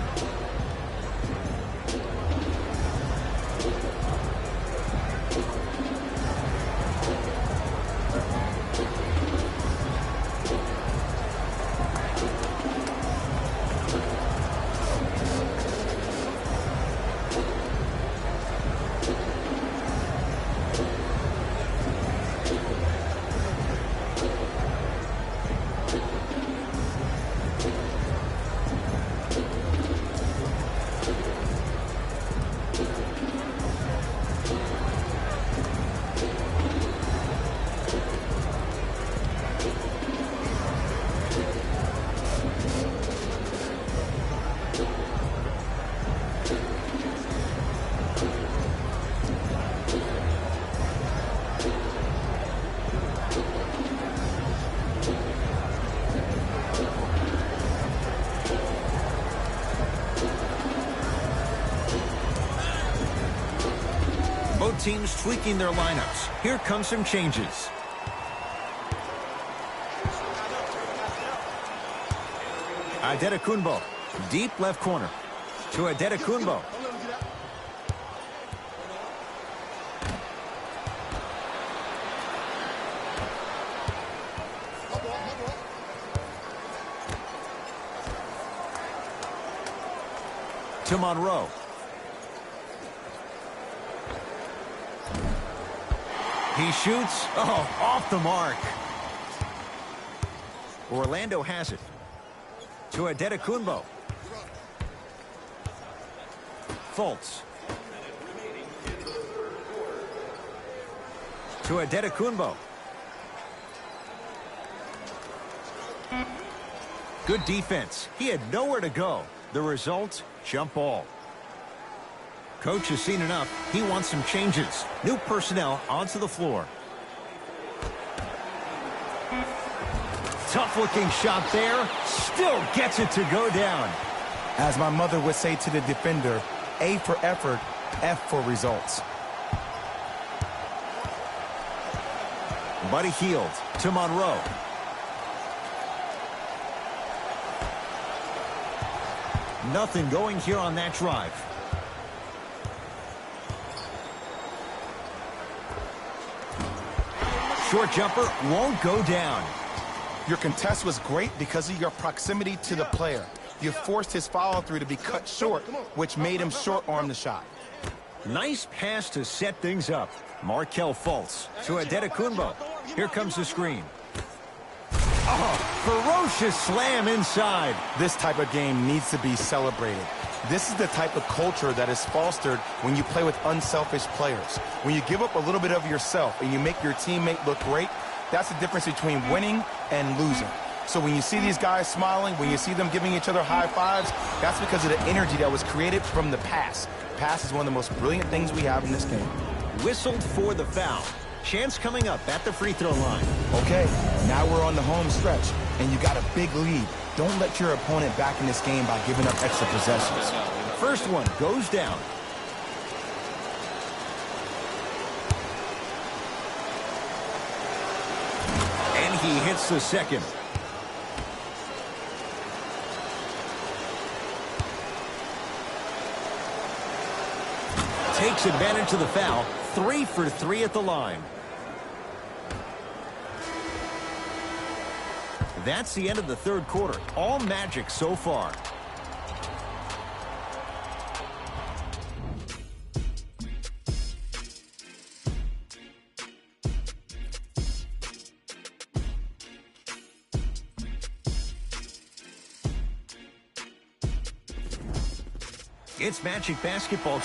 Teams tweaking their lineups. Here come some changes. Adetokunbo, deep left corner. To Adetokunbo. To Monroe. He shoots. Oh, off the mark. Orlando has it. To Adetokunbo. Fultz. To Adetokunbo. Good defense. He had nowhere to go. The result, jump ball. Coach has seen enough. He wants some changes. New personnel onto the floor. Tough-looking shot there. Still gets it to go down. As my mother would say to the defender, A for effort, F for results. Buddy Hield to Monroe. Nothing going here on that drive. Short jumper won't go down. Your contest was great because of your proximity to the player. You forced his follow-through to be cut short, which made him short-arm the shot. Nice pass to set things up. Markelle Fultz to Adetokunbo. Here comes the screen. Oh, ferocious slam inside. This type of game needs to be celebrated. This is the type of culture that is fostered when you play with unselfish players. When you give up a little bit of yourself and you make your teammate look great, that's the difference between winning and losing. So when you see these guys smiling, when you see them giving each other high fives, that's because of the energy that was created from the pass. Pass is one of the most brilliant things we have in this game. Whistled for the foul. Chance coming up at the free throw line. Okay, now we're on the home stretch, and you got a big lead. Don't let your opponent back in this game by giving up extra possessions. First one goes down. And he hits the second. Takes advantage of the foul. 3 for 3 at the line. That's the end of the third quarter. All Magic so far. It's Magic basketball.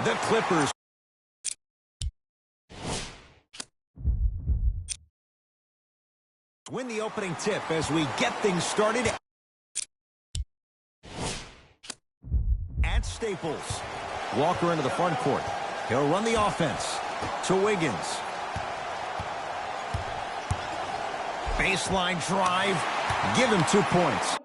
The Clippers win the opening tip as we get things started. at Staples. Walker into the front court. He'll run the offense to Wiggins. Baseline drive. Give him 2 points.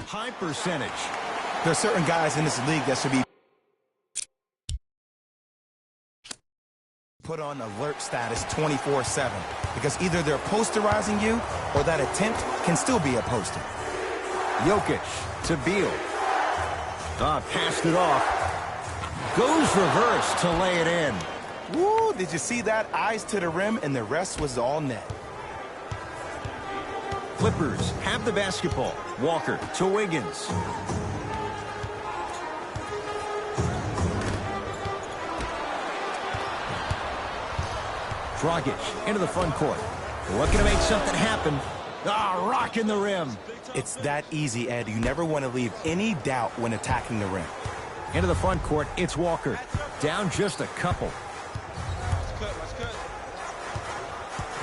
High percentage. There are certain guys in this league that should be put on alert status 24/7 because either they're posterizing you or that attempt can still be a poster. Jokic to Beal. Passed it off. Goes reverse to lay it in. Woo, did you see that? Eyes to the rim, and the rest was all net. Clippers have the basketball. Walker to Wiggins. Dragic into the front court. Looking to make something happen. Rocking the rim. It's that easy, Ed. You never want to leave any doubt when attacking the rim. Into the front court, it's Walker. Down just a couple.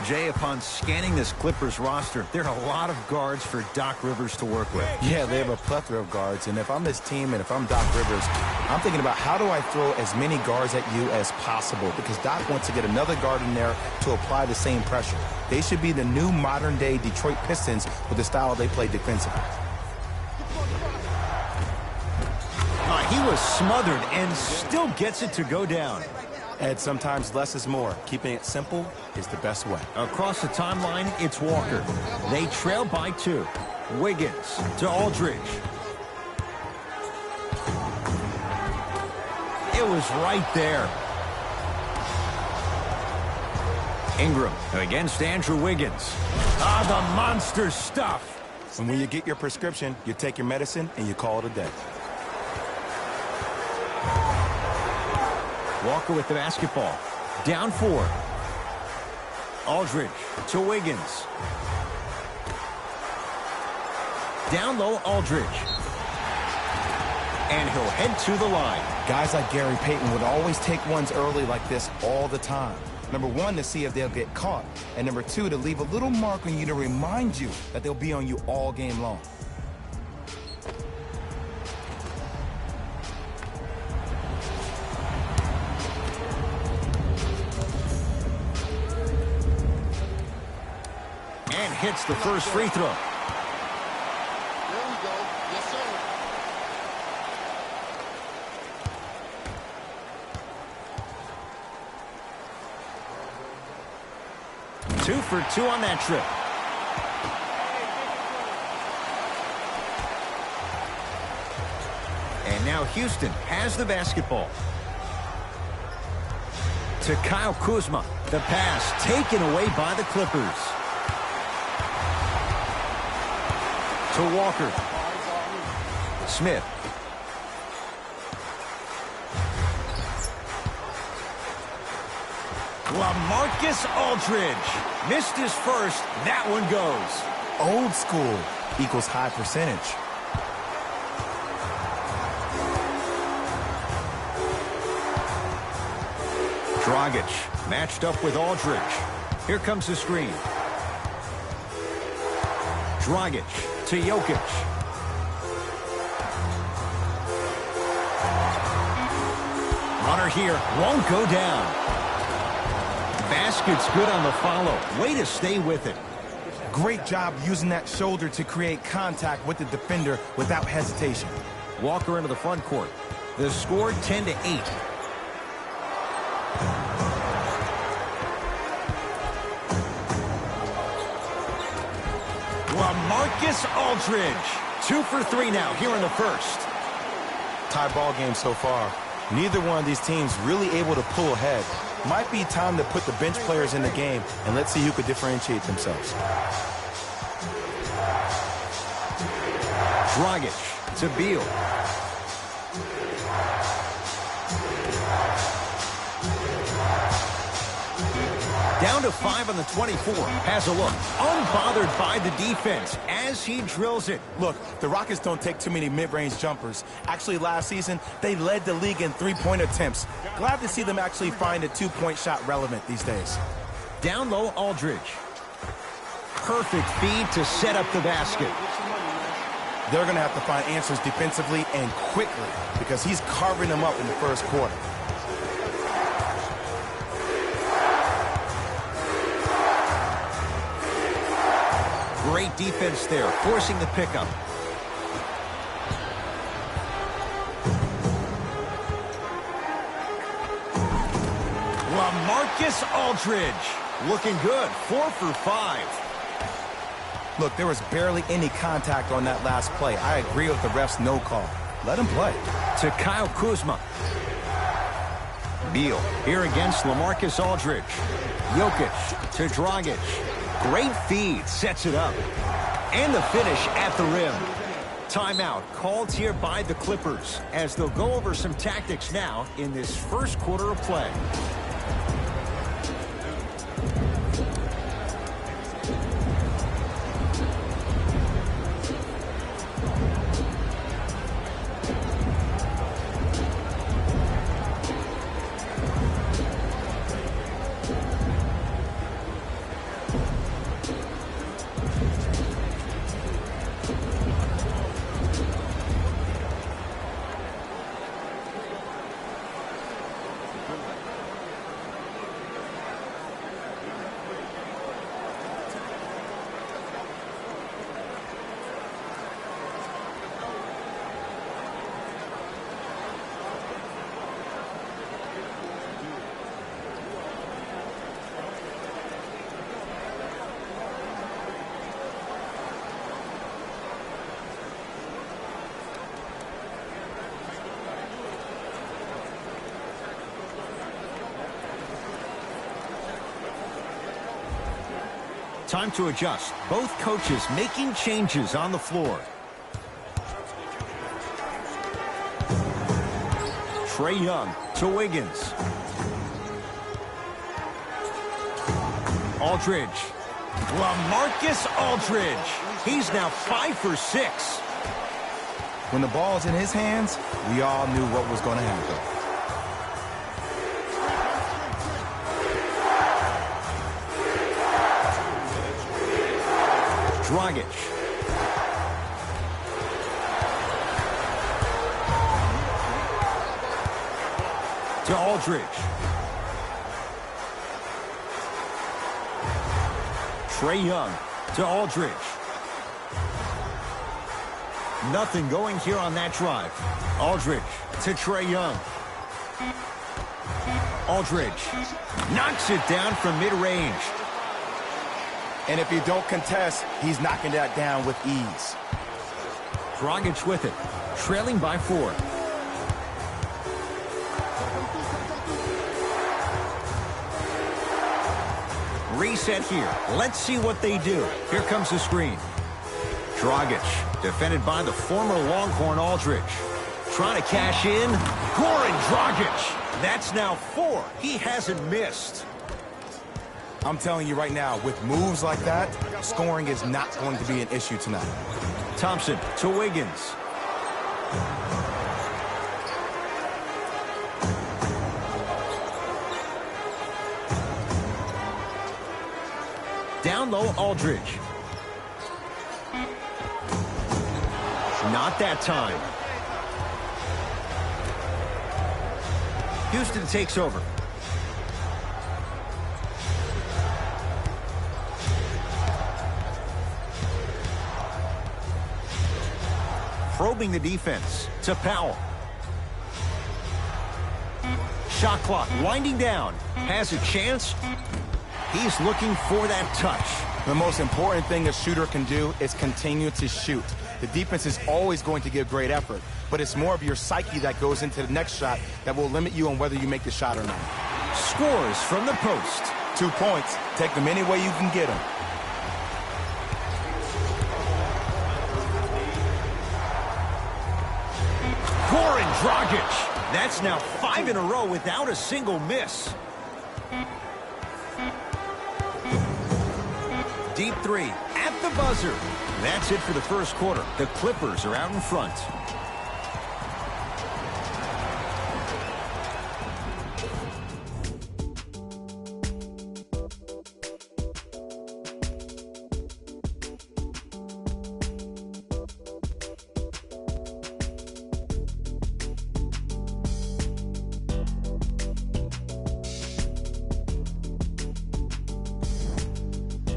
Jay, upon scanning this Clippers roster, there are a lot of guards for Doc Rivers to work with. Yeah, they have a plethora of guards, and if I'm this team and if I'm Doc Rivers, I'm thinking about how do I throw as many guards at you as possible, because Doc wants to get another guard in there to apply the same pressure. They should be the new modern-day Detroit Pistons with the style they play defensively. He was smothered and still gets it to go down. Ed, sometimes less is more. Keeping it simple is the best way. Across the timeline, it's Walker. They trail by 2. Wiggins to Aldridge. It was right there. Ingram against Andrew Wiggins. The monster stuff. And when you get your prescription, you take your medicine and you call it a day. Walker with the basketball. Down 4. Aldridge to Wiggins. Down low, Aldridge. And he'll head to the line. Guys like Gary Payton would always take ones early like this all the time. Number 1, to see if they'll get caught. And number 2, to leave a little mark on you to remind you that they'll be on you all game long. And hits the first free throw. There we go. Yes, sir. 2 for 2 on that trip. And now Houston has the basketball. To Kyle Kuzma. The pass taken away by the Clippers. To Walker. Smith. LaMarcus Aldridge. Missed his first. That one goes. Old school equals high percentage. Dragic matched up with Aldridge. Here comes the screen. Dragic to Jokic. Runner here won't go down. Basket's good on the follow. Way to stay with it. Great job using that shoulder to create contact with the defender without hesitation. Walker into the front court. The score 10-8. LaMarcus Aldridge. 2 for 3 now here in the first. Tie ball game so far. Neither one of these teams really able to pull ahead. Might be time to put the bench players in the game, and let's see who could differentiate themselves. Dragic to Beal. Down to 5 on the 24. Has a look. Unbothered by the defense as he drills it. Look, the Rockets don't take too many mid-range jumpers. Actually, last season, they led the league in three-point attempts. Glad to see them actually find a two-point shot relevant these days. Down low, Aldridge. perfect feed to set up the basket. They're going to have to find answers defensively and quickly because he's carving them up in the first quarter. Great defense there, forcing the pickup. LaMarcus Aldridge looking good, 4 for 5. Look, there was barely any contact on that last play. I agree with the ref's no call. Let him play. To Kyle Kuzma. Beal here against LaMarcus Aldridge. Jokic to Dragic. Great feed, sets it up. And the finish at the rim. Timeout called here by the Clippers as they'll go over some tactics now in this first quarter of play. Time to adjust. Both coaches making changes on the floor. Trae Young to Wiggins. Aldridge. LaMarcus Aldridge. He's now 5 for 6. When the ball's in his hands, we all knew what was going to happen. Dragic. To Aldridge. Trae Young to Aldridge. Nothing going here on that drive. Aldridge to Trae Young. Aldridge knocks it down from mid-range. And if you don't contest, he's knocking that down with ease. Dragic with it, trailing by 4. Reset here. Let's see what they do. Here comes the screen. Dragic, defended by the former Longhorn Aldridge. Trying to cash in. Goran Dragic. That's now 4. He hasn't missed. I'm telling you right now, with moves like that, scoring is not going to be an issue tonight. Thompson to Wiggins. Down low, Aldridge. Not that time. Houston takes over. Probing the defense to Powell. Shot clock winding down. Has a chance. He's looking for that touch. The most important thing a shooter can do is continue to shoot. The defense is always going to give great effort, but it's more of your psyche that goes into the next shot that will limit you on whether you make the shot or not. Scores from the post. 2 points. Take them any way you can get them. Goran Dragic. That's now 5 in a row without a single miss. Deep 3 at the buzzer. That's it for the first quarter. The Clippers are out in front.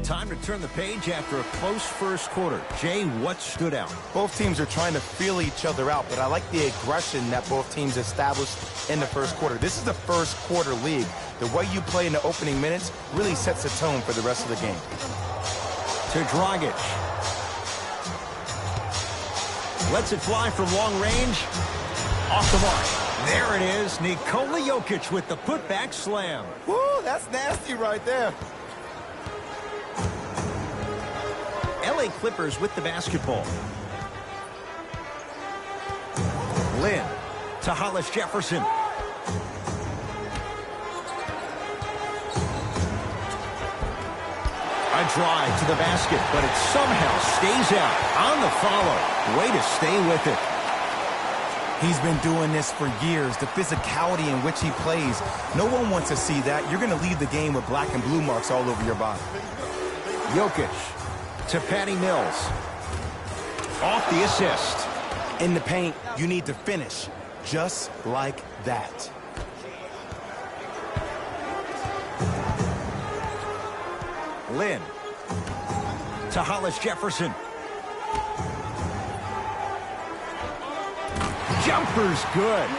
Time to turn the page after a close first quarter. Jay, what stood out? Both teams are trying to feel each other out, but I like the aggression that both teams established in the first quarter. This is the first quarter league. The way you play in the opening minutes really sets the tone for the rest of the game. To Dragic. Lets it fly from long range. Off the mark. There it is. Nikola Jokic with the putback slam. Woo, that's nasty right there. LA Clippers with the basketball. Lynn to Hollis Jefferson. A drive to the basket, but it somehow stays out on the follow. Way to stay with it. He's been doing this for years. The physicality in which he plays, no one wants to see that. You're going to leave the game with black and blue marks all over your body. Jokic to Patty Mills. Off the assist. In the paint, you need to finish just like that. Lynn to Hollis Jefferson. Jumper's good.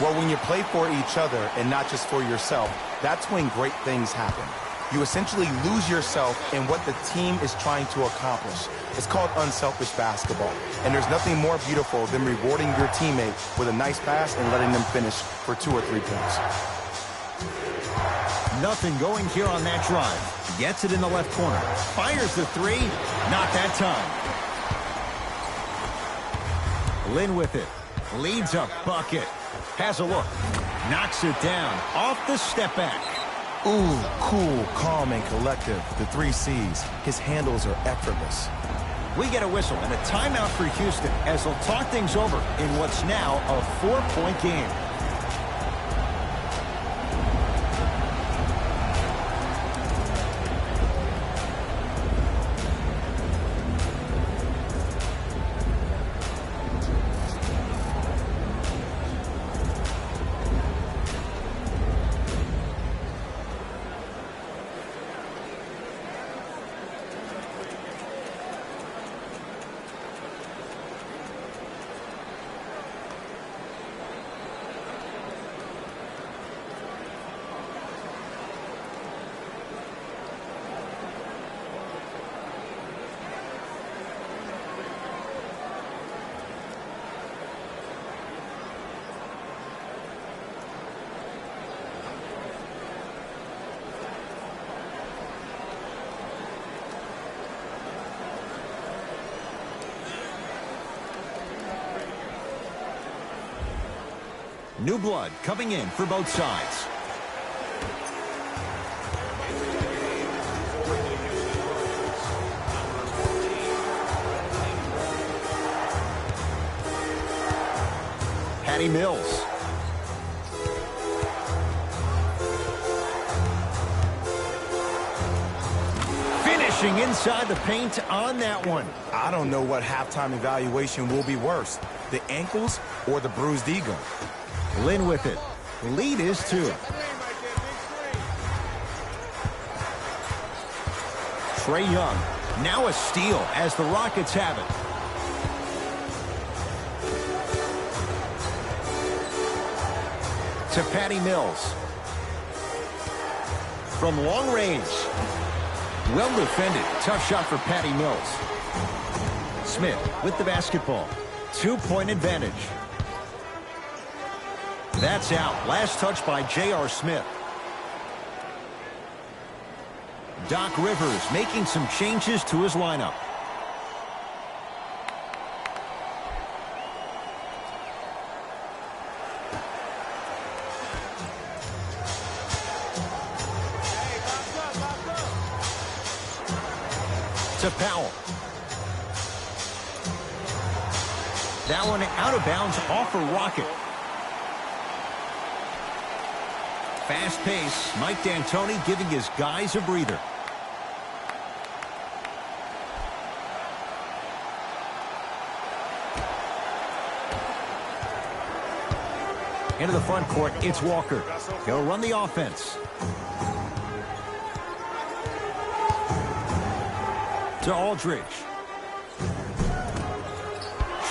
Well, when you play for each other and not just for yourself, that's when great things happen. You essentially lose yourself in what the team is trying to accomplish. It's called unselfish basketball. And there's nothing more beautiful than rewarding your teammate with a nice pass and letting them finish for 2 or 3 points. Nothing going here on that drive. Gets it in the left corner. Fires the three. Not that time. Lynn with it. Leads a bucket. Has a look. Knocks it down. Off the step back. Ooh, cool, calm, and collective. The 3 C's. His handles are effortless. We get a whistle and a timeout for Houston as they'll talk things over in what's now a 4-point game. New blood coming in for both sides. Patty Mills. Finishing inside the paint on that one. I don't know what halftime evaluation will be worse, the ankles or the bruised ego. Lynn with it. Lead is 2. Trae Young. Now a steal as the Rockets have it. To Patty Mills. From long range. Well defended. Tough shot for Patty Mills. Smith with the basketball. 2-point advantage. That's out. Last touch by J.R. Smith. Doc Rivers making some changes to his lineup. To Powell. That one out of bounds off a Rocket. Fast pace. Mike D'Antoni giving his guys a breather. Into the front court, it's Walker. He'll run the offense. to Aldridge.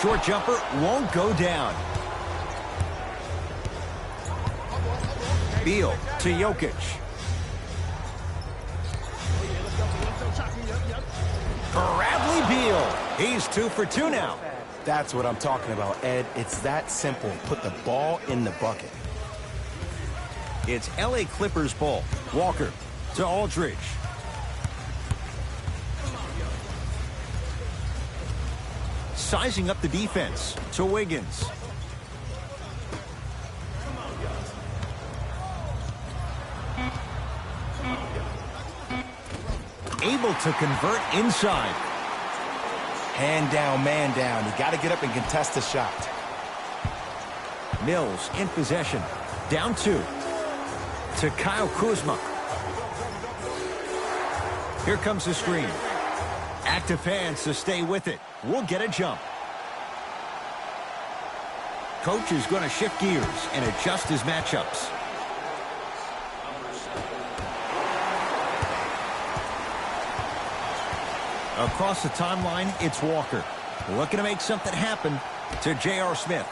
Short jumper won't go down. Beal to Jokic. Bradley Beal. He's 2 for 2 now. That's what I'm talking about, Ed. It's that simple. Put the ball in the bucket. It's LA Clippers ball. Walker to Aldridge. Sizing up the defense to Wiggins. Able to convert inside. Hand down, man down. You got to get up and contest the shot. Mills in possession. Down 2 to Kyle Kuzma. Here comes the screen. Active fans to stay with it. We'll get a jump. Coach is going to shift gears and adjust his matchups. Across the timeline, it's Walker. Looking to make something happen to J.R. Smith.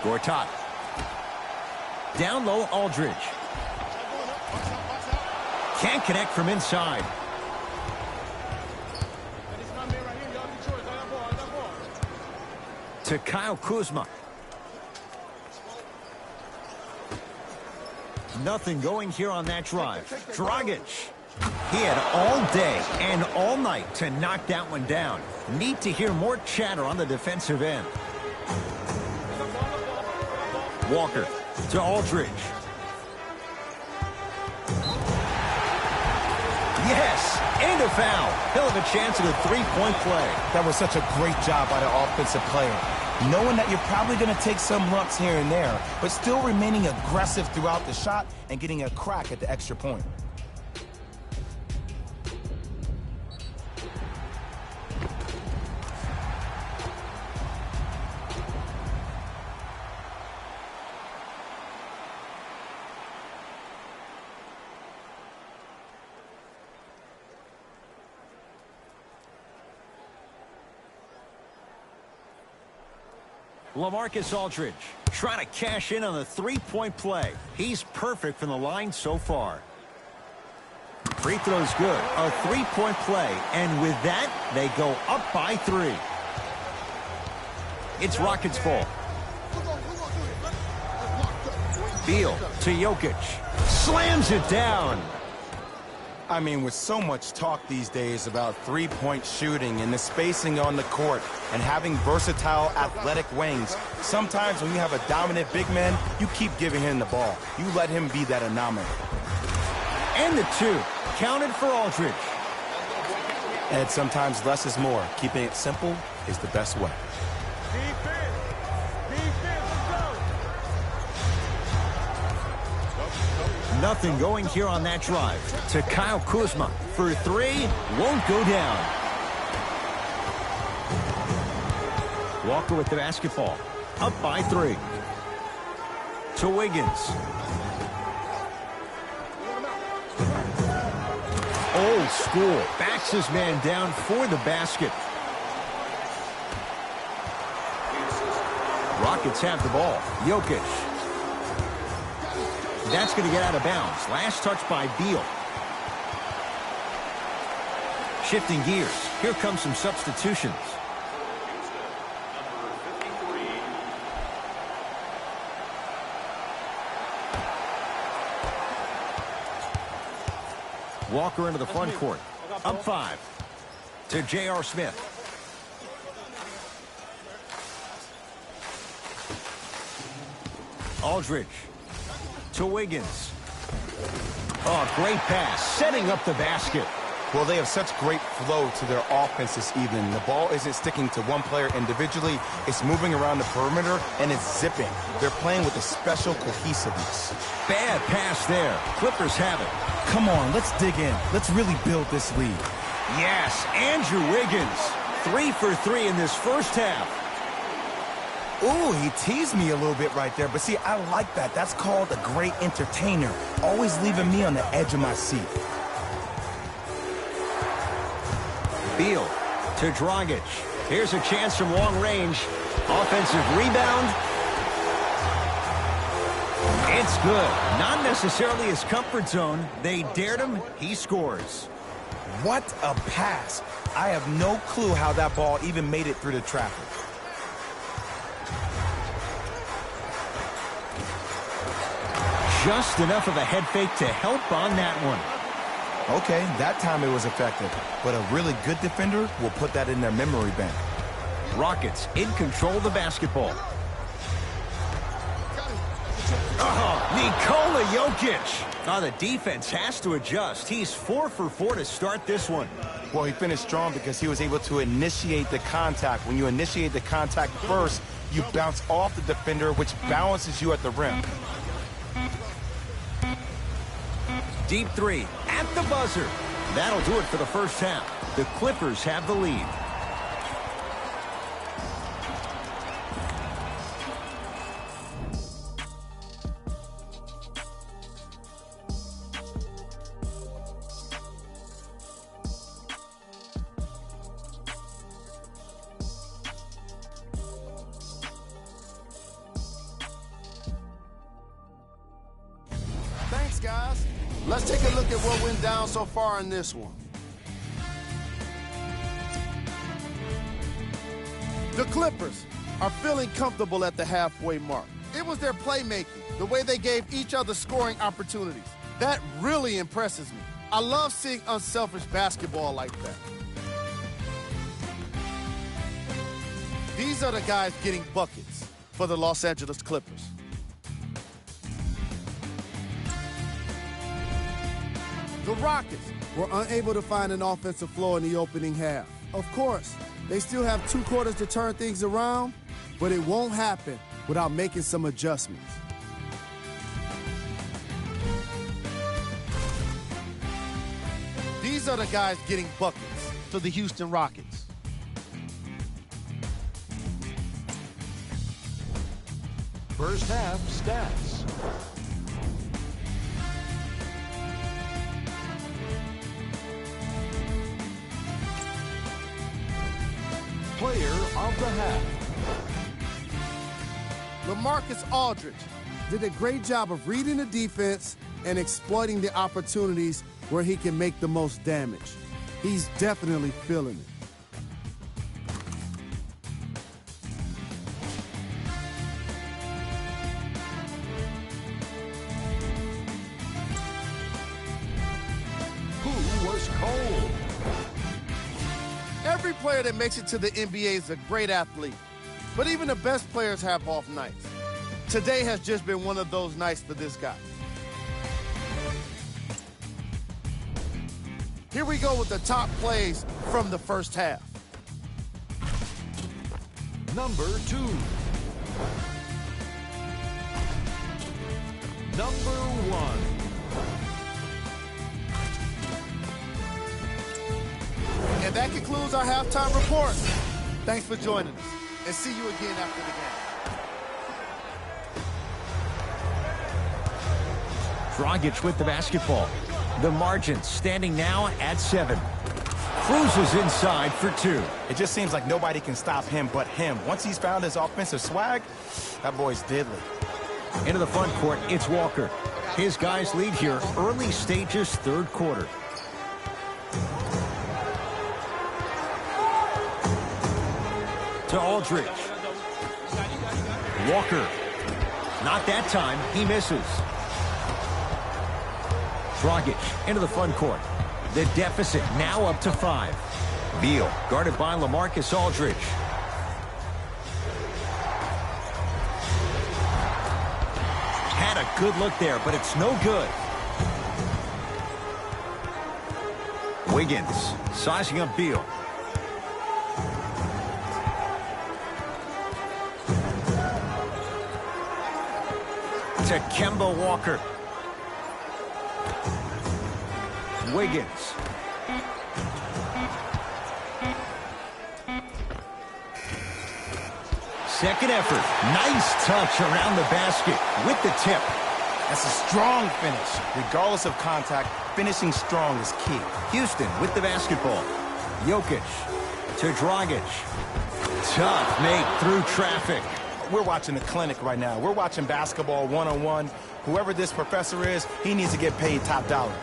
Gortat. Down low, Aldridge. Can't connect from inside. To Kyle Kuzma. Nothing going here on that drive. Dragic. He had all day and all night to knock that one down. Need to hear more chatter on the defensive end. Walker to Aldridge. Yes, and a foul. He'll have a chance at a three-point play. That was such a great job by the offensive player. Knowing that you're probably going to take some lumps here and there, but still remaining aggressive throughout the shot and getting a crack at the extra point. LaMarcus Aldridge trying to cash in on the three-point play. He's perfect from the line so far. Free throw's good. A three-point play. And with that, they go up by 3. It's Rockets' ball. Beal to Jokic. Slams it down. I mean, with so much talk these days about three-point shooting and the spacing on the court and having versatile athletic wings, sometimes when you have a dominant big man, you keep giving him the ball. You let him be that anomaly. And the 2. Counted for Aldridge. And sometimes less is more. Keeping it simple is the best way. Nothing going here on that drive. To Kyle Kuzma for 3. Won't go down. Walker with the basketball. Up by 3. To Wiggins. Old school. Backs his man down for the basket. Rockets have the ball. Jokic. That's going to get out of bounds. Last touch by Beal. Shifting gears. Here comes some substitutions. Walker into the front court. Up 5. To J.R. Smith. Aldridge. To Wiggins. Oh, great pass. Setting up the basket. Well, they have such great flow to their offense this evening. The ball isn't sticking to one player individually. It's moving around the perimeter, and it's zipping. They're playing with a special cohesiveness. Bad pass there. Clippers have it. Come on, let's dig in. Let's really build this lead. Yes, Andrew Wiggins. 3 for 3 in this first half. Ooh, he teased me a little bit right there. But see, I like that. That's called a great entertainer. Always leaving me on the edge of my seat. Beal to Dragic. Here's a chance from long range. Offensive rebound. It's good. Not necessarily his comfort zone. They dared him. He scores. What a pass. I have no clue how that ball even made it through the traffic. Just enough of a head fake to help on that one. Okay, that time it was effective, but a really good defender will put that in their memory bank. Rockets in control of the basketball. Nikola Jokic. Now the defense has to adjust. He's 4 for 4 to start this one. Well, he finished strong because he was able to initiate the contact. When you initiate the contact first, you bounce off the defender, which balances you at the rim. Deep three at the buzzer. That'll do it for the first half. The Clippers have the lead. Thanks, guys. Let's take a look at what went down so far in this one. The Clippers are feeling comfortable at the halfway mark. It was their playmaking, the way they gave each other scoring opportunities. That really impresses me. I love seeing unselfish basketball like that. These are the guys getting buckets for the Los Angeles Clippers. The Rockets were unable to find an offensive flow in the opening half. Of course, they still have 2 quarters to turn things around, but it won't happen without making some adjustments. These are the guys getting buckets for the Houston Rockets. First half stats. Player of the half. LaMarcus Aldridge Did a great job of reading the defense and exploiting the opportunities where he can make the most damage. He's definitely feeling it. Who was cold? Every player that makes it to the NBA is a great athlete, but even the best players have off nights. Today has just been one of those nights for this guy. Here we go with the top plays from the first half. Number 2. Number 1. And that concludes our halftime report. Thanks for joining us, and see you again after the game. Dragic with the basketball. The margin standing now at 7. Cruises inside for 2. It just seems like nobody can stop him but him. Once he's found his offensive swag, that boy's deadly. Into the front court, it's Walker. His guys lead here early stages, third quarter. To Aldridge. Walker. Not that time. He misses. Dragic into the front court. The deficit now up to 5. Beal guarded by LaMarcus Aldridge. Had a good look there, but it's no good. Wiggins sizing up Beal. To Kemba Walker. Wiggins. Second effort. Nice touch around the basket with the tip. That's a strong finish. Regardless of contact, finishing strong is key. Houston with the basketball. Jokic to Dragic. Tough make through traffic. We're watching a clinic right now. We're watching basketball one-on-one. Whoever this professor is, he needs to get paid top dollar.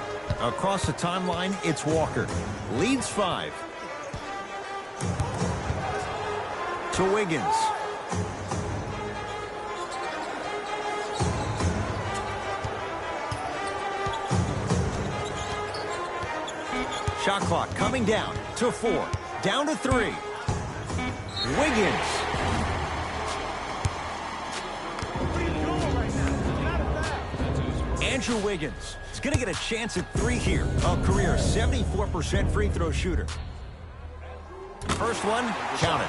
Across the timeline, it's Walker. Leads 5. To Wiggins. Shot clock coming down to 4. Down to 3. Wiggins. Andrew Wiggins is going to get a chance at 3 here. A career 74% free throw shooter. First one, count it.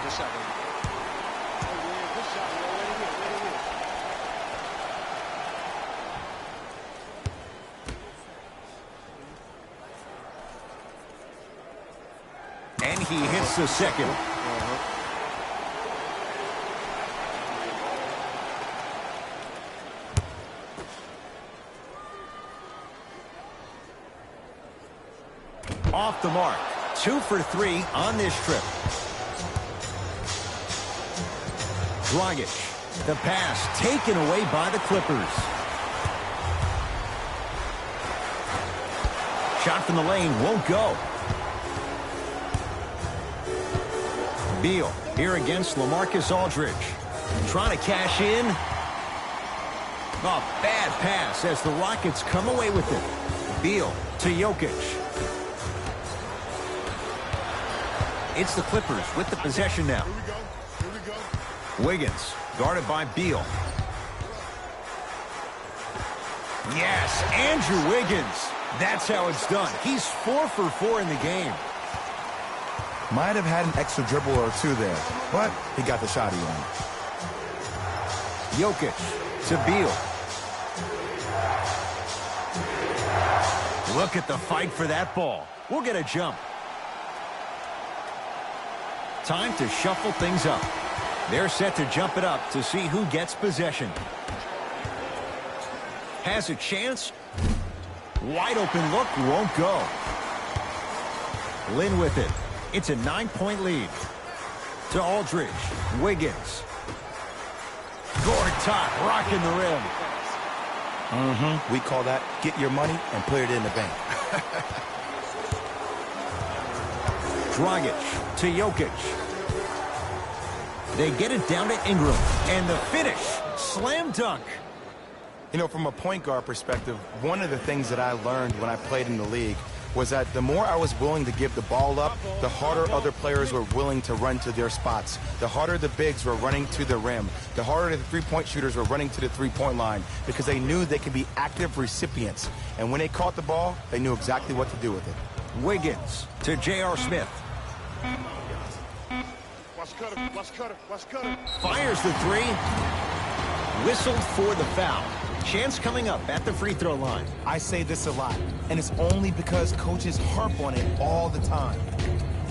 And he hits the second. Off the mark. 2 for 3 on this trip. Dragic. The pass taken away by the Clippers. Shot from the lane won't go. Beal here against LaMarcus Aldridge. Trying to cash in. A bad pass as the Rockets come away with it. Beal to Jokic. It's the Clippers with the possession now. Here we go. Wiggins guarded by Beal. Yes, Andrew Wiggins. That's how it's done. He's 4 for 4 in the game. Might have had an extra dribble or 2 there, but he got the shot he wanted. Jokic to Beal. Look at the fight for that ball. We'll get a jump. Time to shuffle things up. They're set to jump it up to see who gets possession. Has a chance. Wide open look, won't go. Lynn with it. It's a 9-point lead. To Aldridge. Wiggins. Gord top, rocking the rim. We call that get your money and put it in the bank. Dragic to Jokic. They get it down to Ingram. And the finish. Slam dunk. You know, from a point guard perspective, one of the things that I learned when I played in the league was that the more I was willing to give the ball up, the harder other players were willing to run to their spots. The harder the bigs were running to the rim. The harder the three-point shooters were running to the three-point line because they knew they could be active recipients. And when they caught the ball, they knew exactly what to do with it. Wiggins to J.R. Smith. Watch Cutter. Fires the 3. Whistled for the foul. Chance coming up at the free throw line. I say this a lot, and it's only because coaches harp on it all the time.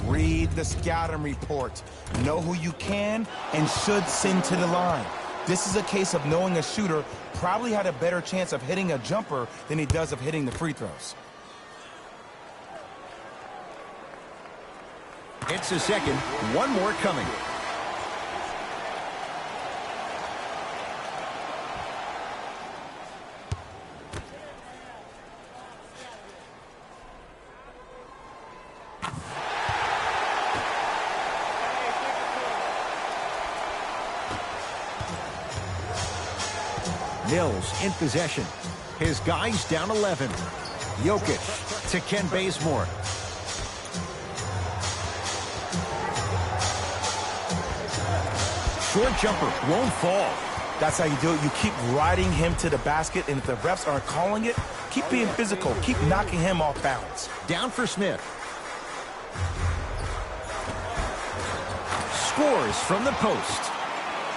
Read the scouting report. Know who you can and should send to the line. This is a case of knowing a shooter probably had a better chance of hitting a jumper than he does of hitting the free throws. It's a second. One more coming. Mills in possession. His guys down 11. Jokic to Ken Bazemore. Short jumper won't fall. That's how you do it. You keep riding him to the basket, and if the refs aren't calling it, keep being physical. Keep knocking him off balance. Down for Smith. Scores from the post.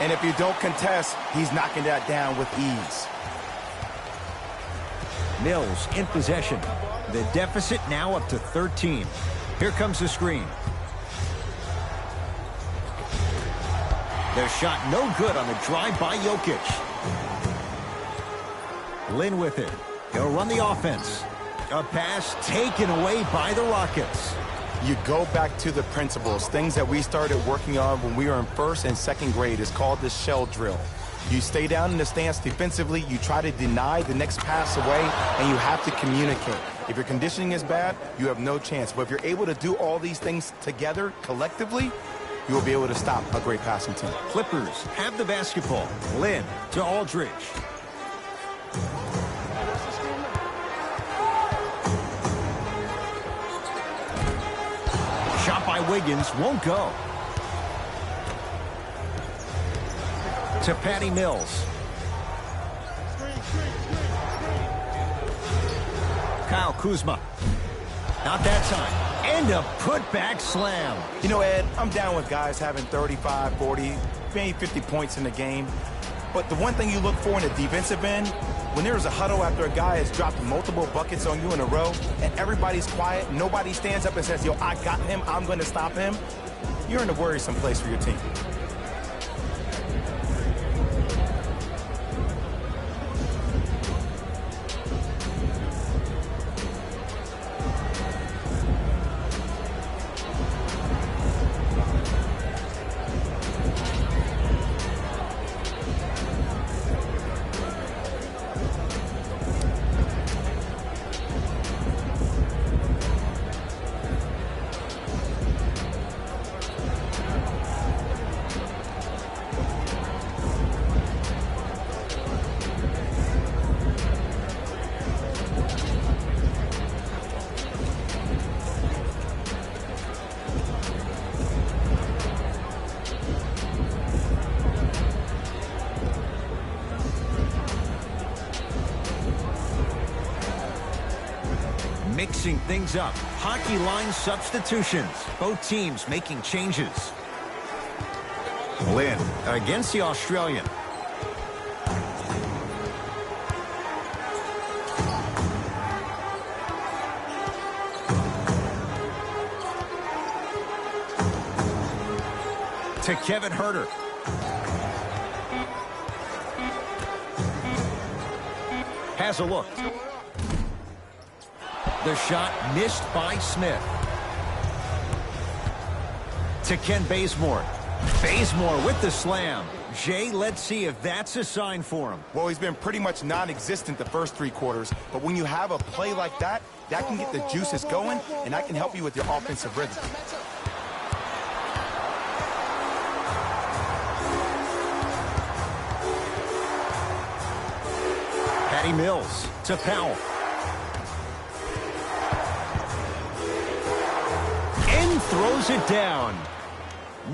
And if you don't contest, he's knocking that down with ease. Mills in possession. The deficit now up to 13. Here comes the screen. The shot no good on the drive by Jokic. Lynn with it. He'll run the offense. A pass taken away by the Rockets. You go back to the principles, things that we started working on when we were in first and second grade. Is called the shell drill. You stay down in the stance defensively, you try to deny the next pass away, and you have to communicate. If your conditioning is bad, you have no chance. But if you're able to do all these things together, collectively, you will be able to stop a great passing team. Clippers have the basketball. Lynn to Aldridge. Shot by Wiggins, won't go. To Patty Mills. Kyle Kuzma. Not that time. And a putback slam. You know, Ed, I'm down with guys having 35, 40, maybe 50 points in the game. But the one thing you look for in the defensive end, when there's a huddle after a guy has dropped multiple buckets on you in a row, and everybody's quiet, nobody stands up and says, yo, I got him, I'm going to stop him, you're in a worrisome place for your team. Mixing things up. Hockey line substitutions. Both teams making changes. Lynn against the Australian. To Kevin Huerter. Has a look. The shot missed by Smith. To Ken Bazemore. Bazemore with the slam. Jay, let's see if that's a sign for him. Well, he's been pretty much non-existent the first 3 quarters, but when you have a play like that, that can get the juices going, and that can help you with your offensive rhythm. Patty Mills to Powell. And throws it down.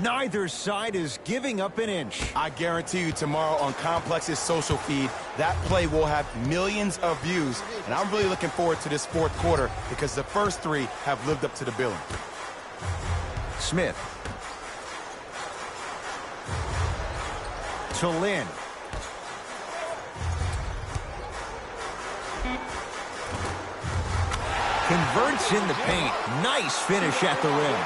Neither side is giving up an inch. I guarantee you tomorrow on Complex's social feed, that play will have millions of views. And I'm really looking forward to this 4th quarter because the first 3 have lived up to the billing. Smith. To Lynn. Converts in the paint. Nice finish at the rim.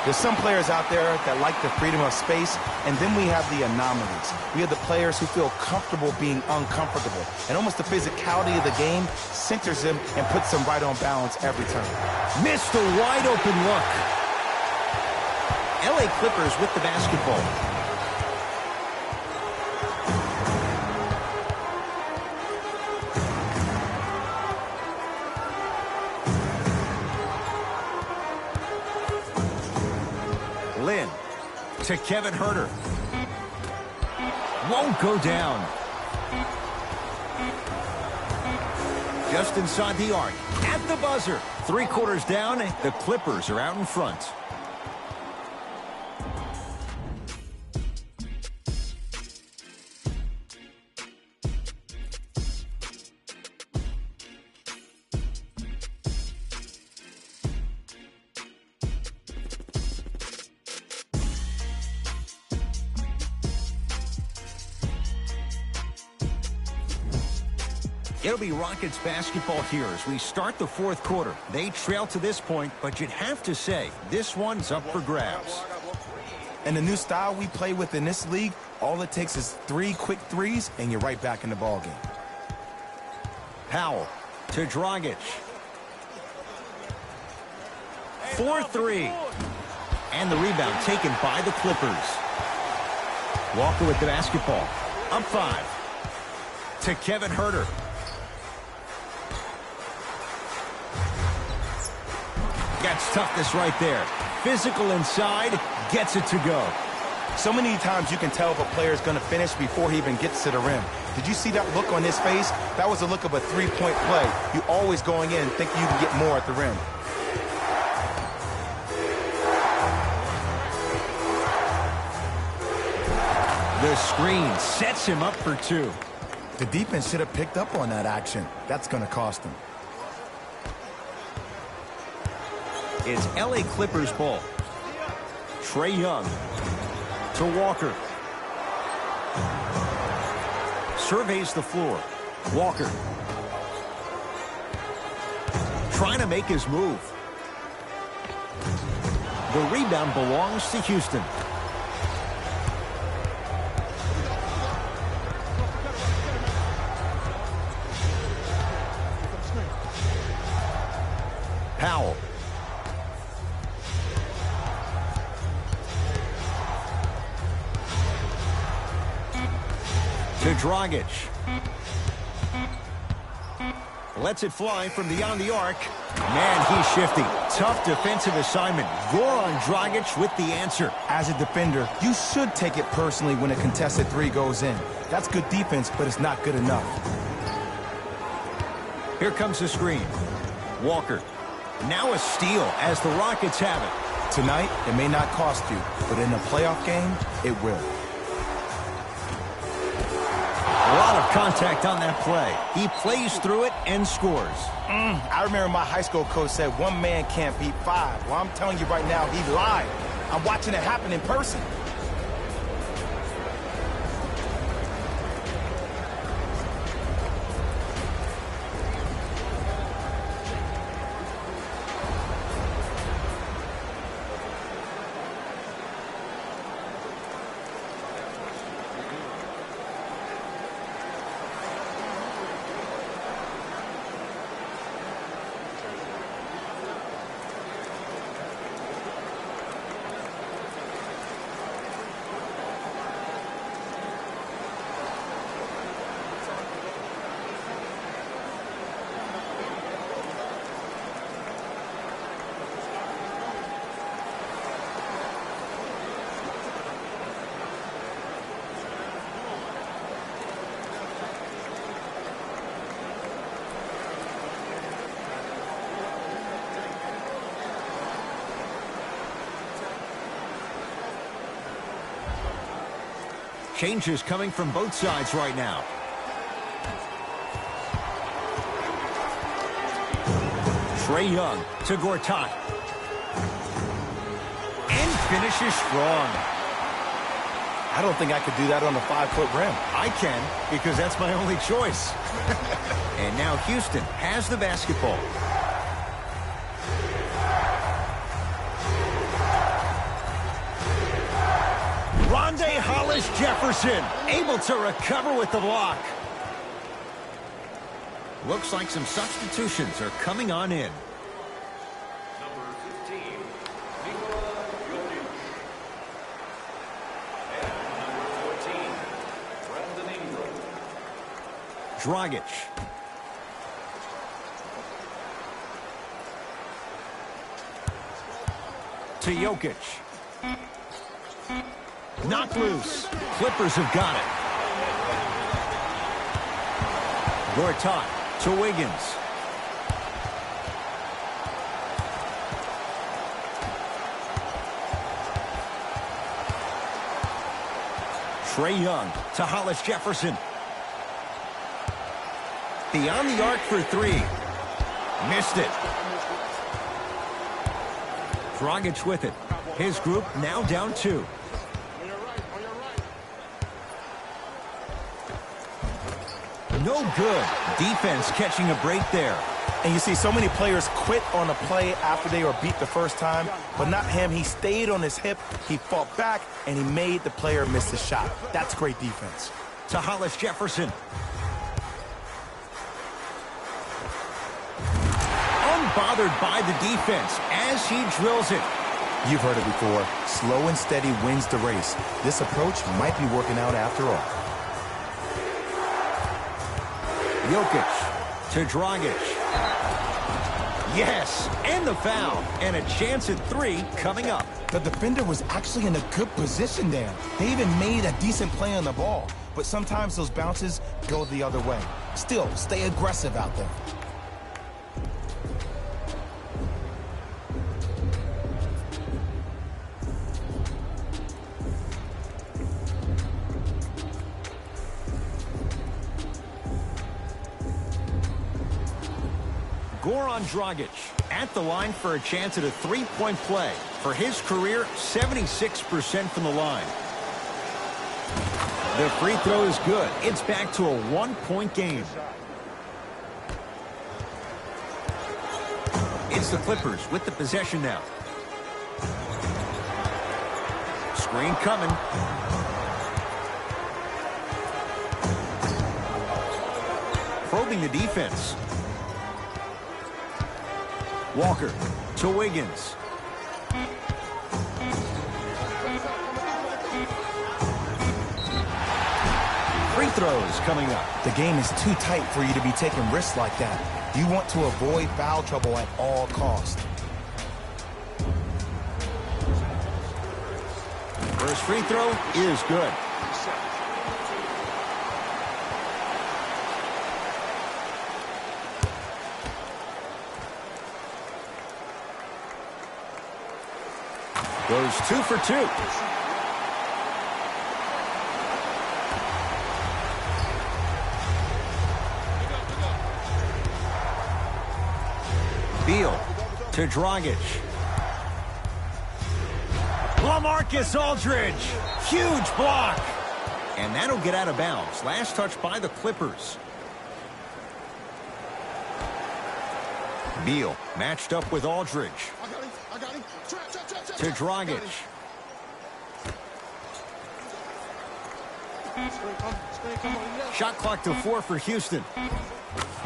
There's some players out there that like the freedom of space, and then we have the anomalies. We have the players who feel comfortable being uncomfortable, and almost the physicality of the game centers them and puts them right on balance every time. Missed a wide open look. LA Clippers with the basketball. Lynn to Kevin Huerter. Won't go down. Just inside the arc. At the buzzer. 3 quarters down. The Clippers are out in front. It'll be Rockets basketball here as we start the 4th quarter. They trail to this point, but you'd have to say this one's up for grabs. And the new style we play with in this league, all it takes is 3 quick threes, and you're right back in the ballgame. Powell to Dragic. 4-3. And the rebound taken by the Clippers. Walker with the basketball. Up 5. To Kevin Huerter. Gets toughness right there. Physical inside. Gets it to go. So many times you can tell if a player is going to finish before he even gets to the rim. Did you see that look on his face? That was the look of a three-point play. You always going in thinking you can get more at the rim. The screen sets him up for 2. The defense should have picked up on that action. That's going to cost him. It's LA Clippers ball. Trae Young to Walker. Surveys the floor. Walker. Trying to make his move. The rebound belongs to Houston. Powell. To Dragic. Lets it fly from beyond the arc. Man, he's shifty. Tough defensive assignment. Goran Dragic with the answer. As a defender, you should take it personally when a contested 3 goes in. That's good defense, but it's not good enough. Here comes the screen. Walker. Now a steal as the Rockets have it. Tonight, it may not cost you, but in a playoff game, it will. A lot of contact on that play. He plays through it and scores. I remember my high school coach said 1 man can't beat 5. Well, I'm telling you right now, he lied. I'm watching it happen in person. Changes coming from both sides right now. Trae Young to Gortat. And finishes strong. I don't think I could do that on a 5-foot rim. I can, because that's my only choice. And now Houston has the basketball. Rondé Hollis-Jefferson able to recover with the block. Looks like some substitutions are coming on in. Number 15, Dragic. To Jokic. Knocked loose. Clippers have got it. Gortat to Wiggins. Trae Young to Hollis-Jefferson. Beyond the arc for 3. Missed it. Dragic with it. His group now down 2. No good. Defense catching a break there. And you see so many players quit on a play after they were beat the first time, but not him. He stayed on his hip, he fought back, and he made the player miss the shot. That's great defense. To Hollis-Jefferson. unbothered by the defense as he drills it. You've heard it before. Slow and steady wins the race. This approach might be working out after all. Jokic to Dragic. Yes, and the foul. And a chance at 3 coming up. The defender was actually in a good position there. They even made a decent play on the ball. But sometimes those bounces go the other way. Still, stay aggressive out there. Goran Dragic at the line for a chance at a 3-point play. For his career, 76% from the line. The free throw is good. It's back to a 1-point game. It's the Clippers with the possession now. Screen coming. Probing the defense. Walker to Wiggins. Free throws coming up. The game is too tight for you to be taking risks like that. You want to avoid foul trouble at all costs. First free throw is good. Goes 2 for 2. Beal to Dragic. LaMarcus Aldridge. Huge block. And that'll get out of bounds. Last touch by the Clippers. Beal matched up with Aldridge. To Dragic. Shot clock to 4 for Houston.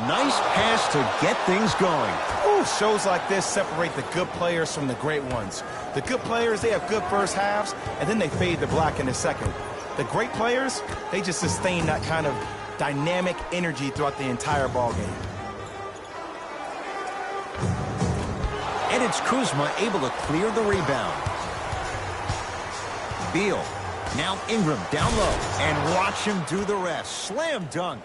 Nice pass to get things going. Ooh, shows like this separate the good players from the great ones. The good players, they have good first halves, and then they fade to black in the second. The great players, they just sustain that kind of dynamic energy throughout the entire ball game. And it's Kuzma able to clear the rebound. Beal. Now Ingram down low. And watch him do the rest. Slam dunk.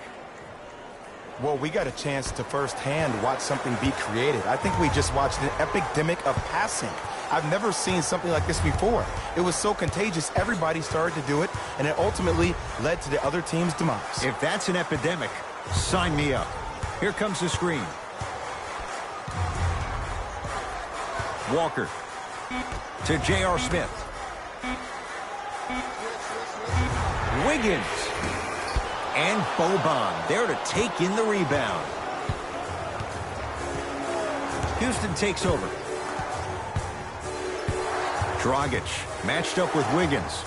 Well, we got a chance to firsthand watch something be created. I think we just watched an epidemic of passing. I've never seen something like this before. It was so contagious, everybody started to do it, and it ultimately led to the other team's demise. If that's an epidemic, sign me up. Here comes the screen. Walker to J.R. Smith. Wiggins. And Boban there to take in the rebound. Houston takes over. Dragic matched up with Wiggins.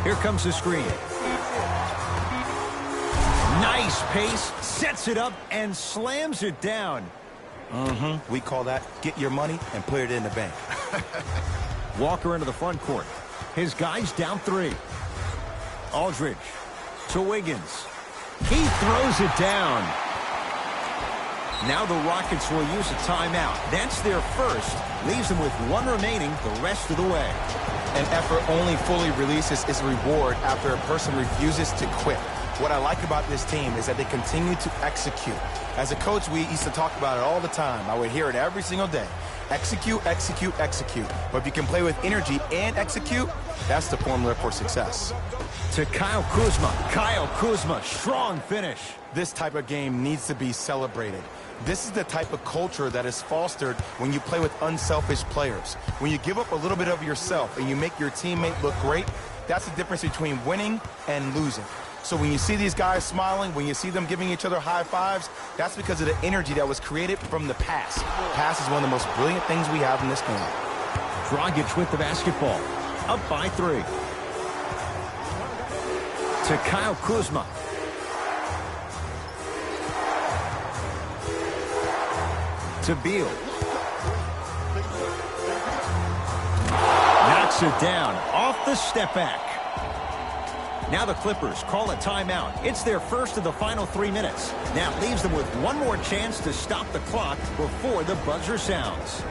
Here comes the screen. Nice pace, sets it up, and slams it down. We call that get your money and put it in the bank. Walker into the front court. His guys down 3. Aldridge to Wiggins. He throws it down. Now the Rockets will use a timeout. That's their first. Leaves them with 1 remaining the rest of the way. An effort only fully releases its reward after a person refuses to quit. What I like about this team is that they continue to execute. As a coach, we used to talk about it all the time. I would hear it every single day. Execute, execute, execute. But if you can play with energy and execute, that's the formula for success. To Kyle Kuzma. Kyle Kuzma, strong finish. This type of game needs to be celebrated. This is the type of culture that is fostered when you play with unselfish players. When you give up a little bit of yourself and you make your teammate look great, that's the difference between winning and losing. So when you see these guys smiling, when you see them giving each other high fives, that's because of the energy that was created from the pass. Pass is one of the most brilliant things we have in this game. Dragic with the basketball. Up by 3. To to Kyle Kuzma. To Beal. Knocks it down off the step back. Now the Clippers call a timeout. It's their first of the final 3 minutes. Now it leaves them with one more chance to stop the clock before the buzzer sounds.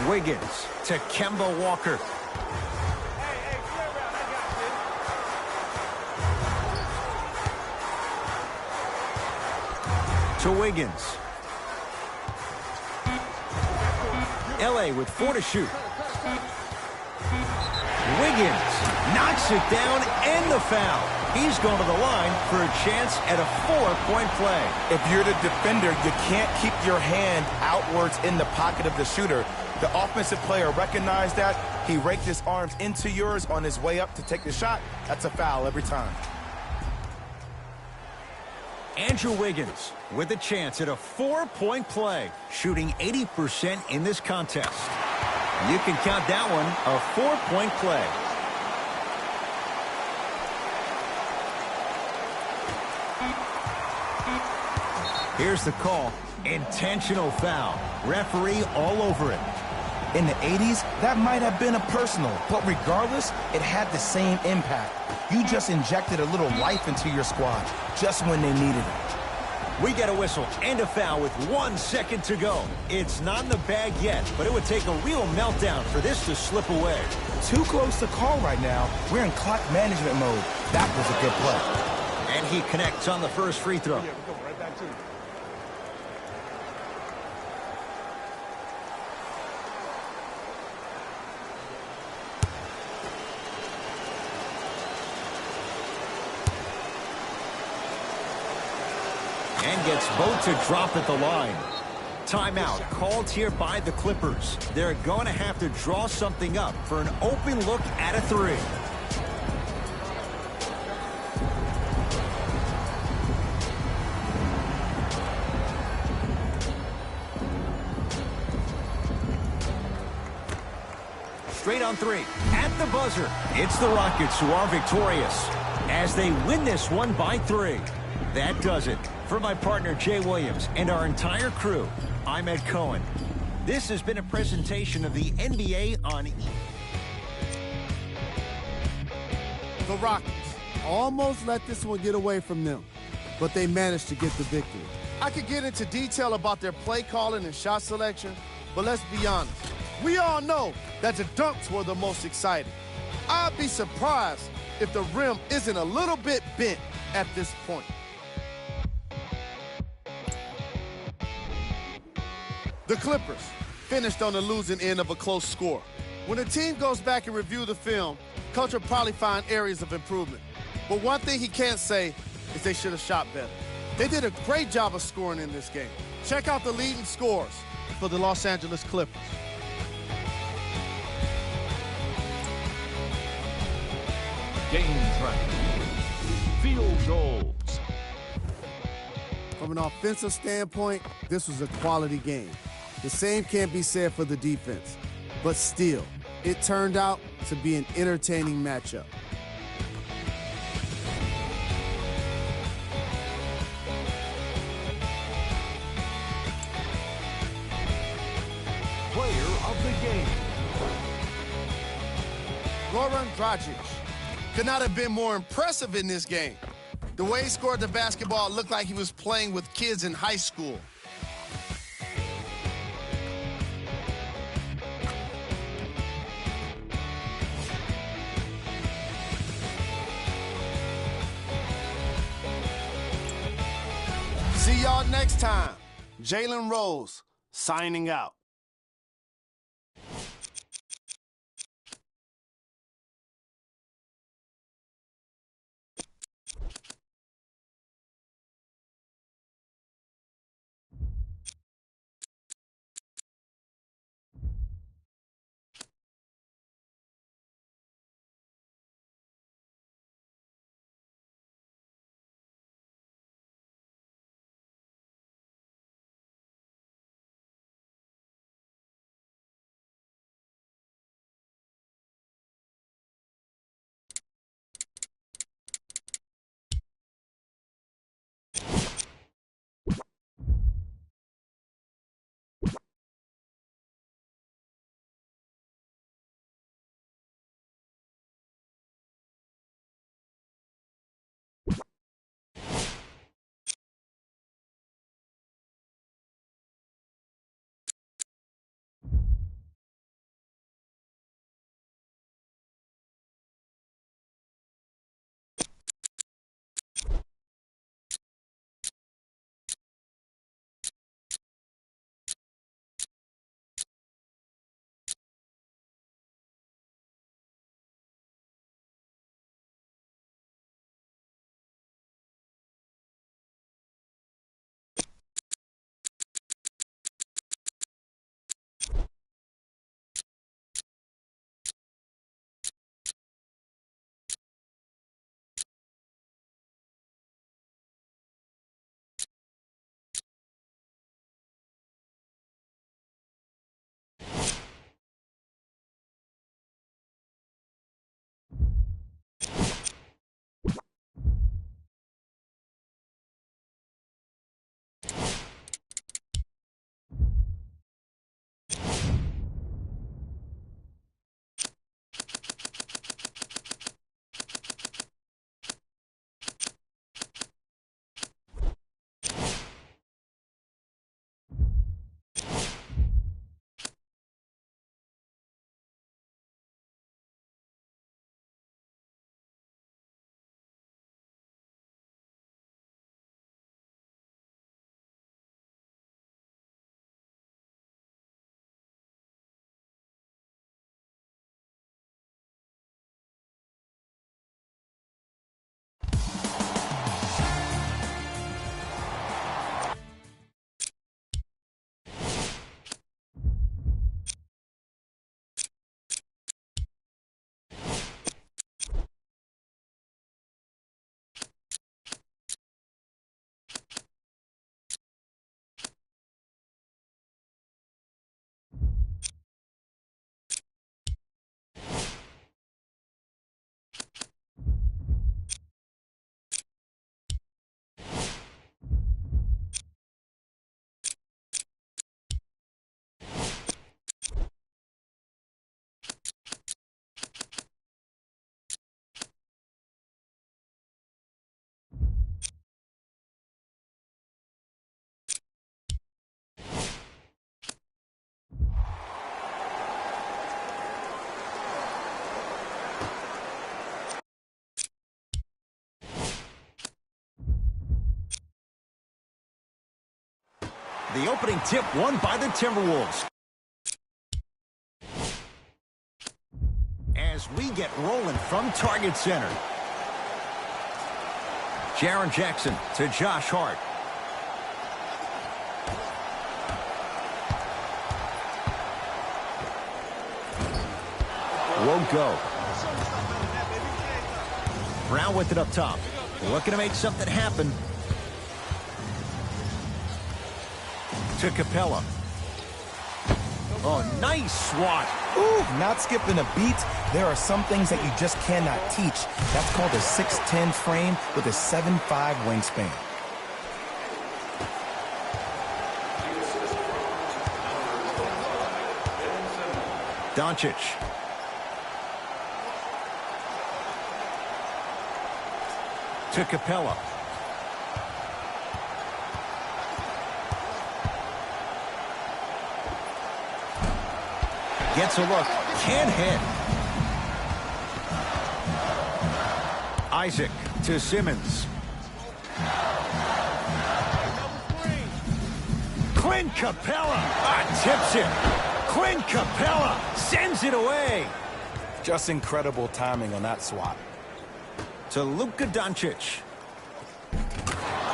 Wiggins to Kemba Walker. To Wiggins. LA with 4 to shoot. Wiggins knocks it down and the foul. He's going to the line for a chance at a 4-point play. If you're the defender, you can't keep your hand outwards in the pocket of the shooter. The offensive player recognized that. He raked his arms into yours on his way up to take the shot. That's a foul every time. Andrew Wiggins with a chance at a 4-point play, shooting 80% in this contest. You can count that one a 4-point play. Here's the call. Intentional foul. Referee all over it. In the 80s, that might have been a personal, but regardless, it had the same impact. You just injected a little life into your squad, just when they needed it. We get a whistle and a foul with 1 second to go. It's not in the bag yet, but it would take a real meltdown for this to slip away. Too close to call right now. We're in clock management mode. That was a good play. And he connects on the first free throw. Yeah, we're going right back to it. And gets both to drop at the line. Timeout called here by the Clippers. They're going to have to draw something up for an open look at a 3. Straight on 3. At the buzzer, it's the Rockets who are victorious as they win this one by 3. That does it. For my partner, Jay Williams, and our entire crew, I'm Ed Cohen. This has been a presentation of the NBA on The Rockets almost let this one get away from them, but they managed to get the victory. I could get into detail about their play calling and shot selection, but let's be honest. We all know that the dunks were the most exciting. I'd be surprised if the rim isn't a little bit bent at this point. The Clippers finished on the losing end of a close score. When a team goes back and review the film, coach will probably find areas of improvement. But one thing he can't say is they should have shot better. They did a great job of scoring in this game. Check out the leading scores for the Los Angeles Clippers. Game track. Field goals. From an offensive standpoint, this was a quality game. The same can't be said for the defense. But still, it turned out to be an entertaining matchup. Player of the game. Goran Dragic could not have been more impressive in this game. The way he scored the basketball looked like he was playing with kids in high school. See y'all next time. Jalen Rose signing out. the opening tip won by the Timberwolves. As we get rolling from target center. Jaren Jackson to Josh Hart. Won't go. Brown with it up top. Looking to make something happen. To Capella. Oh, nice swat. Ooh, not skipping a beat. There are some things that you just cannot teach. That's called a 6'10 frame with a 7'5 wingspan. Doncic. To Capella. Gets a look. Can't hit. Isaac to Simmons. Clint Capella tips it. Clint Capella sends it away. Just incredible timing on that swat. To Luka Doncic.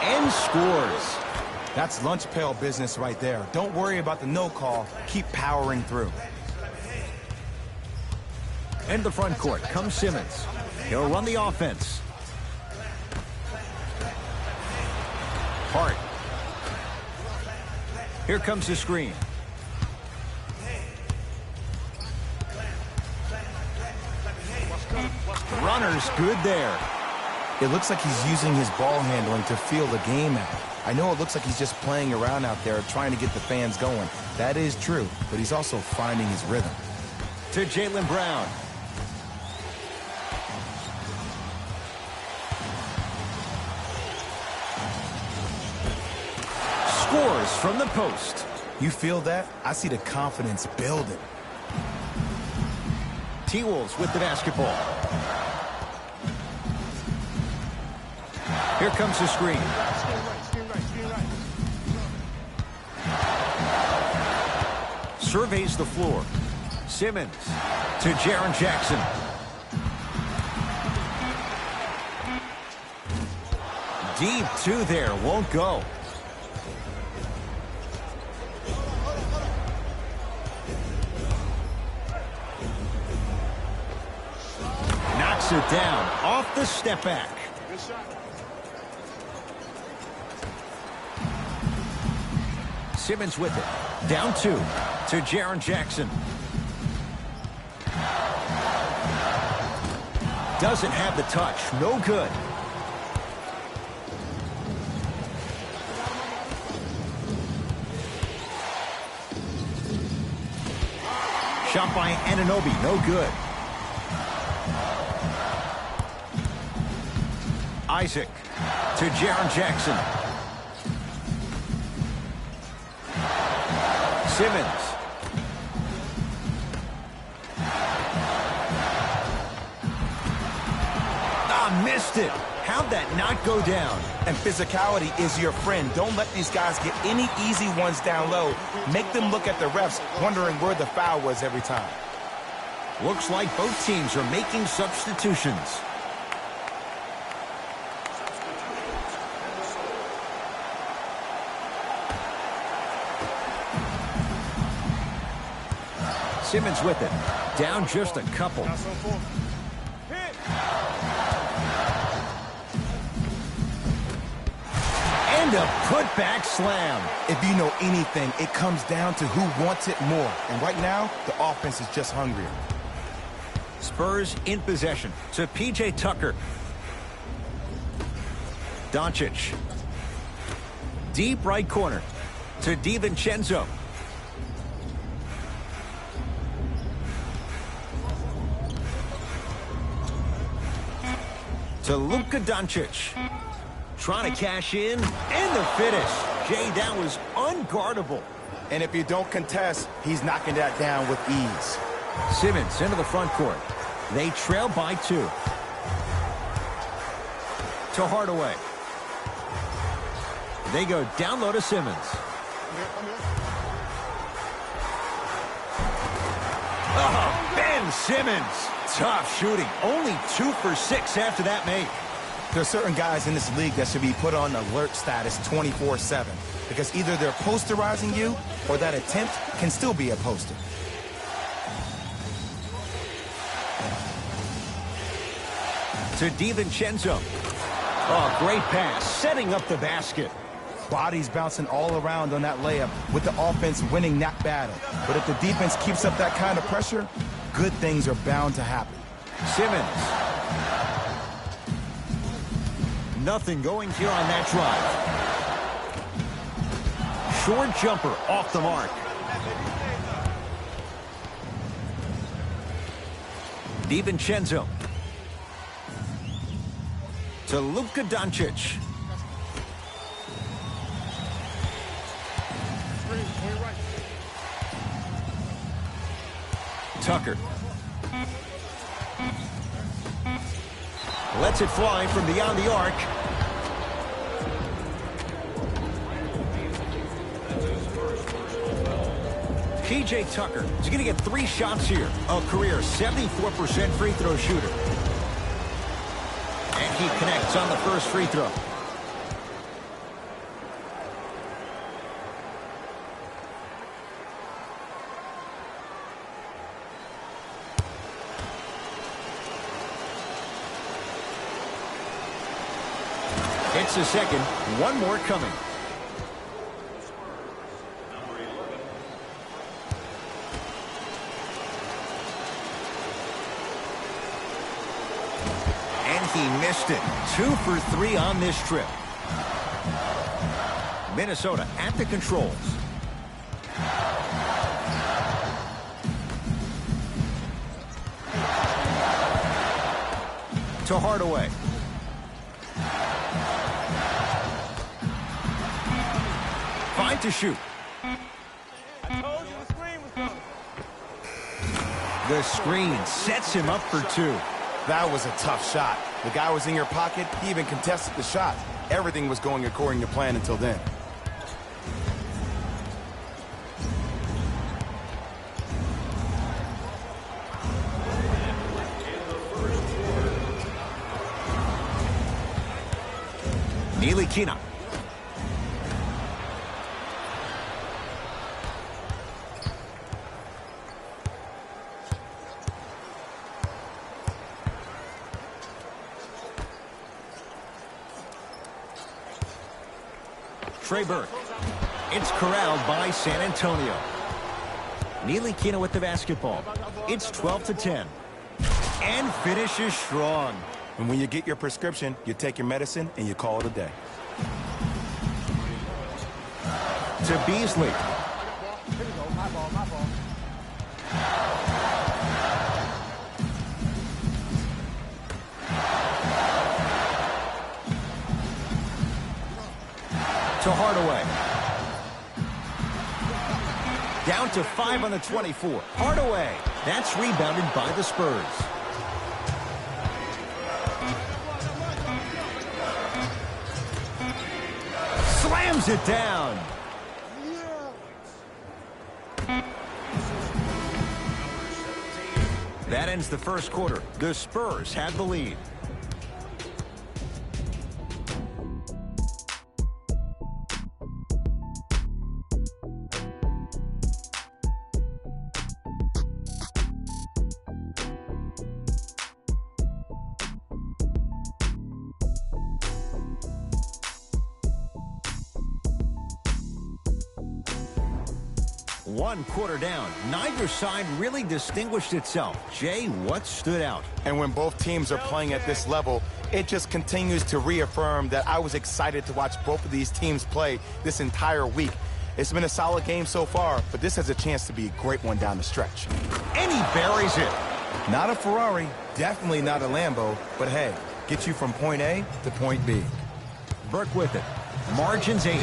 And scores. That's lunch pail business right there. Don't worry about the no call. Keep powering through. In the front court comes Simmons. He'll run the offense. Hart. Here comes the screen. Runner's good there. It looks like he's using his ball handling to feel the game out. I know it looks like he's just playing around out there trying to get the fans going. That is true, but he's also finding his rhythm. To Jaylen Brown. Scores from the post. You feel that? I see the confidence building. T-Wolves with the basketball. Here comes the screen. Surveys the floor. Simmons to Jaren Jackson. Deep two there, won't go. Knocks it down off the step back. Simmons with it. Down two to Jaren Jackson. Doesn't have the touch. No good. Shot by Anunoby. No good. Isaac to Jaren Jackson. Simmons. Missed it. How'd that not go down? And physicality is your friend. Don't let these guys get any easy ones down low. Make them look at the refs, wondering where the foul was every time. Looks like both teams are making substitutions. Simmons with it. Down just a couple. And a putback slam. If you know anything, it comes down to who wants it more. And right now, the offense is just hungrier. Spurs in possession to P.J. Tucker. Doncic. Deep right corner to DiVincenzo. To Luka Doncic. Trying to cash in, and the finish. Jay, that was unguardable. And if you don't contest, he's knocking that down with ease. Simmons into the front court. They trail by 2. To Hardaway. They go down low to Simmons. Oh, Ben Simmons. Tough shooting. Only 2 for 6 after that make. There are certain guys in this league that should be put on alert status 24/7 because either they're posterizing you or that attempt can still be a poster. To DiVincenzo. Oh, great pass, setting up the basket. Bodies bouncing all around on that layup with the offense winning that battle. But if the defense keeps up that kind of pressure, good things are bound to happen. Simmons. Nothing going here on that drive. Short jumper off the mark. DiVincenzo. To Luka Doncic. Tucker. Lets it fly from beyond the arc. P.J. Tucker is going to get 3 shots here. A career 74% free throw shooter. And he connects on the first free throw. It's the second. One more coming. And he missed it. 2 for 3 on this trip. Minnesota at the controls. To Hardaway. Fine to shoot. I told you the screen was coming. The screen sets him up for 2. That was a tough shot. The guy was in your pocket. He even contested the shot. Everything was going according to plan until then. Ntilikina. Trey Burke. It's corralled by San Antonio. Ntilikina with the basketball. It's 12-10. And finishes strong. And when you get your prescription, you take your medicine and you call it a day. To Beasley. Here we go. My ball, my ball. To Hardaway. Down to 5 on the 24. Hardaway. That's rebounded by the Spurs. Slams it down. That ends the first quarter. The Spurs have the lead. One quarter down. Neither side really distinguished itself. Jay, what stood out? And when both teams are playing at this level, it just continues to reaffirm that I was excited to watch both of these teams play this entire week. It's been a solid game so far, but this has a chance to be a great one down the stretch. And he buries it. Not a Ferrari, definitely not a Lambo, but hey, get you from point A to point B. Burke with it. Margins 8.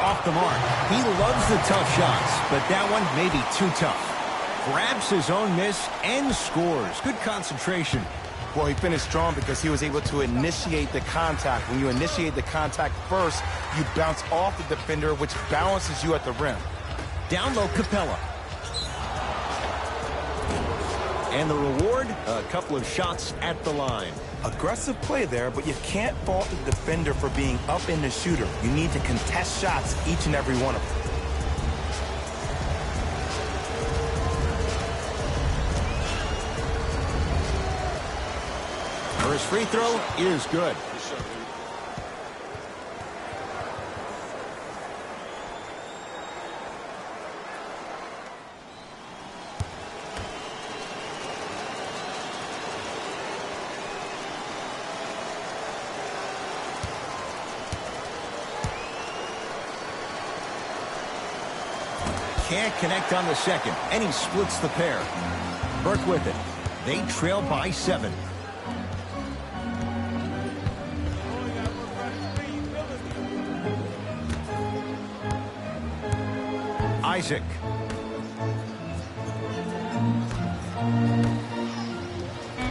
Off the mark. He loves the tough shots, but that one may be too tough. Grabs his own miss and scores. Good concentration. Well, he finished strong because he was able to initiate the contact. When you initiate the contact first, you bounce off the defender, which balances you at the rim. Down low, Capella. And the reward, a couple of shots at the line. Aggressive play there, but you can't fault the defender for being up in the shooter. You need to contest shots, each and every one of them. First free throw is good. Can't connect on the second, and he splits the pair. Burke with it. They trail by 7. Isaac.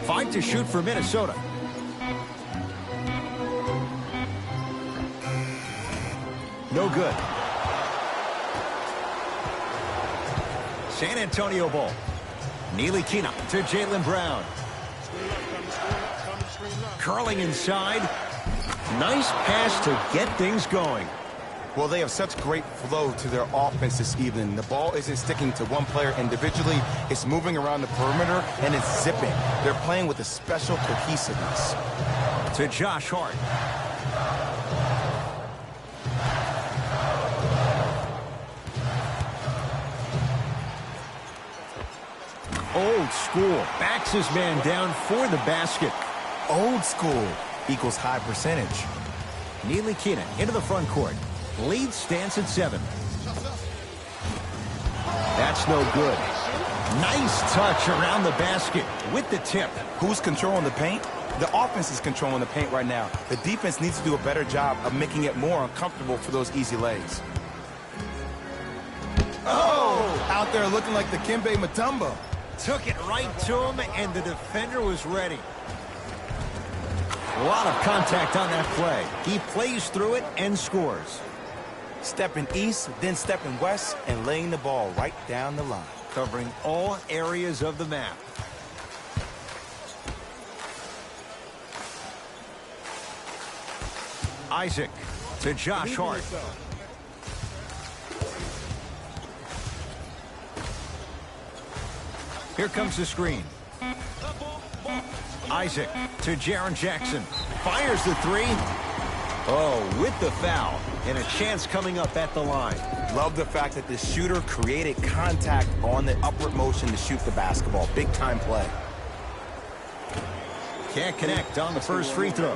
Five to shoot for Minnesota. No good. San Antonio ball. Neely Kina to Jaylen Brown. Curling inside. Nice pass to get things going. Well, they have such great flow to their offense this evening. The ball isn't sticking to one player individually. It's moving around the perimeter, and it's zipping. They're playing with a special cohesiveness. To Josh Hart. Old school. Backs his man down for the basket. Old school equals high percentage. Neely Kina into the front court. Lead stands at 7. That's no good. Nice touch around the basket with the tip. Who's controlling the paint? The offense is controlling the paint right now. The defense needs to do a better job of making it more uncomfortable for those easy lays. Oh! Out there looking like the Kimbe Mutombo. Took it right to him, and the defender was ready. A lot of contact on that play. He plays through it and scores. Stepping east, then stepping west, and laying the ball right down the line. Covering all areas of the map. Isaac to Josh Hart. Here comes the screen. Isaac to Jaren Jackson. Fires the 3. Oh, with the foul. And a chance coming up at the line. Love the fact that the shooter created contact on the upward motion to shoot the basketball. Big time play. Can't connect on the first free throw.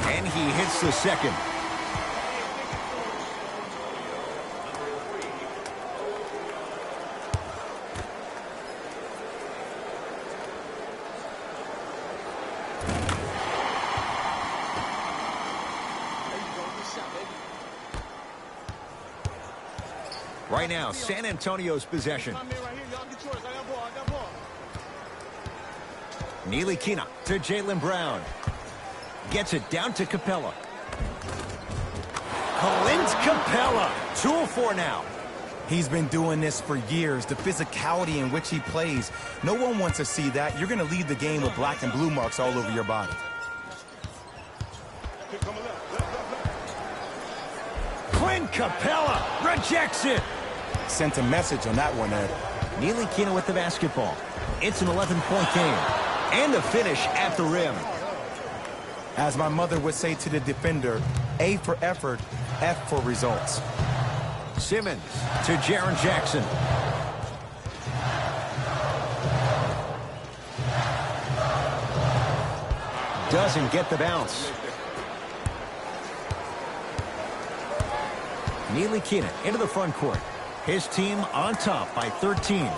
And he hits the second. Right now, San Antonio's possession. Neely Kina to Jaylen Brown. Gets it down to Capella. Clint Capella. 2 of 4 now. He's been doing this for years. The physicality in which he plays. No one wants to see that. You're going to leave the game with black and blue marks all over your body. Clint Capella rejects it. Sent a message on that one, Ed. Neely Kina with the basketball. It's an 11-point game. And a finish at the rim. As my mother would say to the defender, A for effort, F for results. Simmons to Jaren Jackson. Doesn't get the bounce. Neely Kina into the front court. His team on top by 13.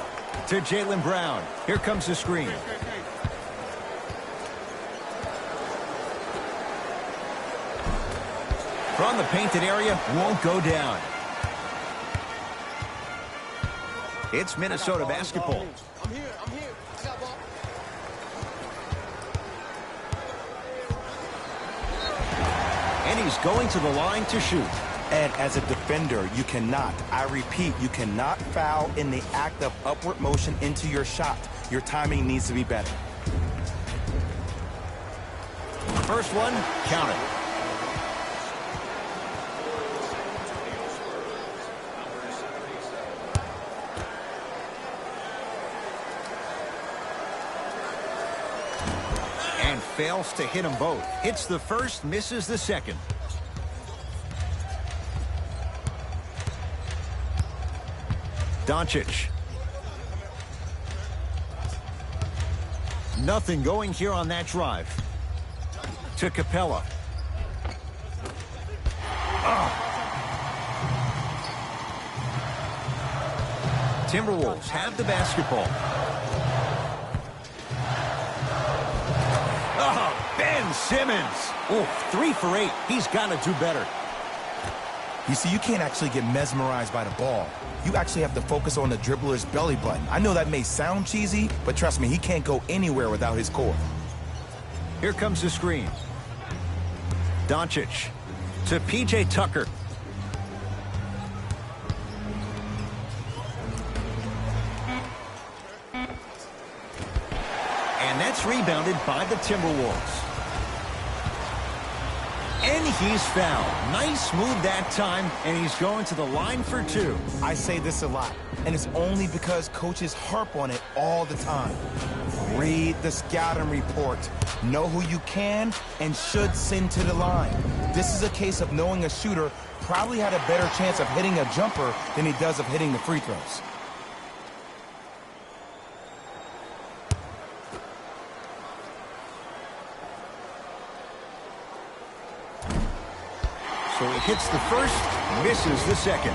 To Jaylen Brown. Here comes the screen. From the painted area, won't go down. It's Minnesota basketball. I'm here. I got ball. And he's going to the line to shoot. And as a defender, you cannot, I repeat, you cannot foul in the act of upward motion into your shot. Your timing needs to be better. First one, count it. And fails to hit them both. Hits the first, misses the second. Doncic. Nothing going here on that drive. To Capella. Timberwolves have the basketball. Ben Simmons. Oh, 3 for 8. He's got to do better. You see, you can't actually get mesmerized by the ball. You actually have to focus on the dribbler's belly button. I know that may sound cheesy, but trust me, he can't go anywhere without his core. Here comes the screen. Doncic to P.J. Tucker. And that's rebounded by the Timberwolves. And he's fouled. Nice move that time, and he's going to the line for 2. I say this a lot, and it's only because coaches harp on it all the time. Read the scouting report. Know who you can and should send to the line. This is a case of knowing a shooter probably had a better chance of hitting a jumper than he does of hitting the free throws. So he hits the first, misses the second.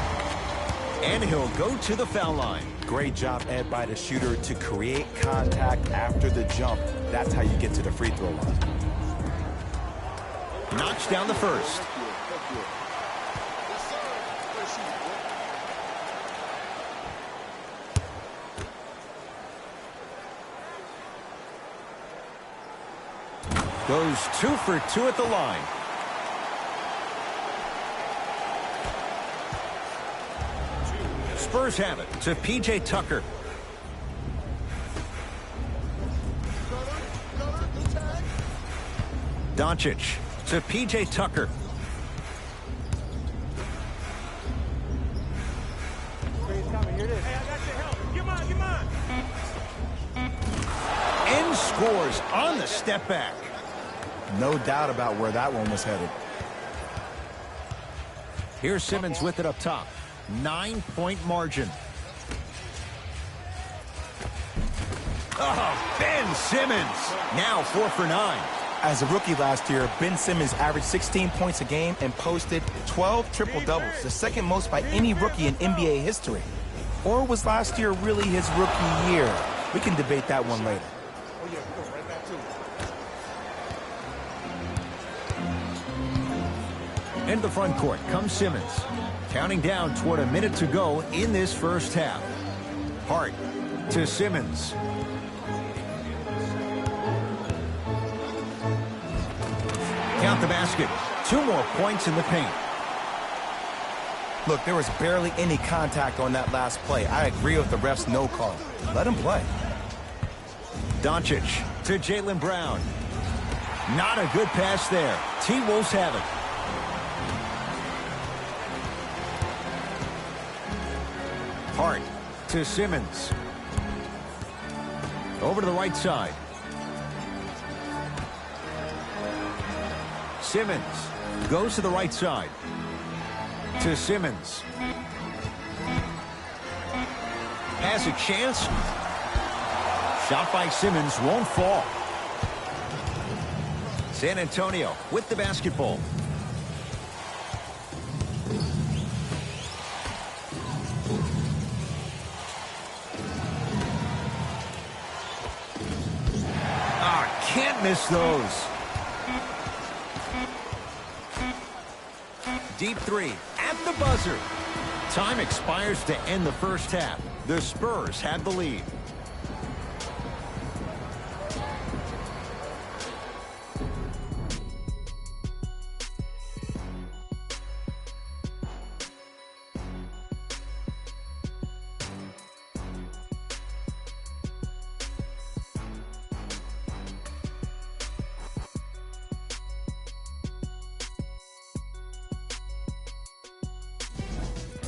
And he'll go to the foul line. Great job, Ed, by the shooter to create contact after the jump. That's how you get to the free throw line. Knocks down the first. Goes 2 for 2 at the line. Spurs have it to P.J. Tucker. Doncic to P.J. Tucker. And scores on the step back. No doubt about where that one was headed. Here's Simmons with it up top. 9-point margin. Oh, Ben Simmons. Now 4 for 9. As a rookie last year, Ben Simmons averaged 16 points a game and posted 12 triple-doubles, the second most by any rookie in NBA history. Or was last year really his rookie year? We can debate that one later. Into the front court comes Simmons. Counting down toward a minute to go in this first half. Hart to Simmons. Count the basket. 2 more points in the paint. Look, there was barely any contact on that last play. I agree with the ref's no call. Let him play. Doncic to Jaylen Brown. Not a good pass there. T-Wolves have it. Hart to Simmons. Over to the right side. Simmons goes to the right side. To Simmons. Has a chance. Shot by Simmons won't fall. San Antonio with the basketball. Can't miss those. deep three at the buzzer. Time expires to end the first half. The Spurs have the lead.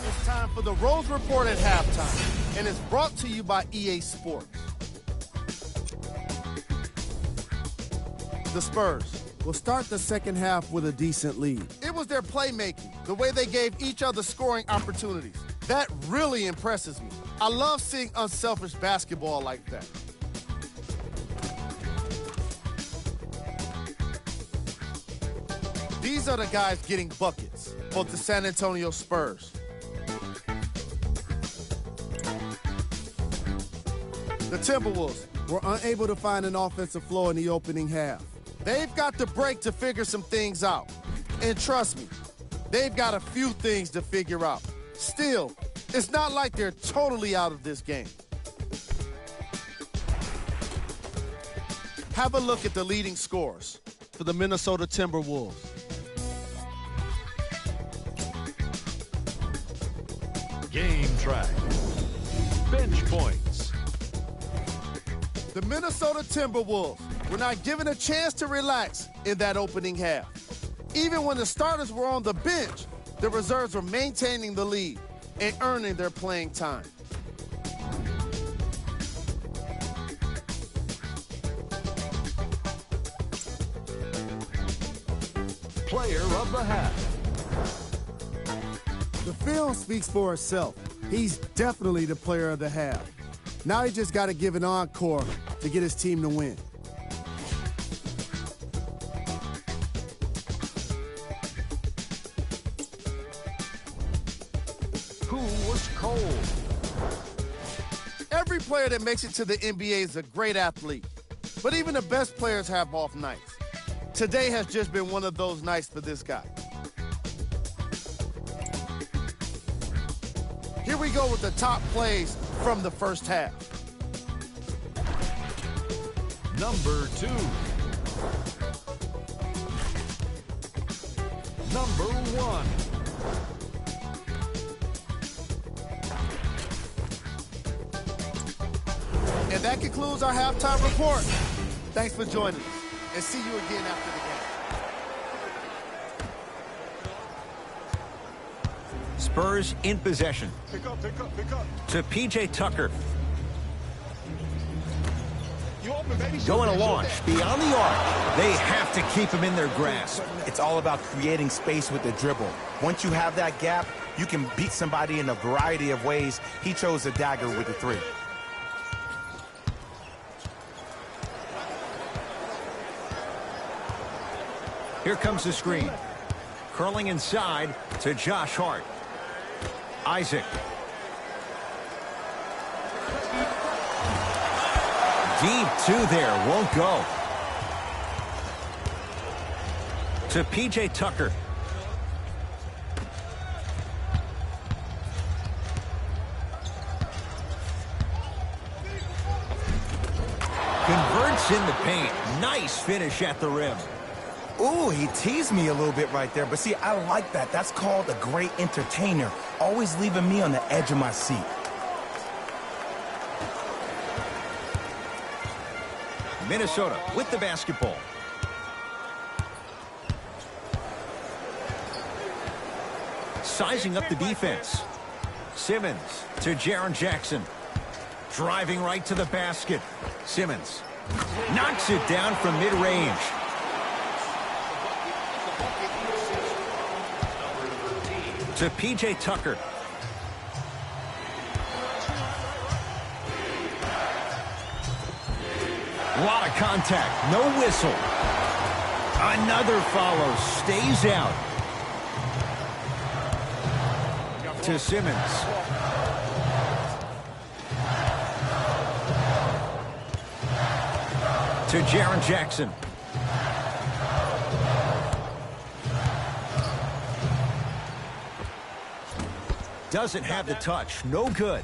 It's time for the Rose Report at halftime, and it's brought to you by EA Sports. The Spurs will start the second half with a decent lead. It was their playmaking, the way they gave each other scoring opportunities. That really impresses me. I love seeing unselfish basketball like that. These are the guys getting buckets for the San Antonio Spurs. The Timberwolves were unable to find an offensive flow in the opening half. They've got the break to figure some things out. And trust me, they've got a few things to figure out. Still, it's not like they're totally out of this game. Have a look at the leading scorers for the Minnesota Timberwolves. Game track. Bench points. The Minnesota Timberwolves were not given a chance to relax in that opening half. Even when the starters were on the bench, the reserves were maintaining the lead and earning their playing time. Player of the half. The film speaks for itself. He's definitely the player of the half. Now he just got to give an encore to get his team to win. Who was cold? Every player that makes it to the NBA is a great athlete, but even the best players have off nights. Today has just been one of those nights for this guy. Here we go with the top plays from the first half. Number 2. Number 1. And that concludes our halftime report. Thanks for joining us, and see you again after the game. Spurs in possession. Pick up, pick up, pick up. To P.J. Tucker. You open, baby. Going to launch beyond the arc. They have to keep him in their grasp. It's all about creating space with the dribble. Once you have that gap, you can beat somebody in a variety of ways. He chose a dagger with the three. Here comes the screen. Curling inside to Josh Hart. Isaac. Deep two there, won't go. To P.J. Tucker. Converts in the paint. Nice finish at the rim. Ooh, he teased me a little bit right there. But see, I like that. That's called a great entertainer. Always leaving me on the edge of my seat. Minnesota with the basketball. Sizing up the defense. Simmons to Jaren Jackson. Driving right to the basket. Simmons knocks it down from mid-range. To P.J. Tucker. A lot of contact, no whistle. Another follow, stays out. To Simmons. To Jaren Jackson. Doesn't have the touch. No good.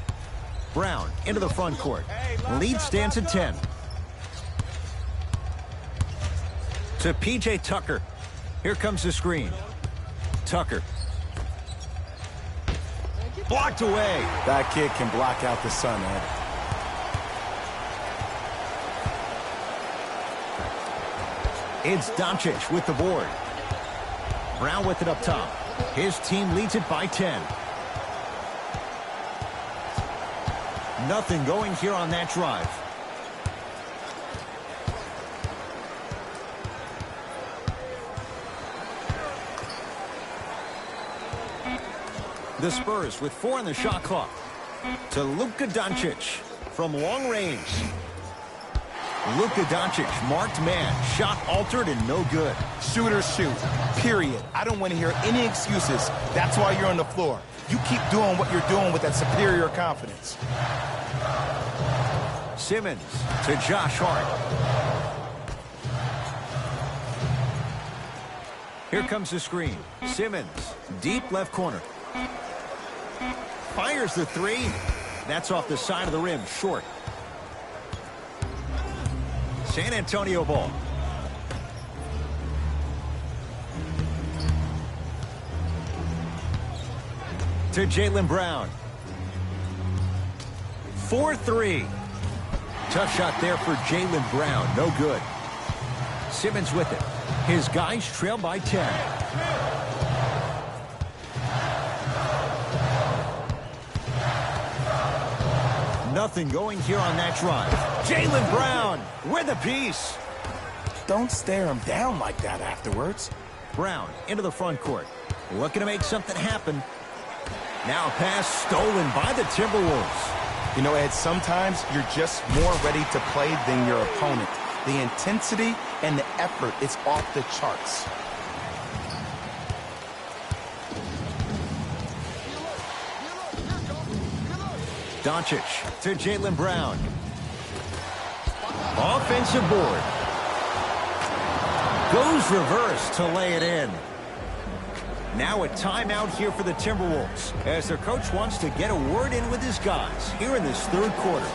Brown into the front court. Lead stands at 10. To P.J. Tucker. Here comes the screen. Tucker. Blocked away. That kid can block out the sun, man. It's Doncic with the board. Brown with it up top. His team leads it by 10. Nothing going here on that drive. The Spurs with 4 on the shot clock. To Luka Doncic from long range. Luka Doncic, marked man, shot altered and no good. Shoot or shoot, period. I don't want to hear any excuses. That's why you're on the floor. You keep doing what you're doing with that superior confidence. Simmons to Josh Hart. Here comes the screen. Simmons, deep left corner. Fires the three. That's off the side of the rim, short. San Antonio ball. To Jaylen Brown. 4-3. Tough shot there for Jaylen Brown. No good. Simmons with it. His guys trail by 10. Nothing going here on that drive. Jaylen Brown with a piece. Don't stare him down like that afterwards. Brown into the front court. Looking to make something happen. Now a pass stolen by the Timberwolves. You know, Ed, sometimes you're just more ready to play than your opponent. The intensity and the effort is off the charts. Doncic to Jaylen Brown. Offensive board. Goes reverse to lay it in. Now a timeout here for the Timberwolves as their coach wants to get a word in with his guys here in this third quarter.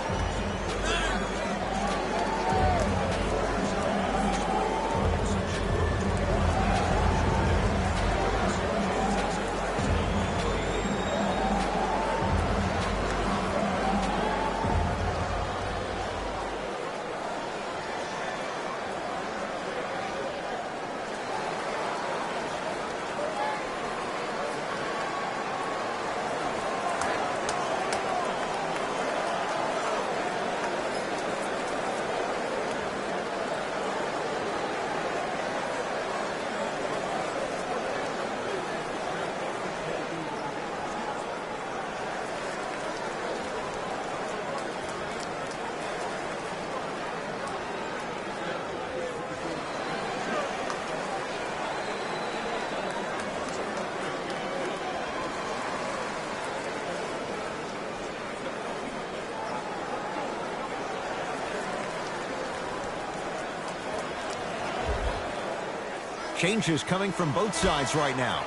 Changes coming from both sides right now.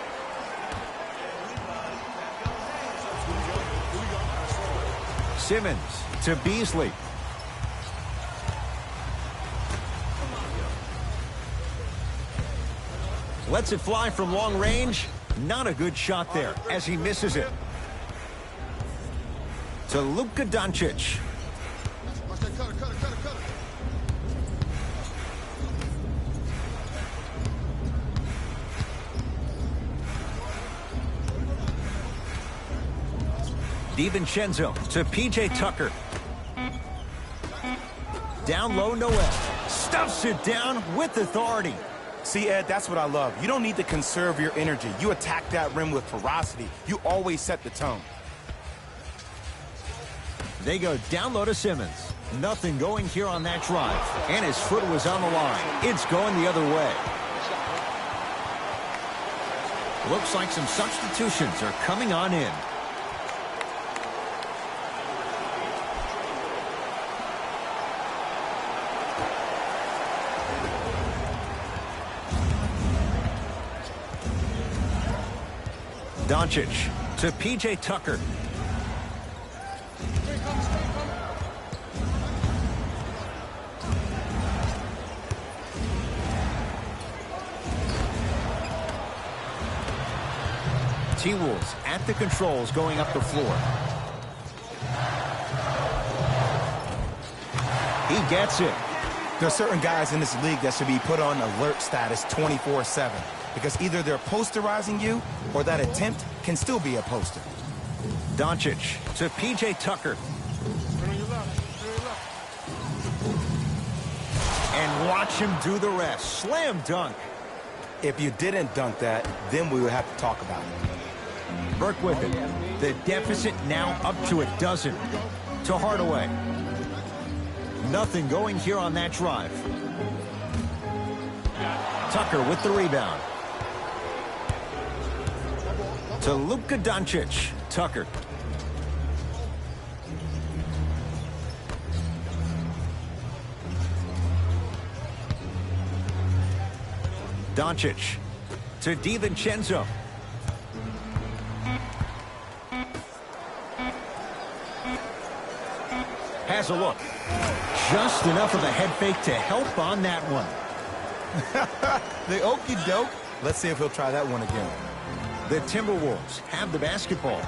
Simmons to Beasley. Lets it fly from long range. Not a good shot there as he misses it. To Luka Doncic. DiVincenzo to P.J. Tucker. Down low, Noel. Stuffs it down with authority. See, Ed, that's what I love. You don't need to conserve your energy. You attack that rim with ferocity. You always set the tone. They go down low to Simmons. Nothing going here on that drive. And his foot was on the line. It's going the other way. Looks like some substitutions are coming on in. Doncic To P.J. Tucker. T-Wolves at the controls going up the floor. He gets it. There are certain guys in this league that should be put on alert status 24/7 because either they're posterizing you or that attempt can still be a poster. Doncic to P.J. Tucker. And watch him do the rest. Slam dunk. If you didn't dunk that, then we would have to talk about it. Burke with it. The deficit now up to a dozen. To Hardaway. Nothing going here on that drive. Tucker with the rebound. To Luka Doncic. Tucker. Doncic to DiVincenzo. Has a look. Just enough of a head fake to help on that one. The okey doke. Let's see if he'll try that one again. The Timberwolves have the basketball.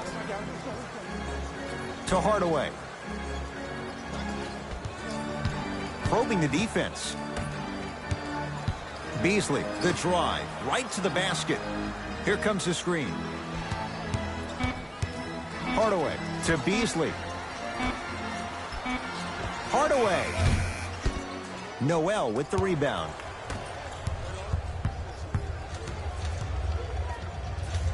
To Hardaway. Probing the defense. Beasley, the drive, right to the basket. Here comes the screen. Hardaway to Beasley. Hardaway. Noel with the rebound.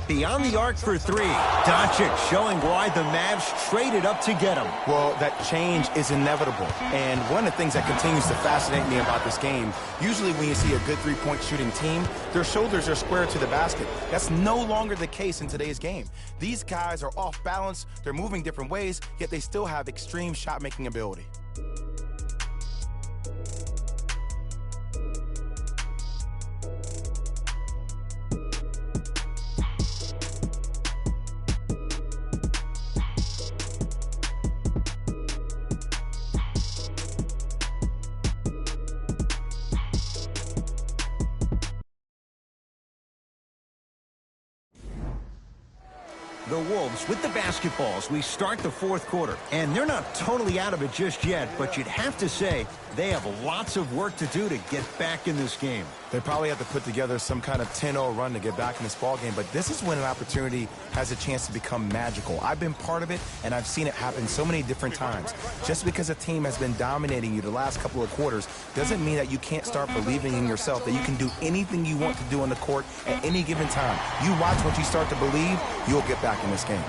Beyond the arc for three. Doncic showing why the Mavs traded up to get him. Well, that change is inevitable. And one of the things that continues to fascinate me about this game, usually when you see a good three-point shooting team, their shoulders are square to the basket. That's no longer the case in today's game. These guys are off balance, they're moving different ways, yet they still have extreme shot-making ability. The Wolves with the basketballs. We start the fourth quarter. And they're not totally out of it just yet, but you'd have to say they have lots of work to do to get back in this game. They probably have to put together some kind of 10-0 run to get back in this ballgame, but this is when an opportunity has a chance to become magical. I've been part of it, and I've seen it happen so many different times. Just because a team has been dominating you the last couple of quarters doesn't mean that you can't start believing in yourself, that you can do anything you want to do on the court at any given time. You watch once you start to believe, you'll get back in this game.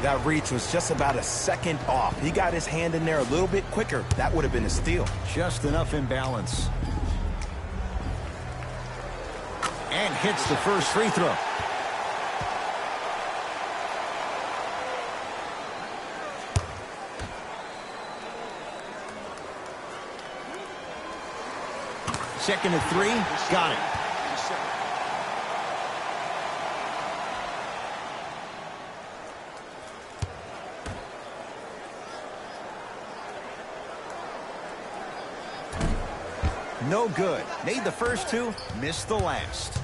That reach was just about a second off. He got his hand in there a little bit quicker. That would have been a steal. Just enough imbalance. And hits the first free throw. Second and three. Got it. No good. Made the first two, missed the last.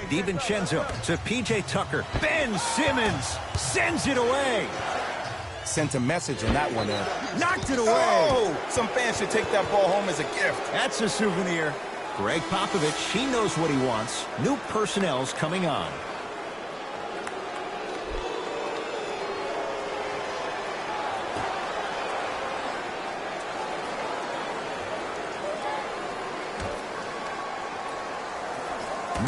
DiVincenzo to P.J. Tucker. Ben Simmons sends it away. Sent a message in that one, Ed. Knocked it away. Oh, some fans should take that ball home as a gift. That's a souvenir. Greg Popovich, he knows what he wants. New personnel's coming on.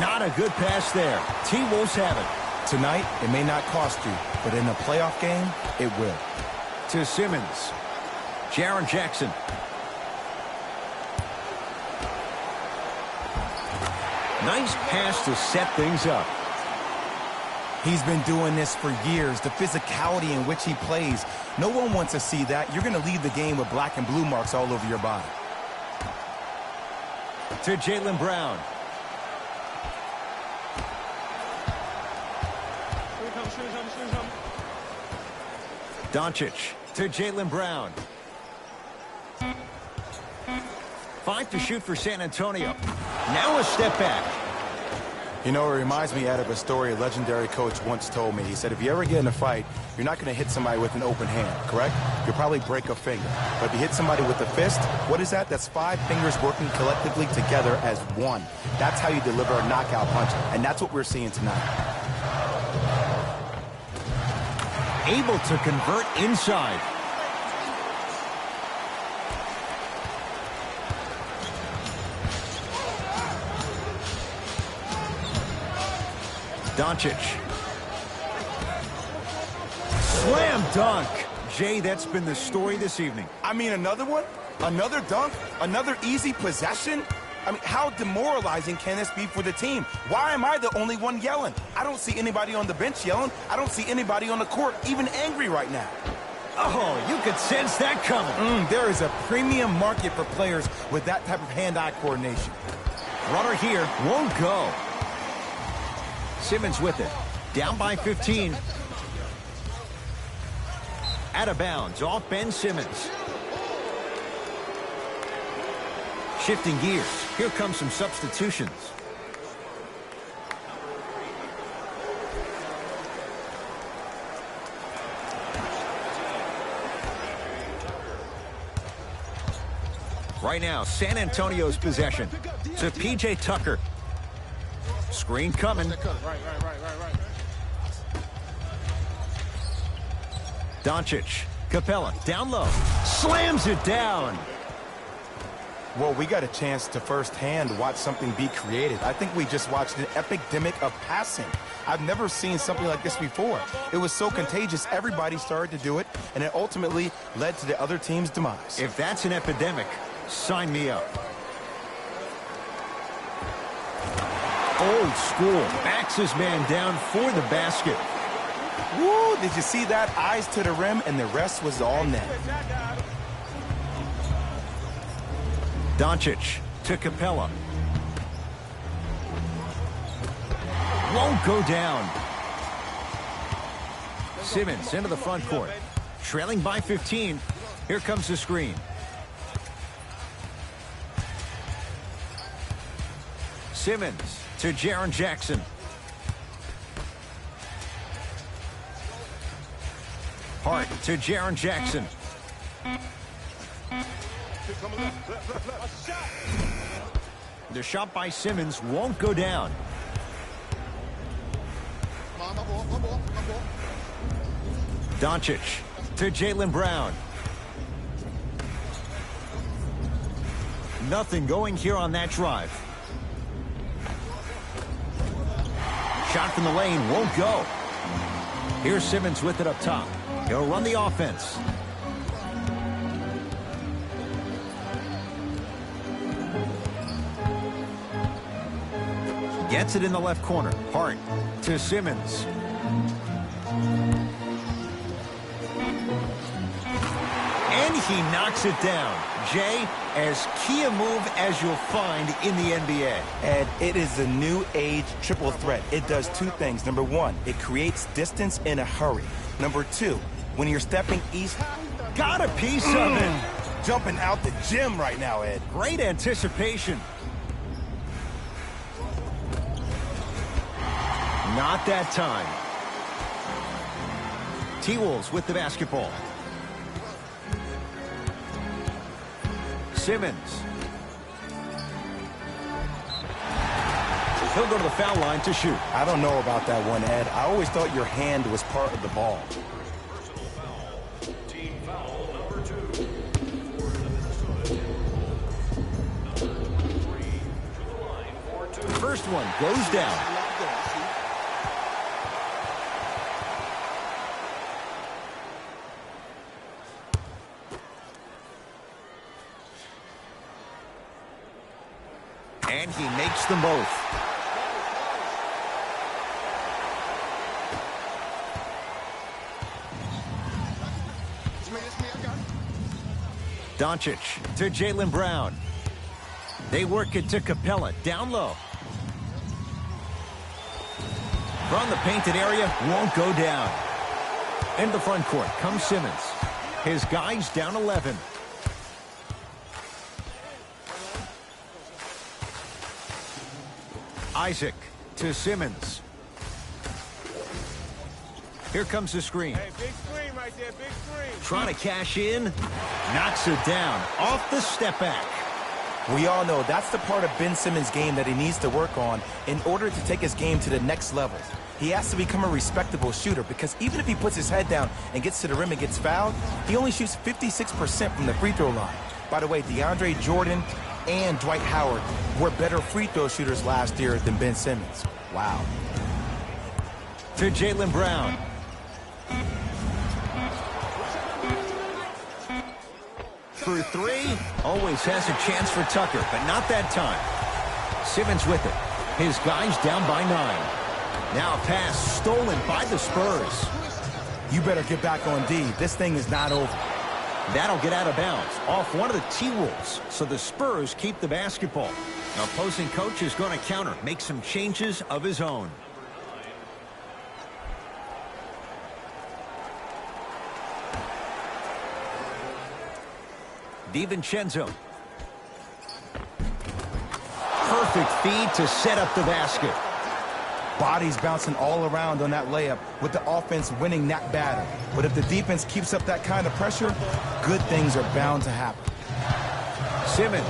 Not a good pass there. T-Wolves have it. Tonight, it may not cost you, but in a playoff game, it will. To Simmons. Jaren Jackson. Nice pass to set things up. He's been doing this for years. The physicality in which he plays. No one wants to see that. You're going to leave the game with black and blue marks all over your body. To Jaylen Brown. Doncic to Jaylen Brown. 5 to shoot for San Antonio. Now a step back. You know, it reminds me, Ed, of a story a legendary coach once told me. He said, if you ever get in a fight, you're not going to hit somebody with an open hand, correct? You'll probably break a finger. But if you hit somebody with a fist, what is that? That's 5 fingers working collectively together as one. That's how you deliver a knockout punch, and that's what we're seeing tonight. Able to convert inside. Doncic. Slam dunk. Jay, that's been the story this evening. I mean, another one? Another dunk? Another easy possession? I mean, how demoralizing can this be for the team? Why am I the only one yelling? I don't see anybody on the bench yelling. I don't see anybody on the court even angry right now. Oh, you could sense that coming. There is a premium market for players with that type of hand-eye coordination. Runner here won't go. Simmons with it. Down by 15. Out of bounds off Ben Simmons. Shifting gears. Here come some substitutions. Right now, San Antonio's possession to P.J. Tucker. Screen coming. Doncic. Capella down low. Slams it down. Well, we got a chance to firsthand watch something be created. I think we just watched an epidemic of passing. I've never seen something like this before. It was so contagious, everybody started to do it, and it ultimately led to the other team's demise. If that's an epidemic, sign me up. Old school. Backs his man down for the basket. Woo! Did you see that? Eyes to the rim, and the rest was all net. Doncic to Capella. Won't go down. Simmons into the front court. Trailing by 15. Here comes the screen. Simmons to Jaren Jackson. Hart to Jaren Jackson. The shot by Simmons won't go down. Doncic to Jaylen Brown. Nothing going here on that drive. Shot from the lane won't go. Here's Simmons with it up top. He'll run the offense. Gets it in the left corner. Hart to Simmons. And he knocks it down. Jay, as key a move as you'll find in the NBA. And it is the new age triple threat. It does two things. Number one, it creates distance in a hurry. Number two, when you're stepping east, got a piece of it. Jumping out the gym right now, Ed. Great anticipation. Not that time. T-Wolves with the basketball. Simmons. He'll go to the foul line to shoot. I don't know about that one, Ed. I always thought your hand was part of the ball. Team foul number 2. First one goes down. And he makes them both. Doncic to Jaylen Brown. They work it to Capella, down low. From the painted area, won't go down. In the front court comes Simmons. His guy's down 11. Isaac to Simmons. Here comes the screen. Hey, big screen right there, big screen. Trying to cash in. Knocks it down off the step back. We all know that's the part of Ben Simmons' game that he needs to work on in order to take his game to the next level. He has to become a respectable shooter because even if he puts his head down and gets to the rim and gets fouled, he only shoots 56% from the free throw line. By the way, DeAndre Jordan and Dwight Howard were better free throw shooters last year than Ben Simmons. Wow. To Jaylen Brown. For three, always has a chance for Tucker, but not that time. Simmons with it. His guy's down by 9. Now a pass stolen by the Spurs. You better get back on D. This thing is not over. That'll get out of bounds off one of the T-Wolves, so the Spurs keep the basketball. Now, opposing coach is going to counter, make some changes of his own. DiVincenzo. Perfect feed to set up the basket. Bodies bouncing all around on that layup with the offense winning that battle. But if the defense keeps up that kind of pressure, good things are bound to happen. Simmons.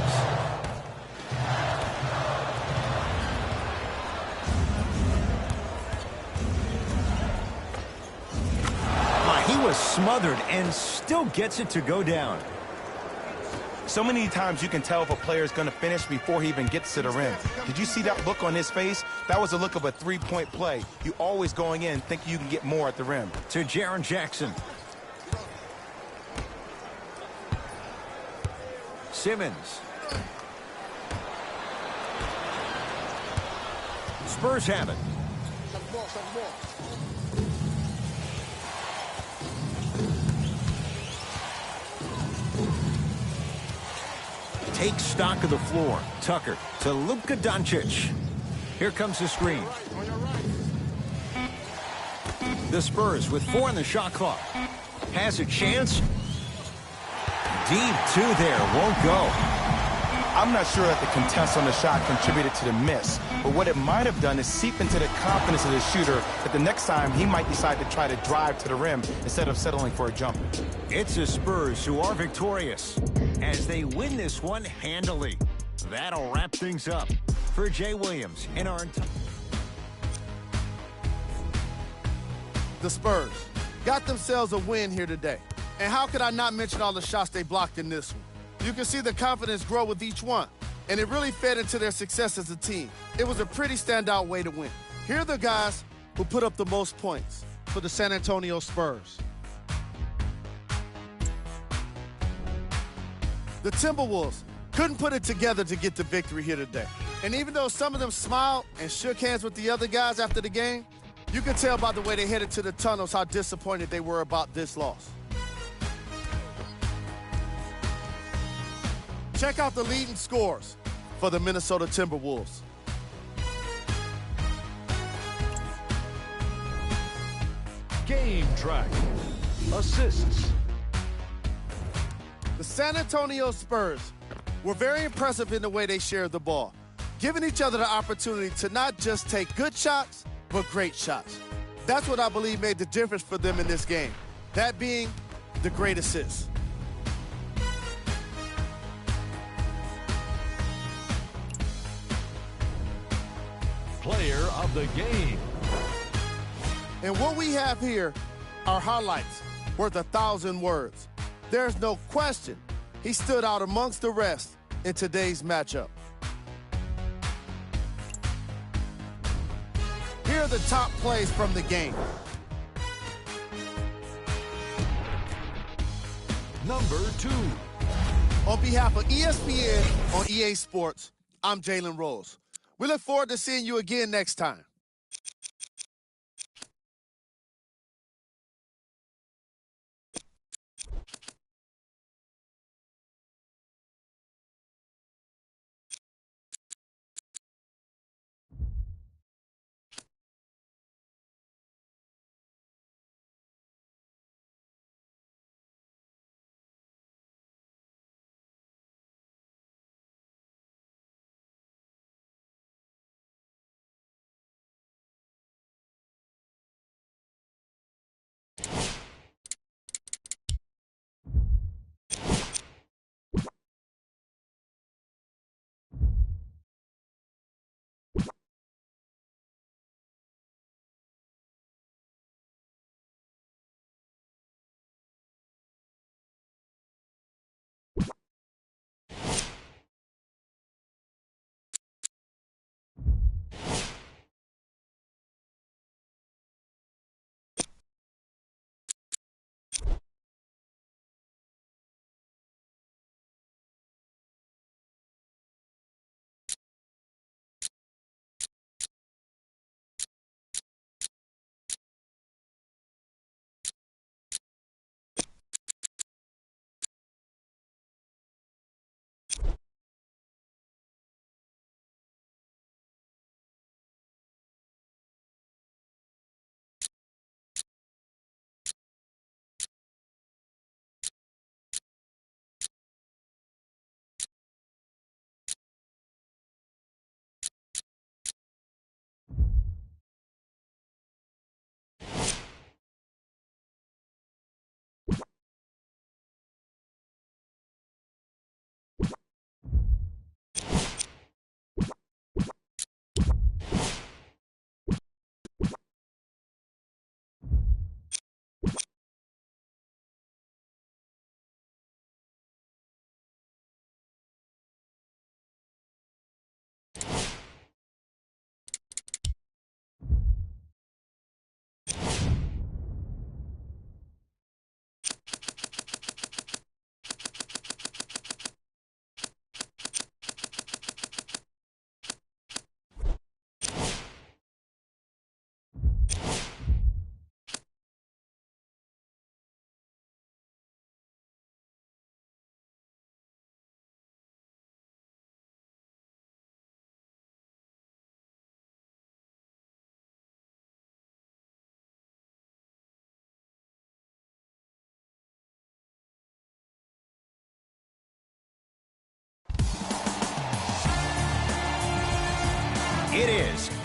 He was smothered and still gets it to go down. So many times you can tell if a player is going to finish before he even gets to the rim. Did you see that look on his face? That was the look of a three-point play. You always going in thinking you can get more at the rim. To Jaren Jackson. Simmons. Spurs have it. Take stock of the floor. Tucker to Luka Doncic. Here comes the screen. The Spurs with 4 on the shot clock. Has a chance. Deep 2 there. Won't go. I'm not sure that the contest on the shot contributed to the miss, but what it might have done is seep into the confidence of the shooter that the next time he might decide to try to drive to the rim instead of settling for a jumper. It's the Spurs who are victorious as they win this one handily. That'll wrap things up for Jay Williams in our... The Spurs got themselves a win here today. And how could I not mention all the shots they blocked in this one? You can see the confidence grow with each one, and it really fed into their success as a team. It was a pretty standout way to win. Here are the guys who put up the most points for the San Antonio Spurs. The Timberwolves couldn't put it together to get the victory here today. And even though some of them smiled and shook hands with the other guys after the game, you could tell by the way they headed to the tunnels how disappointed they were about this loss. Check out the leading scores for the Minnesota Timberwolves. Game track. Assists. The San Antonio Spurs were very impressive in the way they shared the ball, giving each other the opportunity to not just take good shots, but great shots. That's what I believe made the difference for them in this game, that being the great assists. Player of the game. And what we have here are highlights worth 1,000 words. There's no question he stood out amongst the rest in today's matchup. Here are the top plays from the game. Number 2. On behalf of ESPN on EA Sports, I'm Jalen Rose. We look forward to seeing you again next time.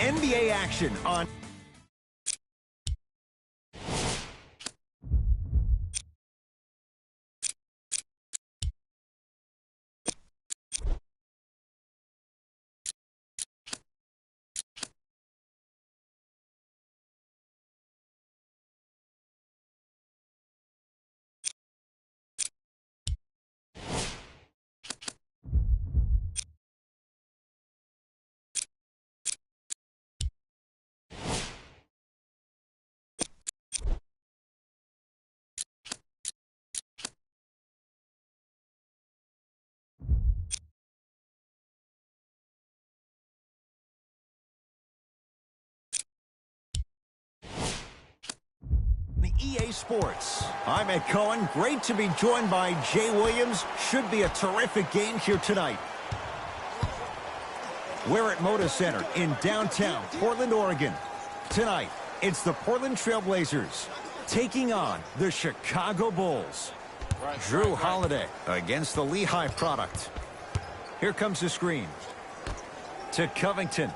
NBA action on... EA Sports. I'm Ed Cohen. Great to be joined by Jay Williams. Should be a terrific game here tonight. We're at Moda Center in downtown Portland, Oregon. Tonight, it's the Portland Trail Blazers taking on the Chicago Bulls. Drew Holiday against the Lehigh product. Here comes the screen to Covington.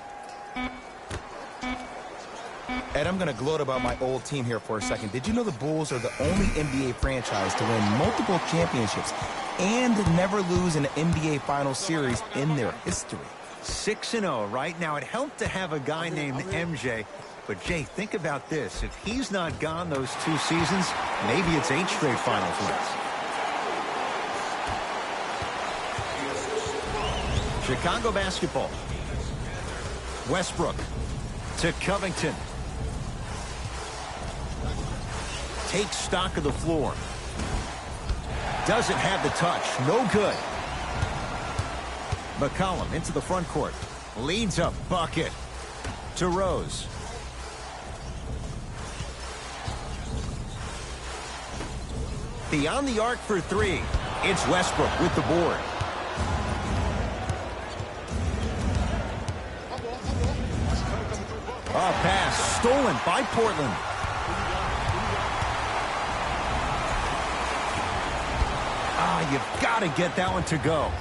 Ed, I'm going to gloat about my old team here for a second. Did you know the Bulls are the only NBA franchise to win multiple championships and never lose an NBA Finals series in their history? 6-0 right now. It helped to have a guy named MJ. But, Jay, think about this. If he's not gone those 2 seasons, maybe it's 8 straight Finals wins. Chicago basketball. Westbrook to Covington. Takes stock of the floor. Doesn't have the touch. No good. McCollum into the front court. Leads a bucket to Rose. Beyond the arc for 3. It's Westbrook with the board. Oh, pass stolen by Portland. You've got to get that one to go.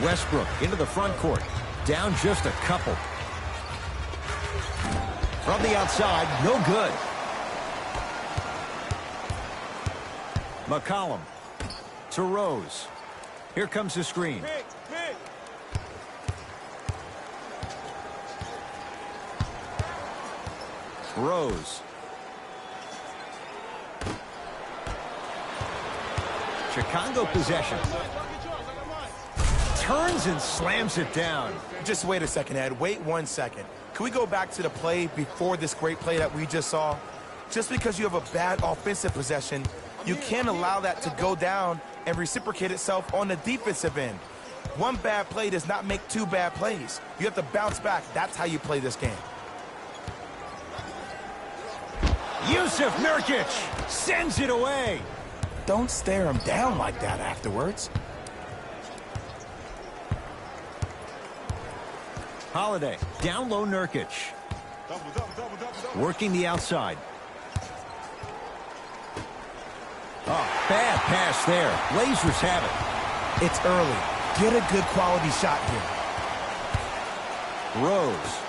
Westbrook into the front court. Down just a couple. From the outside, no good. McCollum to Rose. Here comes the screen. Rose. Chicago possession. Turns and slams it down. Just wait a second, Ed. Wait 1 second. Can we go back to the play before this great play that we just saw? Just because you have a bad offensive possession, you can't allow that to go down and reciprocate itself on the defensive end. 1 bad play does not make 2 bad plays. You have to bounce back. That's how you play this game. Yusuf Nurkic sends it away. Don't stare him down like that afterwards. Holiday, down low Nurkic. Working the outside. Oh, bad pass there. Blazers have it. It's early. Get a good quality shot here. Rose.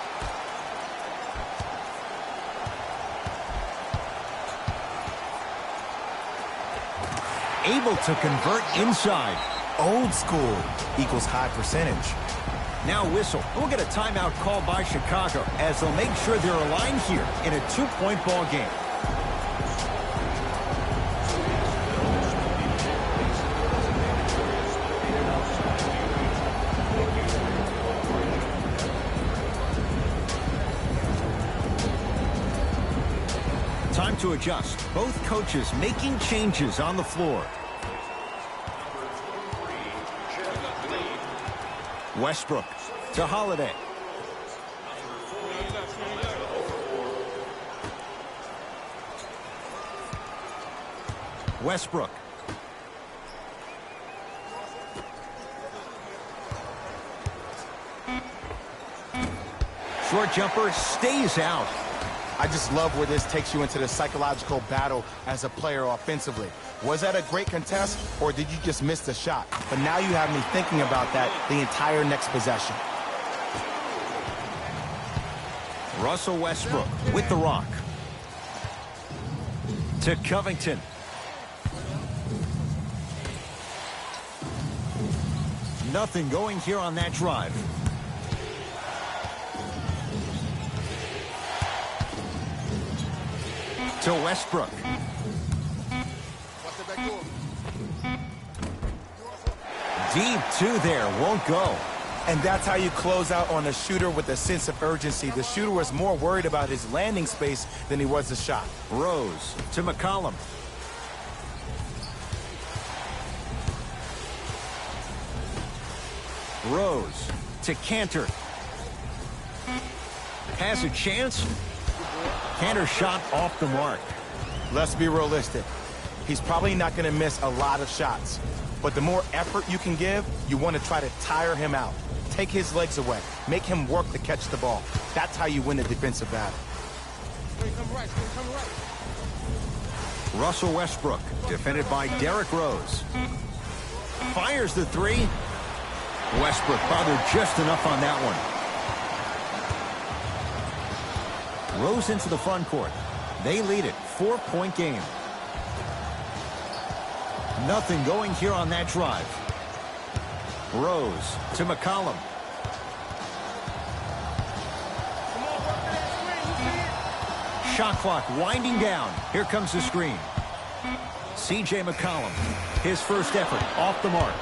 Able to convert inside. Old school equals high percentage. Now whistle. We'll get a timeout called by Chicago as they'll make sure they're aligned here in a 2-point ball game. Time to adjust. Both coaches making changes on the floor. Westbrook to Holiday. Westbrook. Short jumper stays out. I just love where this takes you into the psychological battle as a player offensively. Was that a great contest, or did you just miss the shot? But now you have me thinking about that the entire next possession. Russell Westbrook with the rock. To Covington. Nothing going here on that drive. To Westbrook. Deep two there, won't go. And that's how you close out on a shooter with a sense of urgency. The shooter was more worried about his landing space than he was the shot. Rose to McCollum. Rose to Cantor. Has a chance. Cantor shot off the mark. Let's be realistic. He's probably not going to miss a lot of shots. But the more effort you can give, you want to try to tire him out. Take his legs away. Make him work to catch the ball. That's how you win a defensive battle. Russell Westbrook, defended by Derrick Rose. Fires the three. Westbrook bothered just enough on that one. Rose into the front court. They lead it. 4-point game. Nothing going here on that drive. Rose to McCollum. Shot clock winding down. Here comes the screen. C.J. McCollum. His first effort off the mark.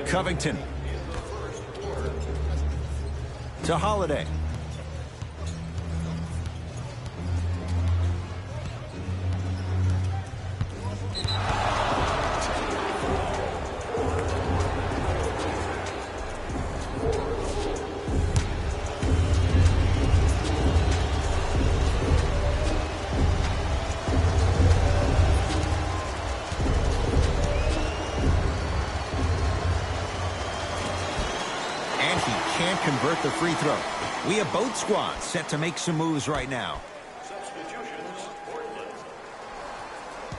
Covington. To Holiday. Convert the free throw. We have both squads set to make some moves right now.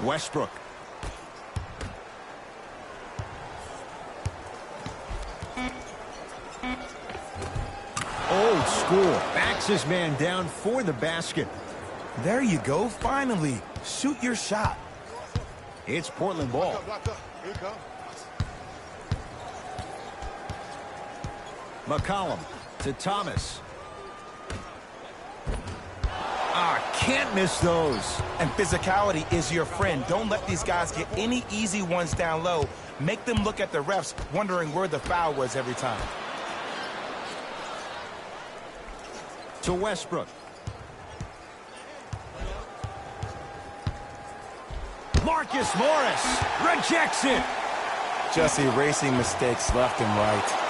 Westbrook. Old school. Backs his man down for the basket. There you go. Finally. Shoot your shot. It's Portland ball. Here you go. McCollum to Thomas. Can't miss those. And physicality is your friend. Don't let these guys get any easy ones down low. Make them look at the refs, wondering where the foul was every time. To Westbrook. Marcus Morris rejects it. Just erasing mistakes left and right.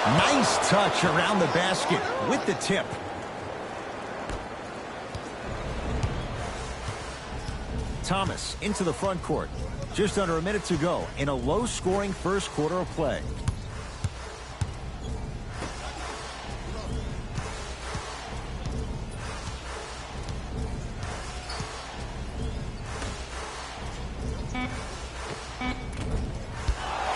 Nice touch around the basket with the tip. Thomas into the front court. Just under a minute to go in a low-scoring first quarter of play.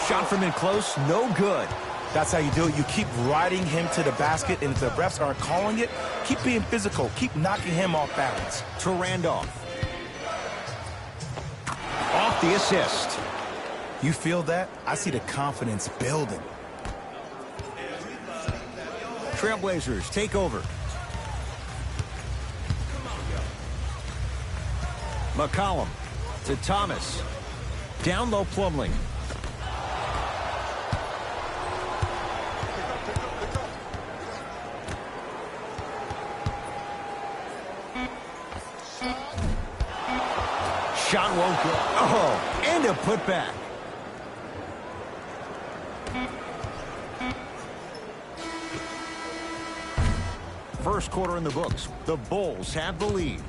Shot from in close, no good. That's how you do it. You keep riding him to the basket, and if the refs aren't calling it, keep being physical. Keep knocking him off balance. To Randolph. Off the assist. You feel that? I see the confidence building. Trailblazers take over. McCollum to Thomas. Down low Plumlee. Shot won't go. Oh, and a putback. First quarter in the books. The Bulls have the lead.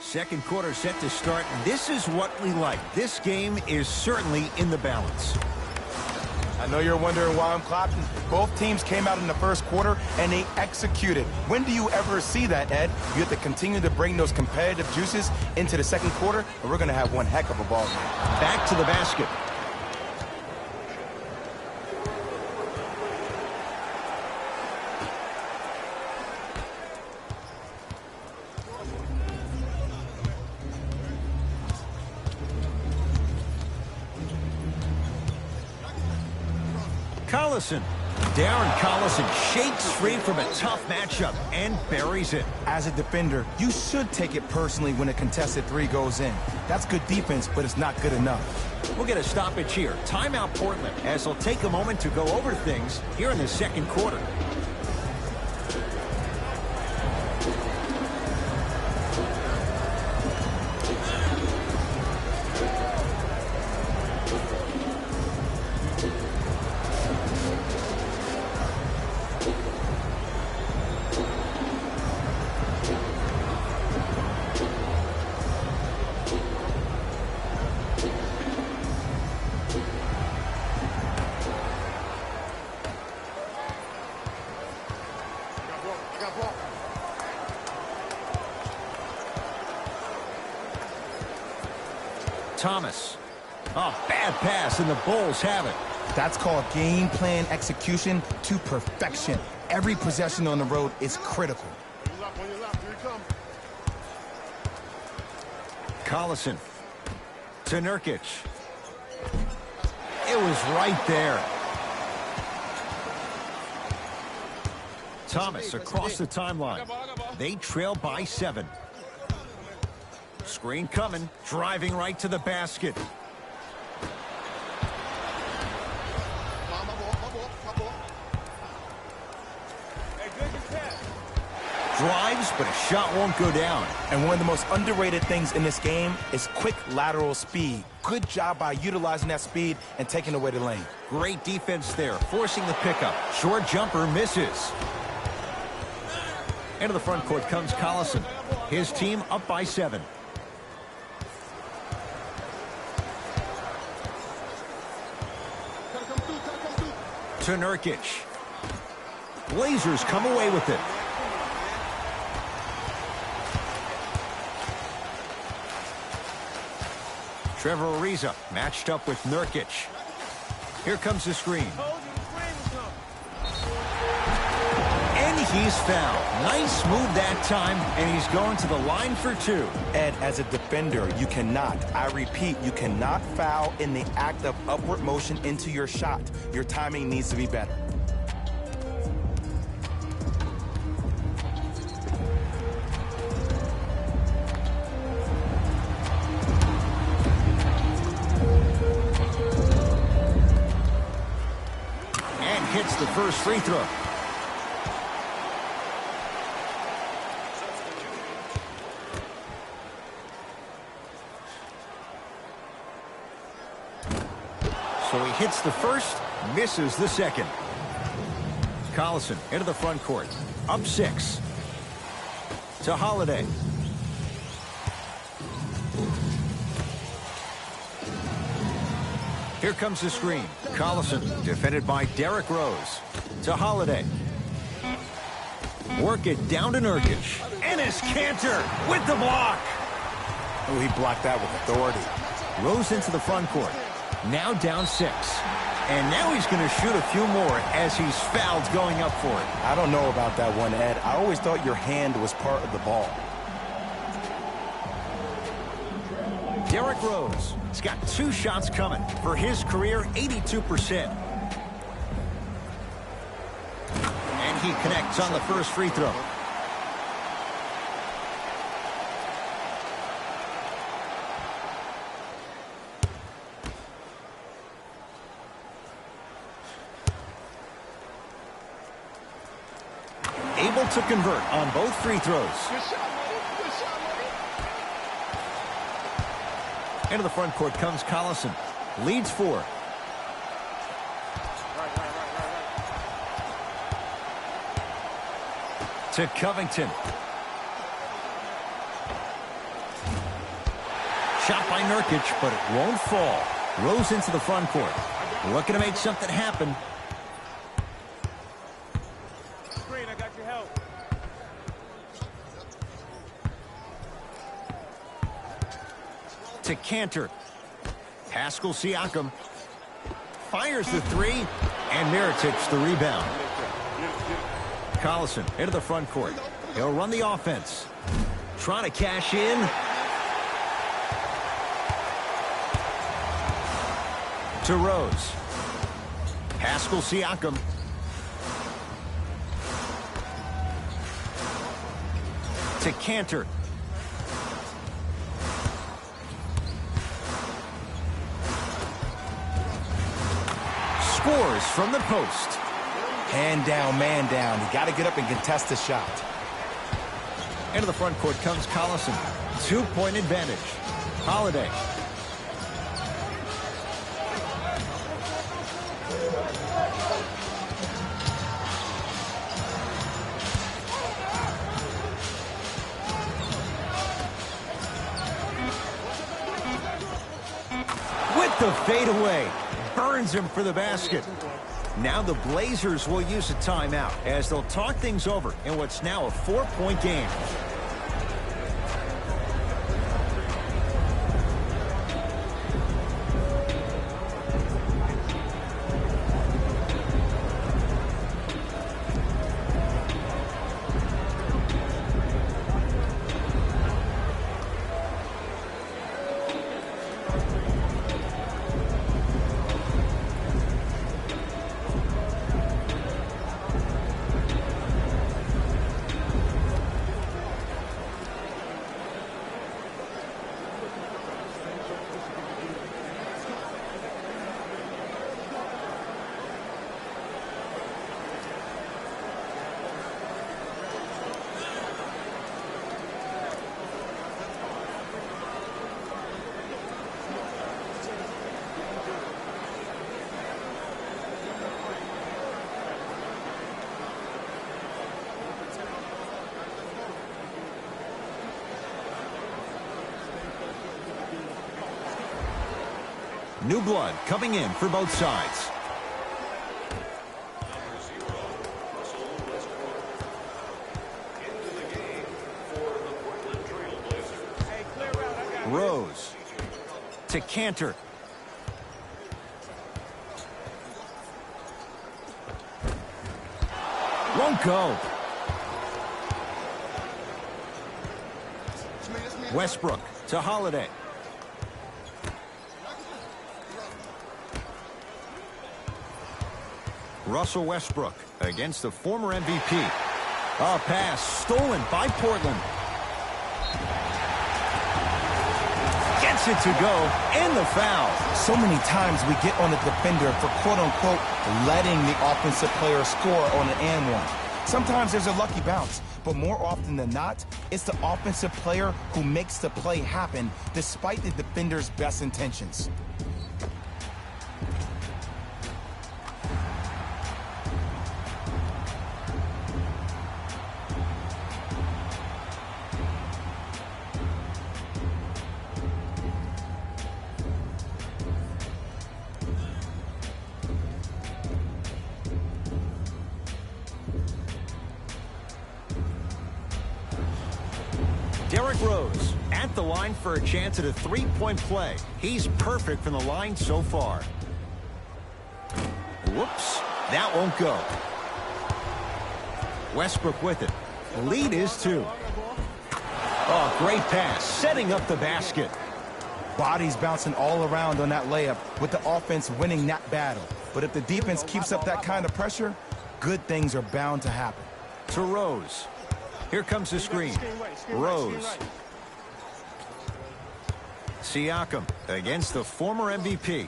Second quarter set to start. This is what we like. This game is certainly in the balance. I know you're wondering why I'm clapping. Both teams came out in the first quarter, and they executed. When do you ever see that, Ed? You have to continue to bring those competitive juices into the second quarter, and we're going to have one heck of a ball game. Back to the basket. Collison. Darren Collison shakes free from a tough matchup and buries it. As a defender, you should take it personally when a contested three goes in. That's good defense, but it's not good enough. We'll get a stoppage here. Timeout Portland, as they'll take a moment to go over things here in the second quarter. Thomas. Oh, bad pass, and the Bulls have it. That's called game plan execution to perfection. Every possession on the road is critical. On your left, here he comes. Collison to Nurkic. It was right there. Thomas across the timeline. They trail by 7. Screen coming, driving right to the basket. Drives, but a shot won't go down. And one of the most underrated things in this game is quick lateral speed. Good job by utilizing that speed and taking away the lane. Great defense there, forcing the pickup. Short jumper misses. Into the front court comes Collison. His team up by 7. To Nurkic. Blazers come away with it. Trevor Ariza matched up with Nurkic. Here comes the screen. And he's fouled. Nice move that time, and he's going to the line for 2. Ed, as a defender, you cannot, I repeat, you cannot foul in the act of upward motion into your shot. Your timing needs to be better. And hits the first free throw. So he hits the first, misses the second. Collison into the front court. Up 6. To Holiday. Here comes the screen. Collison defended by Derrick Rose. To Holiday. Work it down to Nurkic. Enes Kanter with the block. Oh, he blocked that with authority. Rose into the front court. Now down 6. And now he's going to shoot a few more as he's fouled going up for it. I don't know about that one, Ed. I always thought your hand was part of the ball. Derrick Rose has got 2 shots coming. For his career, 82%. And he connects on the first free throw. Able to convert on both free throws. Into the front court comes Collison. Leads 4. To Covington. shot by Nurkic, but it won't fall. Rose into the front court. Looking to make something happen. Screen, I got your help. To Cantor. Pascal Siakam fires the three, and Mirotic the rebound. Collison into the front court. He'll run the offense. Trying to cash in. To Rose. Pascal Siakam. To Cantor. Scores from the post. Hand down, man down. You got to get up and contest the shot. Into the front court comes Collison. 2-point advantage. Holiday. With the fadeaway. Burns him for the basket. Now the Blazers will use a timeout as they'll talk things over in what's now a 4-point game. New blood coming in for both sides. Rose to Cantor. Won't go. Westbrook to Holiday. Russell Westbrook against the former MVP. A pass stolen by Portland. Gets it to go, and the foul. So many times we get on the defender for quote-unquote letting the offensive player score on an and one. Sometimes there's a lucky bounce, but more often than not, it's the offensive player who makes the play happen despite the defender's best intentions. Derrick Rose at the line for a chance at a three-point play. He's perfect from the line so far. Whoops, that won't go. Westbrook with it. Lead is 2. Oh, great pass, setting up the basket. Bodies bouncing all around on that layup with the offense winning that battle. But if the defense keeps up that kind of pressure, good things are bound to happen. To Rose. Here comes the screen. Rose. Siakam against the former MVP.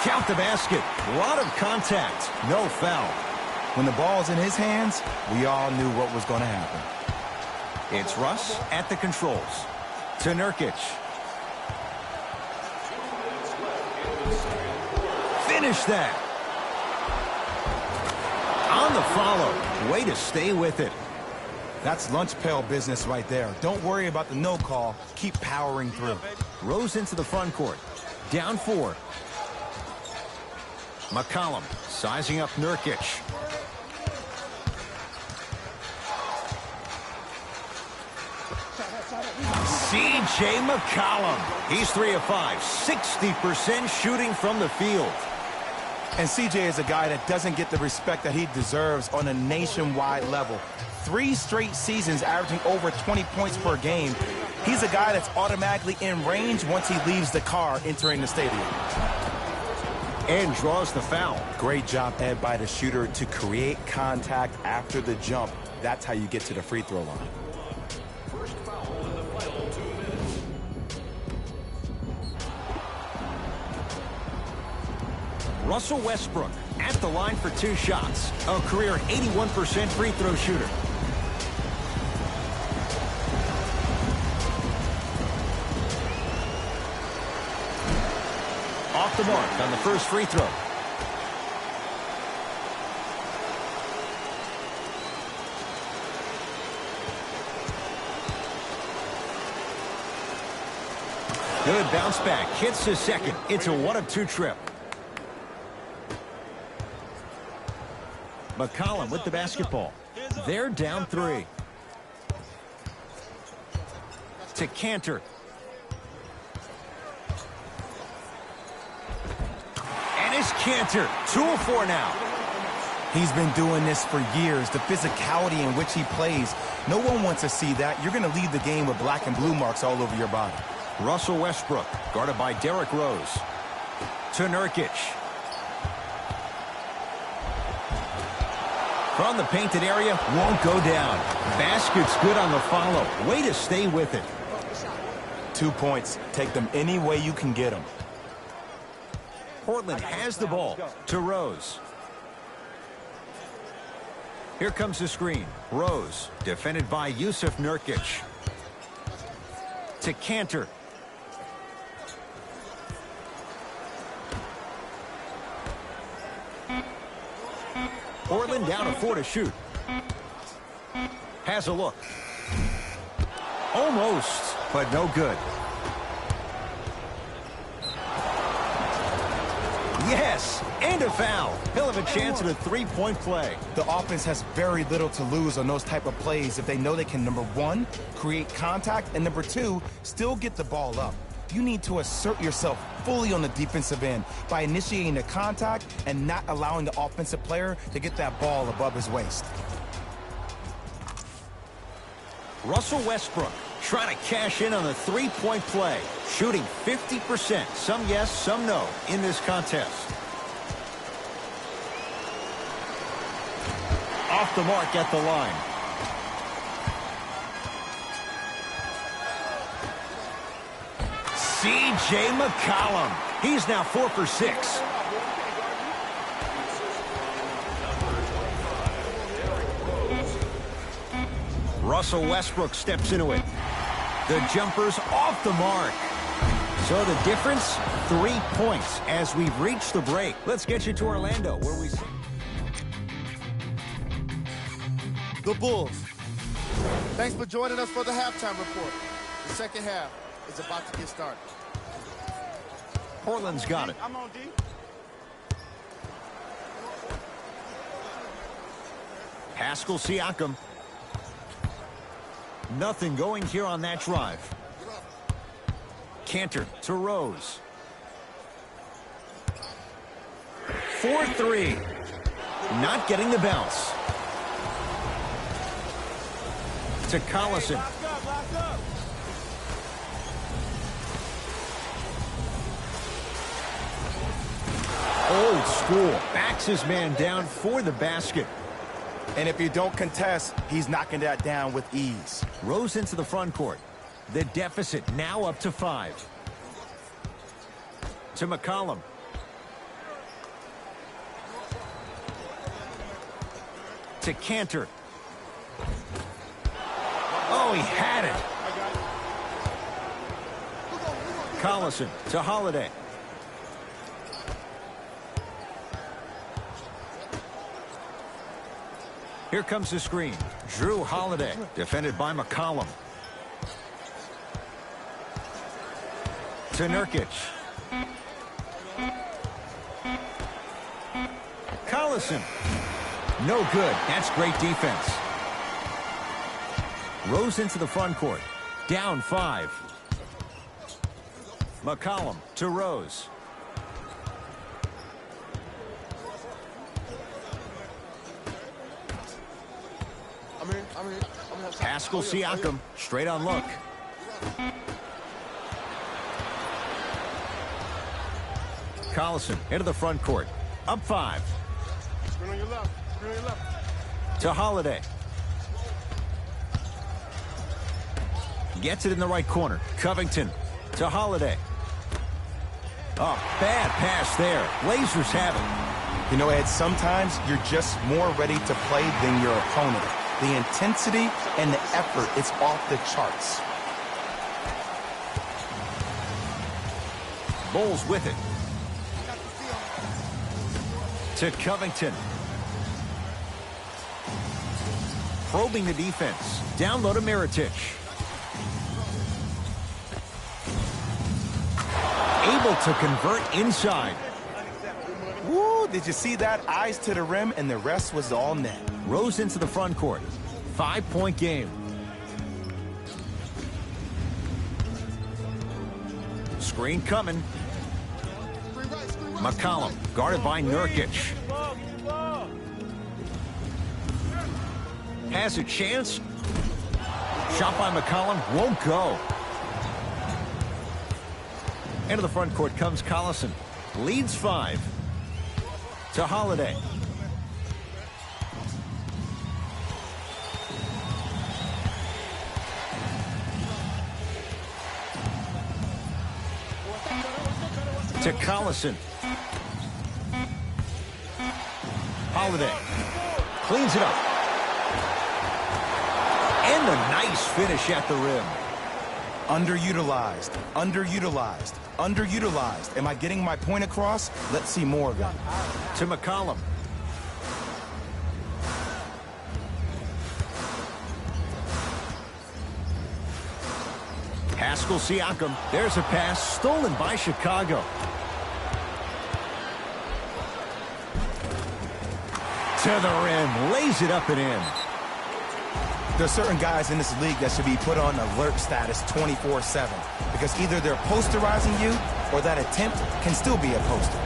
Count the basket. A lot of contact. No foul. When the ball's in his hands, we all knew what was going to happen. It's Russ at the controls. To Nurkic. Finish that. On the follow. Way to stay with it. That's lunch pail business right there. Don't worry about the no call. Keep powering through. Rose into the front court. Down 4. McCollum sizing up Nurkic. C.J. McCollum. He's 3 of 5. 60% shooting from the field. And CJ is a guy that doesn't get the respect that he deserves on a nationwide level. 3 straight seasons averaging over 20 points per game. He's a guy that's automatically in range once he leaves the car entering the stadium. And draws the foul. Great job, Ed, by the shooter to create contact after the jump. That's how you get to the free throw line. Russell Westbrook at the line for 2 shots. A career 81% free throw shooter. Off the mark on the first free throw. Good bounce back. Hits his second. It's a 1 of 2 trip. McCollum with the basketball. They're down 3. To Cantor. And it's Cantor. 2 of 4 now. He's been doing this for years. The physicality in which he plays. No one wants to see that. You're going to leave the game with black and blue marks all over your body. Russell Westbrook guarded by Derrick Rose. To Nurkic. From the painted area, won't go down. Basket's good on the follow. Way to stay with it. 2 points. Take them any way you can get them. Portland has the ball. To Rose. Here comes the screen. Rose, defended by Yusuf Nurkic. To Cantor. Portland down to 4 to shoot. Has a look. Almost, but no good. Yes, and a foul. He'll have a chance at a 3-point play. The offense has very little to lose on those type of plays if they know they can, number 1, create contact, and number 2, still get the ball up. You need to assert yourself fully on the defensive end by initiating the contact and not allowing the offensive player to get that ball above his waist. Russell Westbrook trying to cash in on the 3-point play. Shooting 50%. Some yes, some no in this contest. Off the mark at the line. C.J. McCollum. He's now 4 for 6. Russell Westbrook steps into it. The jumper's off the mark. So the difference, 3 points as we've reached the break. Let's get you to Orlando where we see The Bulls. Thanks for joining us for the halftime report. The second half is about to get started. Portland's got it. I'm on D. Pascal Siakam. Nothing going here on that drive. Cantor to Rose. 4-3. Not getting the bounce. To Collison. Old school. Backs his man down for the basket. And if you don't contest, he's knocking that down with ease. Rose into the front court. The deficit now up to 5. To McCollum. To Cantor. Oh, he had it. Collison to Holiday. Here comes the screen. Drew Holiday, defended by McCollum. To Nurkic. Collison. No good. That's great defense. Rose into the front court. Down 5. McCollum to Rose. Pascal Siakam, straight on look. Collison into the front court. Up 5. Screen on your left. Screen on your left. To Holiday. Gets it in the right corner. Covington to Holiday. Oh, bad pass there. Blazers have it. You know, Ed, sometimes you're just more ready to play than your opponent. The intensity and the effort is off the charts. Bulls with it. To Covington. Probing the defense. Down low to Mirotic. Able to convert inside. Woo, did you see that? Eyes to the rim, and the rest was all net. Rose into the front court. 5-point game. Screen coming. McCollum guarded by Nurkic. Has a chance. Shot by McCollum. Won't go. Into the front court comes Collison. Leads 5. To Holiday. To Collison. Holiday. Cleans it up. And a nice finish at the rim. Underutilized, underutilized, underutilized. Am I getting my point across? Let's see more of it. To McCollum. Pascal Siakam. There's a pass stolen by Chicago. To the rim. Lays it up and in. There's certain guys in this league that should be put on alert status 24/7 because either they're posterizing you or that attempt can still be a poster.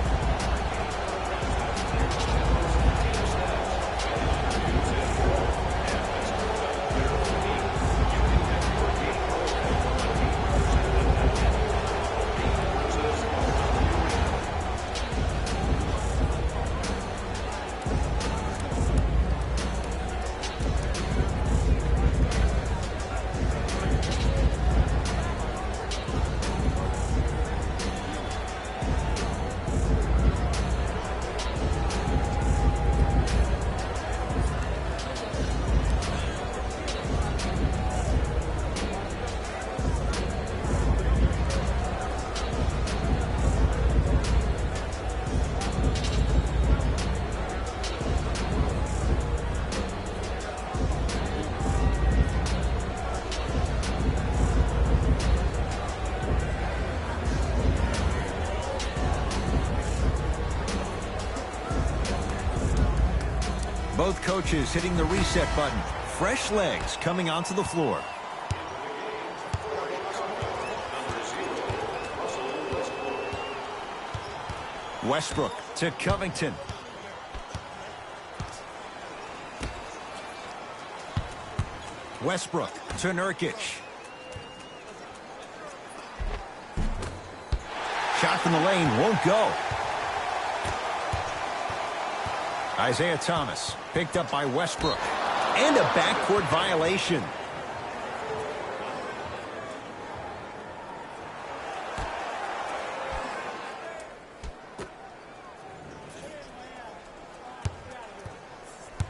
Both coaches hitting the reset button. Fresh legs coming onto the floor. Westbrook to Covington. Westbrook to Nurkic. Shot from the lane won't go. Isaiah Thomas picked up by Westbrook. And a backcourt violation.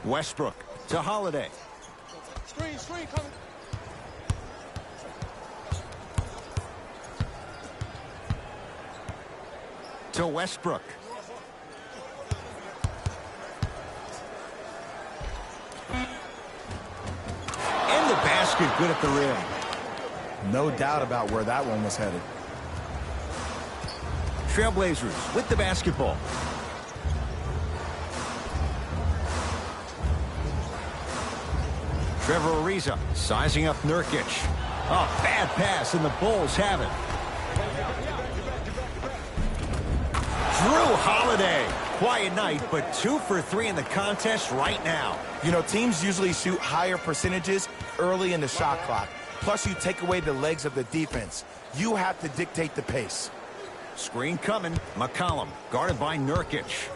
Westbrook to Holiday. Screen coming. To Westbrook. basket good at the rim. No doubt about where that one was headed. Trailblazers with the basketball. Trevor Ariza sizing up Nurkic. Oh, bad pass, and the Bulls have it. Drew Holiday. Quiet night, but 2 for 3 in the contest right now. You know, teams usually shoot higher percentages early in the shot clock. Plus, you take away the legs of the defense. You have to dictate the pace. Screen coming. McCollum guarded by Nurkic.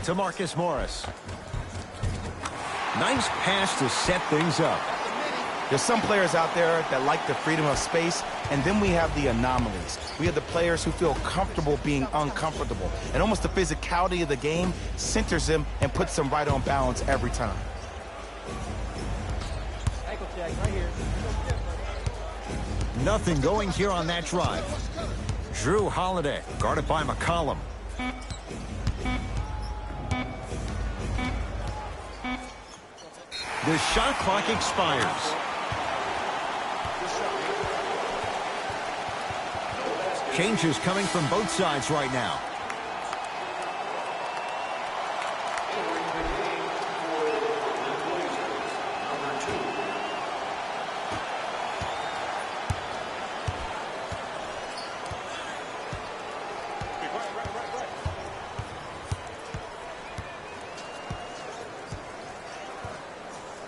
To Marcus Morris. Nice pass to set things up. There's some players out there that like the freedom of space, and then we have the anomalies. We have the players who feel comfortable being uncomfortable, and almost the physicality of the game centers them and puts them right on balance every time. Nothing going here on that drive. Drew Holiday guarded by McCollum. The shot clock expires. Changes coming from both sides right now.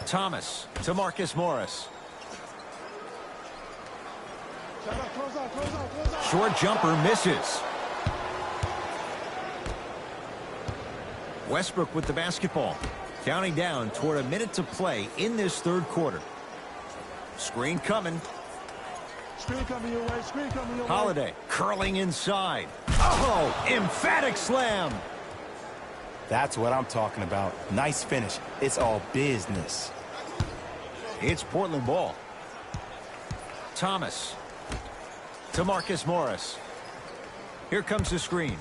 Thomas to Marcus Morris. Short jumper misses. Westbrook with the basketball. Counting down toward a minute to play in this third quarter. Screen coming. Screen coming your way. Screen coming your way. Holiday curling inside. Oh, emphatic slam. That's what I'm talking about. Nice finish. It's all business. It's Portland ball. Thomas to Marcus Morris. Here comes the screen.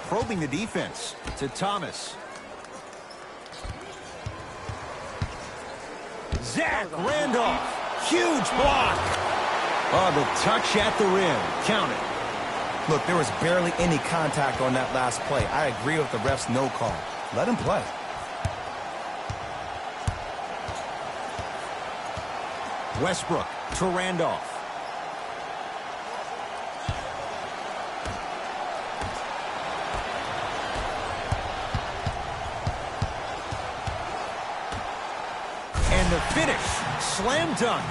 Probing the defense to Thomas. Zach Randolph. Huge block. Oh, the touch at the rim. Count it. Look, there was barely any contact on that last play. I agree with the ref's no call. Let him play. Westbrook to Randolph. And the finish. Slam dunk.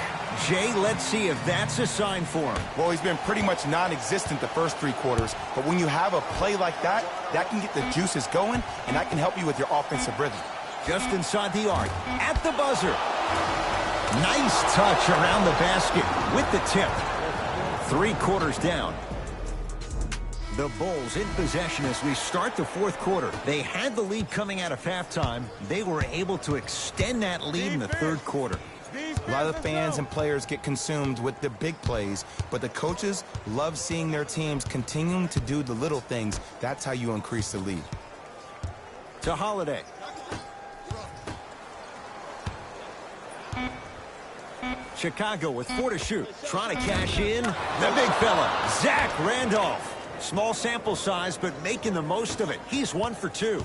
Jay, let's see if that's a sign for him. Well, he's been pretty much non-existent the first 3 quarters, but when you have a play like that, that can get the juices going, and that can help you with your offensive rhythm. Just inside the arc, at the buzzer. Nice touch around the basket with the tip. 3 quarters down. The Bulls in possession as we start the fourth quarter. They had the lead coming out of halftime. They were able to extend that lead in the third quarter. A lot of fans and players get consumed with the big plays, but the coaches love seeing their teams continuing to do the little things. That's how you increase the lead. To Holiday. Chicago with 4 to shoot. Trying to cash in. The big fella, Zach Randolph. Small sample size, but making the most of it. He's 1 for 2.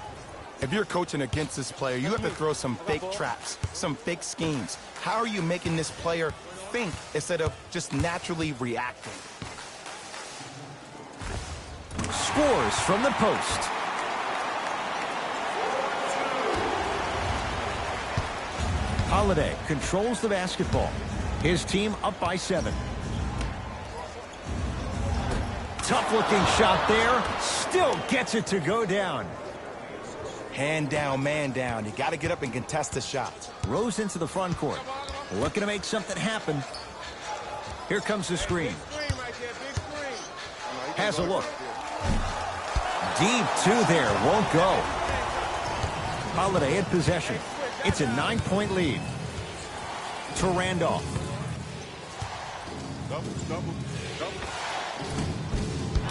If you're coaching against this player, you have to throw some fake traps, some fake schemes. How are you making this player think instead of just naturally reacting? Scores from the post. Holiday controls the basketball. His team up by 7. Tough-looking shot there. Still gets it to go down. Hand down, man down. You got to get up and contest the shot. Rose into the front court. Looking to make something happen. Here comes the screen. Has a look. Deep 2 there. Won't go. Holiday in possession. It's a 9-point lead. To Randolph.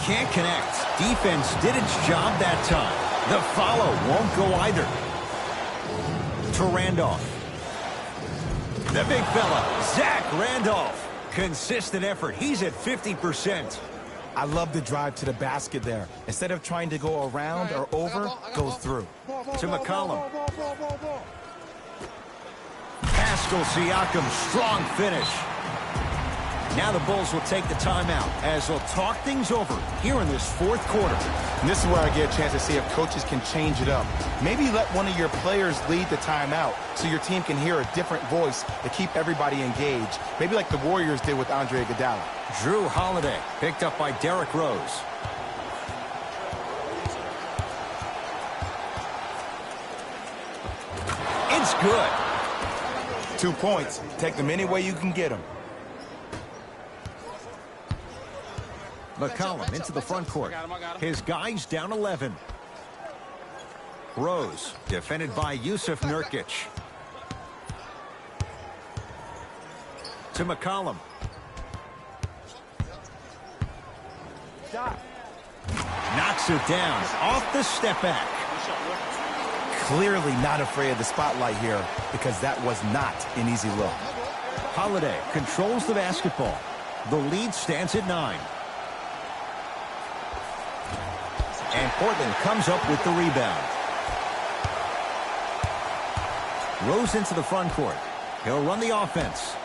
Can't connect. Defense did its job that time. The follow won't go either. to Randolph. The big fella, Zach Randolph. Consistent effort. He's at 50%. I love the drive to the basket there. Instead of trying to go around or over, go through. To McCollum. Pascal Siakam, strong finish. Now the Bulls will take the timeout as they'll talk things over here in this fourth quarter. And this is where I get a chance to see if coaches can change it up. Maybe let one of your players lead the timeout so your team can hear a different voice to keep everybody engaged. Maybe like the Warriors did with Andre Iguodala. Drew Holiday picked up by Derrick Rose. It's good. 2 points. Take them any way you can get them. McCollum into the front court. His guys down 11. Rose defended by Yusuf Nurkic. To McCollum. Knocks it down off the step back. Clearly not afraid of the spotlight here because that was not an easy look. Holiday controls the basketball. The lead stands at 9. And Portland comes up with the rebound. Rose into the front court. He'll run the offense.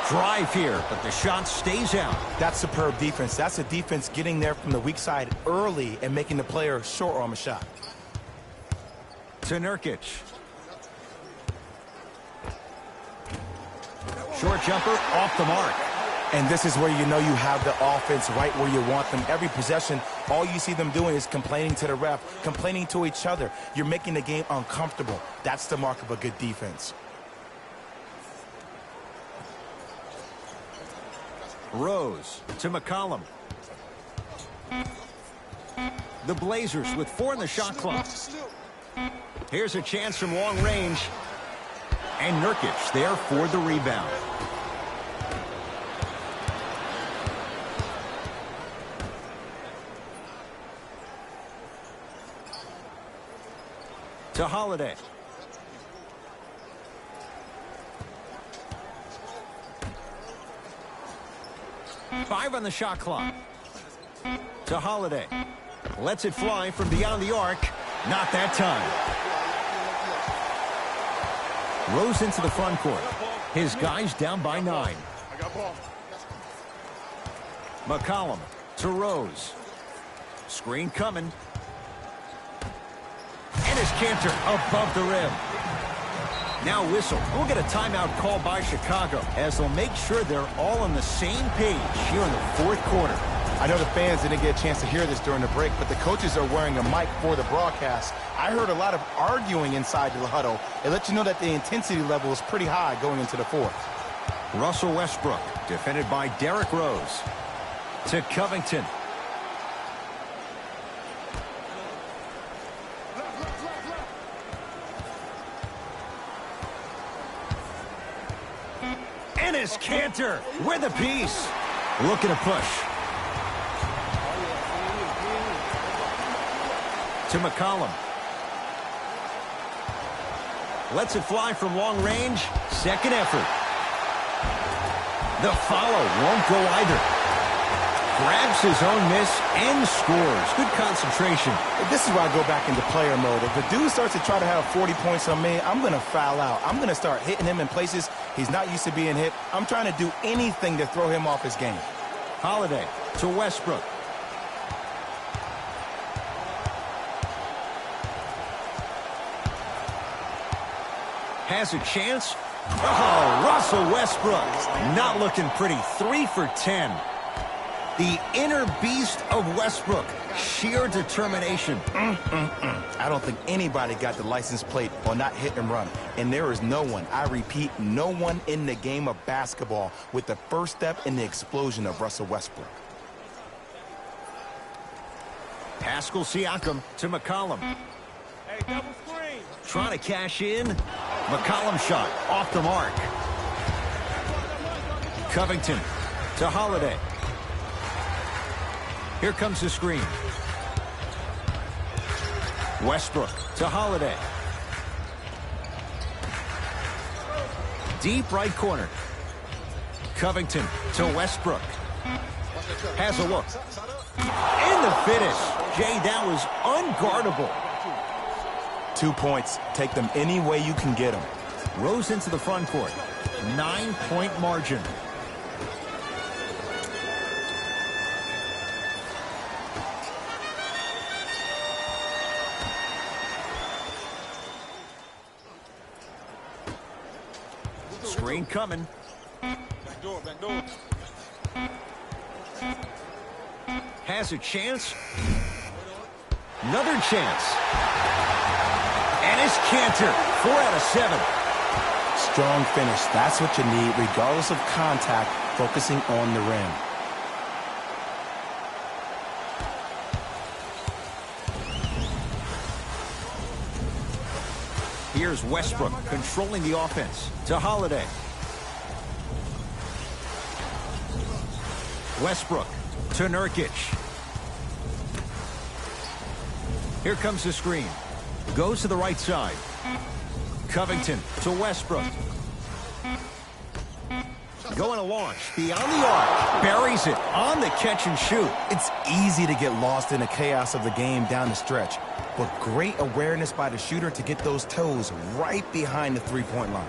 Drive here, but the shot stays out. That's superb defense. That's a defense getting there from the weak side early and making the player short arm a shot. To Nurkic. Short jumper off the mark. And this is where you know you have the offense right where you want them. Every possession, all you see them doing is complaining to the ref, complaining to each other. You're making the game uncomfortable. That's the mark of a good defense. Rose to McCollum. The Blazers with 4 in the shot clock. Here's a chance from long range. And Nurkic there for the rebound. To Holiday. Five on the shot clock. To Holiday. Lets it fly from beyond the arc. Not that time. Rose into the front court. His guys down by 9. McCollum to Rose. Screen coming. And his Cantor above the rim. Now whistle. We'll get a timeout call by Chicago as they'll make sure they're all on the same page here in the fourth quarter. I know the fans didn't get a chance to hear this during the break, but the coaches are wearing a mic for the broadcast. I heard a lot of arguing inside the huddle. It lets you know that the intensity level is pretty high going into the fourth. Russell Westbrook, defended by Derrick Rose. To Covington. And his Cantor with a piece. Looking to push. To McCollum. Lets it fly from long range. Second effort. The follow won't go either. Grabs his own miss and scores. Good concentration. This is where I go back into player mode. If the dude starts to try to have 40 points on me, I'm going to foul out. I'm going to start hitting him in places he's not used to being hit. I'm trying to do anything to throw him off his game. Holiday to Westbrook. Has a chance. Oh, Russell Westbrook. Not looking pretty. 3 for 10. The inner beast of Westbrook. Sheer determination. I don't think anybody got the license plate on not hit and run. And there is no one, I repeat, no one in the game of basketball with the first step in the explosion of Russell Westbrook. Pascal Siakam to McCollum. Hey, double screen. Trying to cash in. McCollum shot off the mark. Covington to Holiday. Here comes the screen. Westbrook to Holiday. Deep right corner. Covington to Westbrook. Has a look. And the finish. Jay, that was unguardable. 2 points. Take them any way you can get them. Rose into the front court. 9-point margin. Screen coming. Back door, back door. Has a chance. Another chance. And it's Cantor. 4 out of 7. Strong finish. That's what you need, regardless of contact, focusing on the rim. Here's Westbrook controlling the offense to Holiday. Westbrook to Nurkic. Here comes the screen. Goes to the right side. Covington to Westbrook. Going to launch. Beyond the arc. Buries it on the catch and shoot. It's easy to get lost in the chaos of the game down the stretch, but great awareness by the shooter to get those toes right behind the three-point line.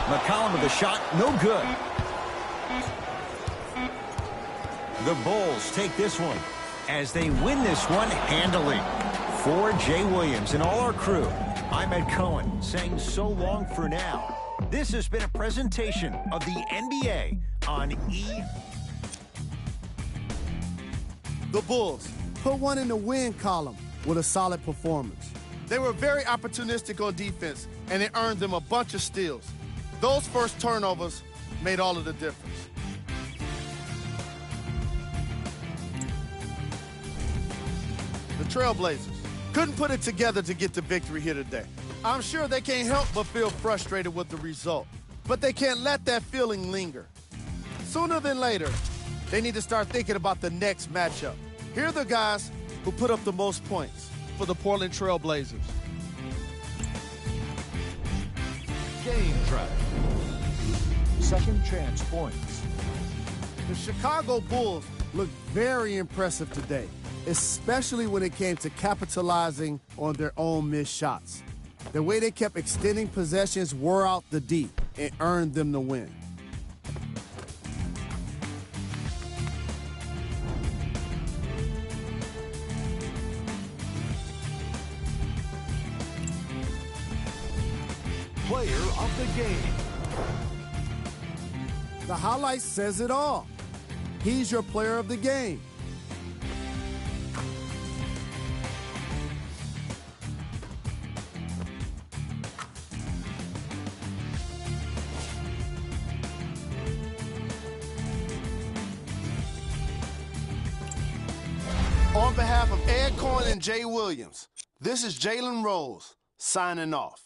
McCollum with a shot. No good. The Bulls take this one as they win this one handily. For Jay Williams and all our crew, I'm Ed Cohen saying so long for now. This has been a presentation of the NBA on E. The Bulls put one in the win column with a solid performance. They were very opportunistic on defense, and it earned them a bunch of steals. Those first turnovers made all of the difference. The Trailblazers couldn't put it together to get the victory here today. I'm sure they can't help but feel frustrated with the result, but they can't let that feeling linger. Sooner than later, they need to start thinking about the next matchup. Here are the guys who put up the most points for the Portland Trailblazers. Game track. Second chance points. The Chicago Bulls looked very impressive today, especially when it came to capitalizing on their own missed shots. The way they kept extending possessions wore out the D and earned them the win. Player of the game. The highlight says it all. He's your player of the game. On behalf of Ed Cohen and Jay Williams, this is Jalen Rose signing off.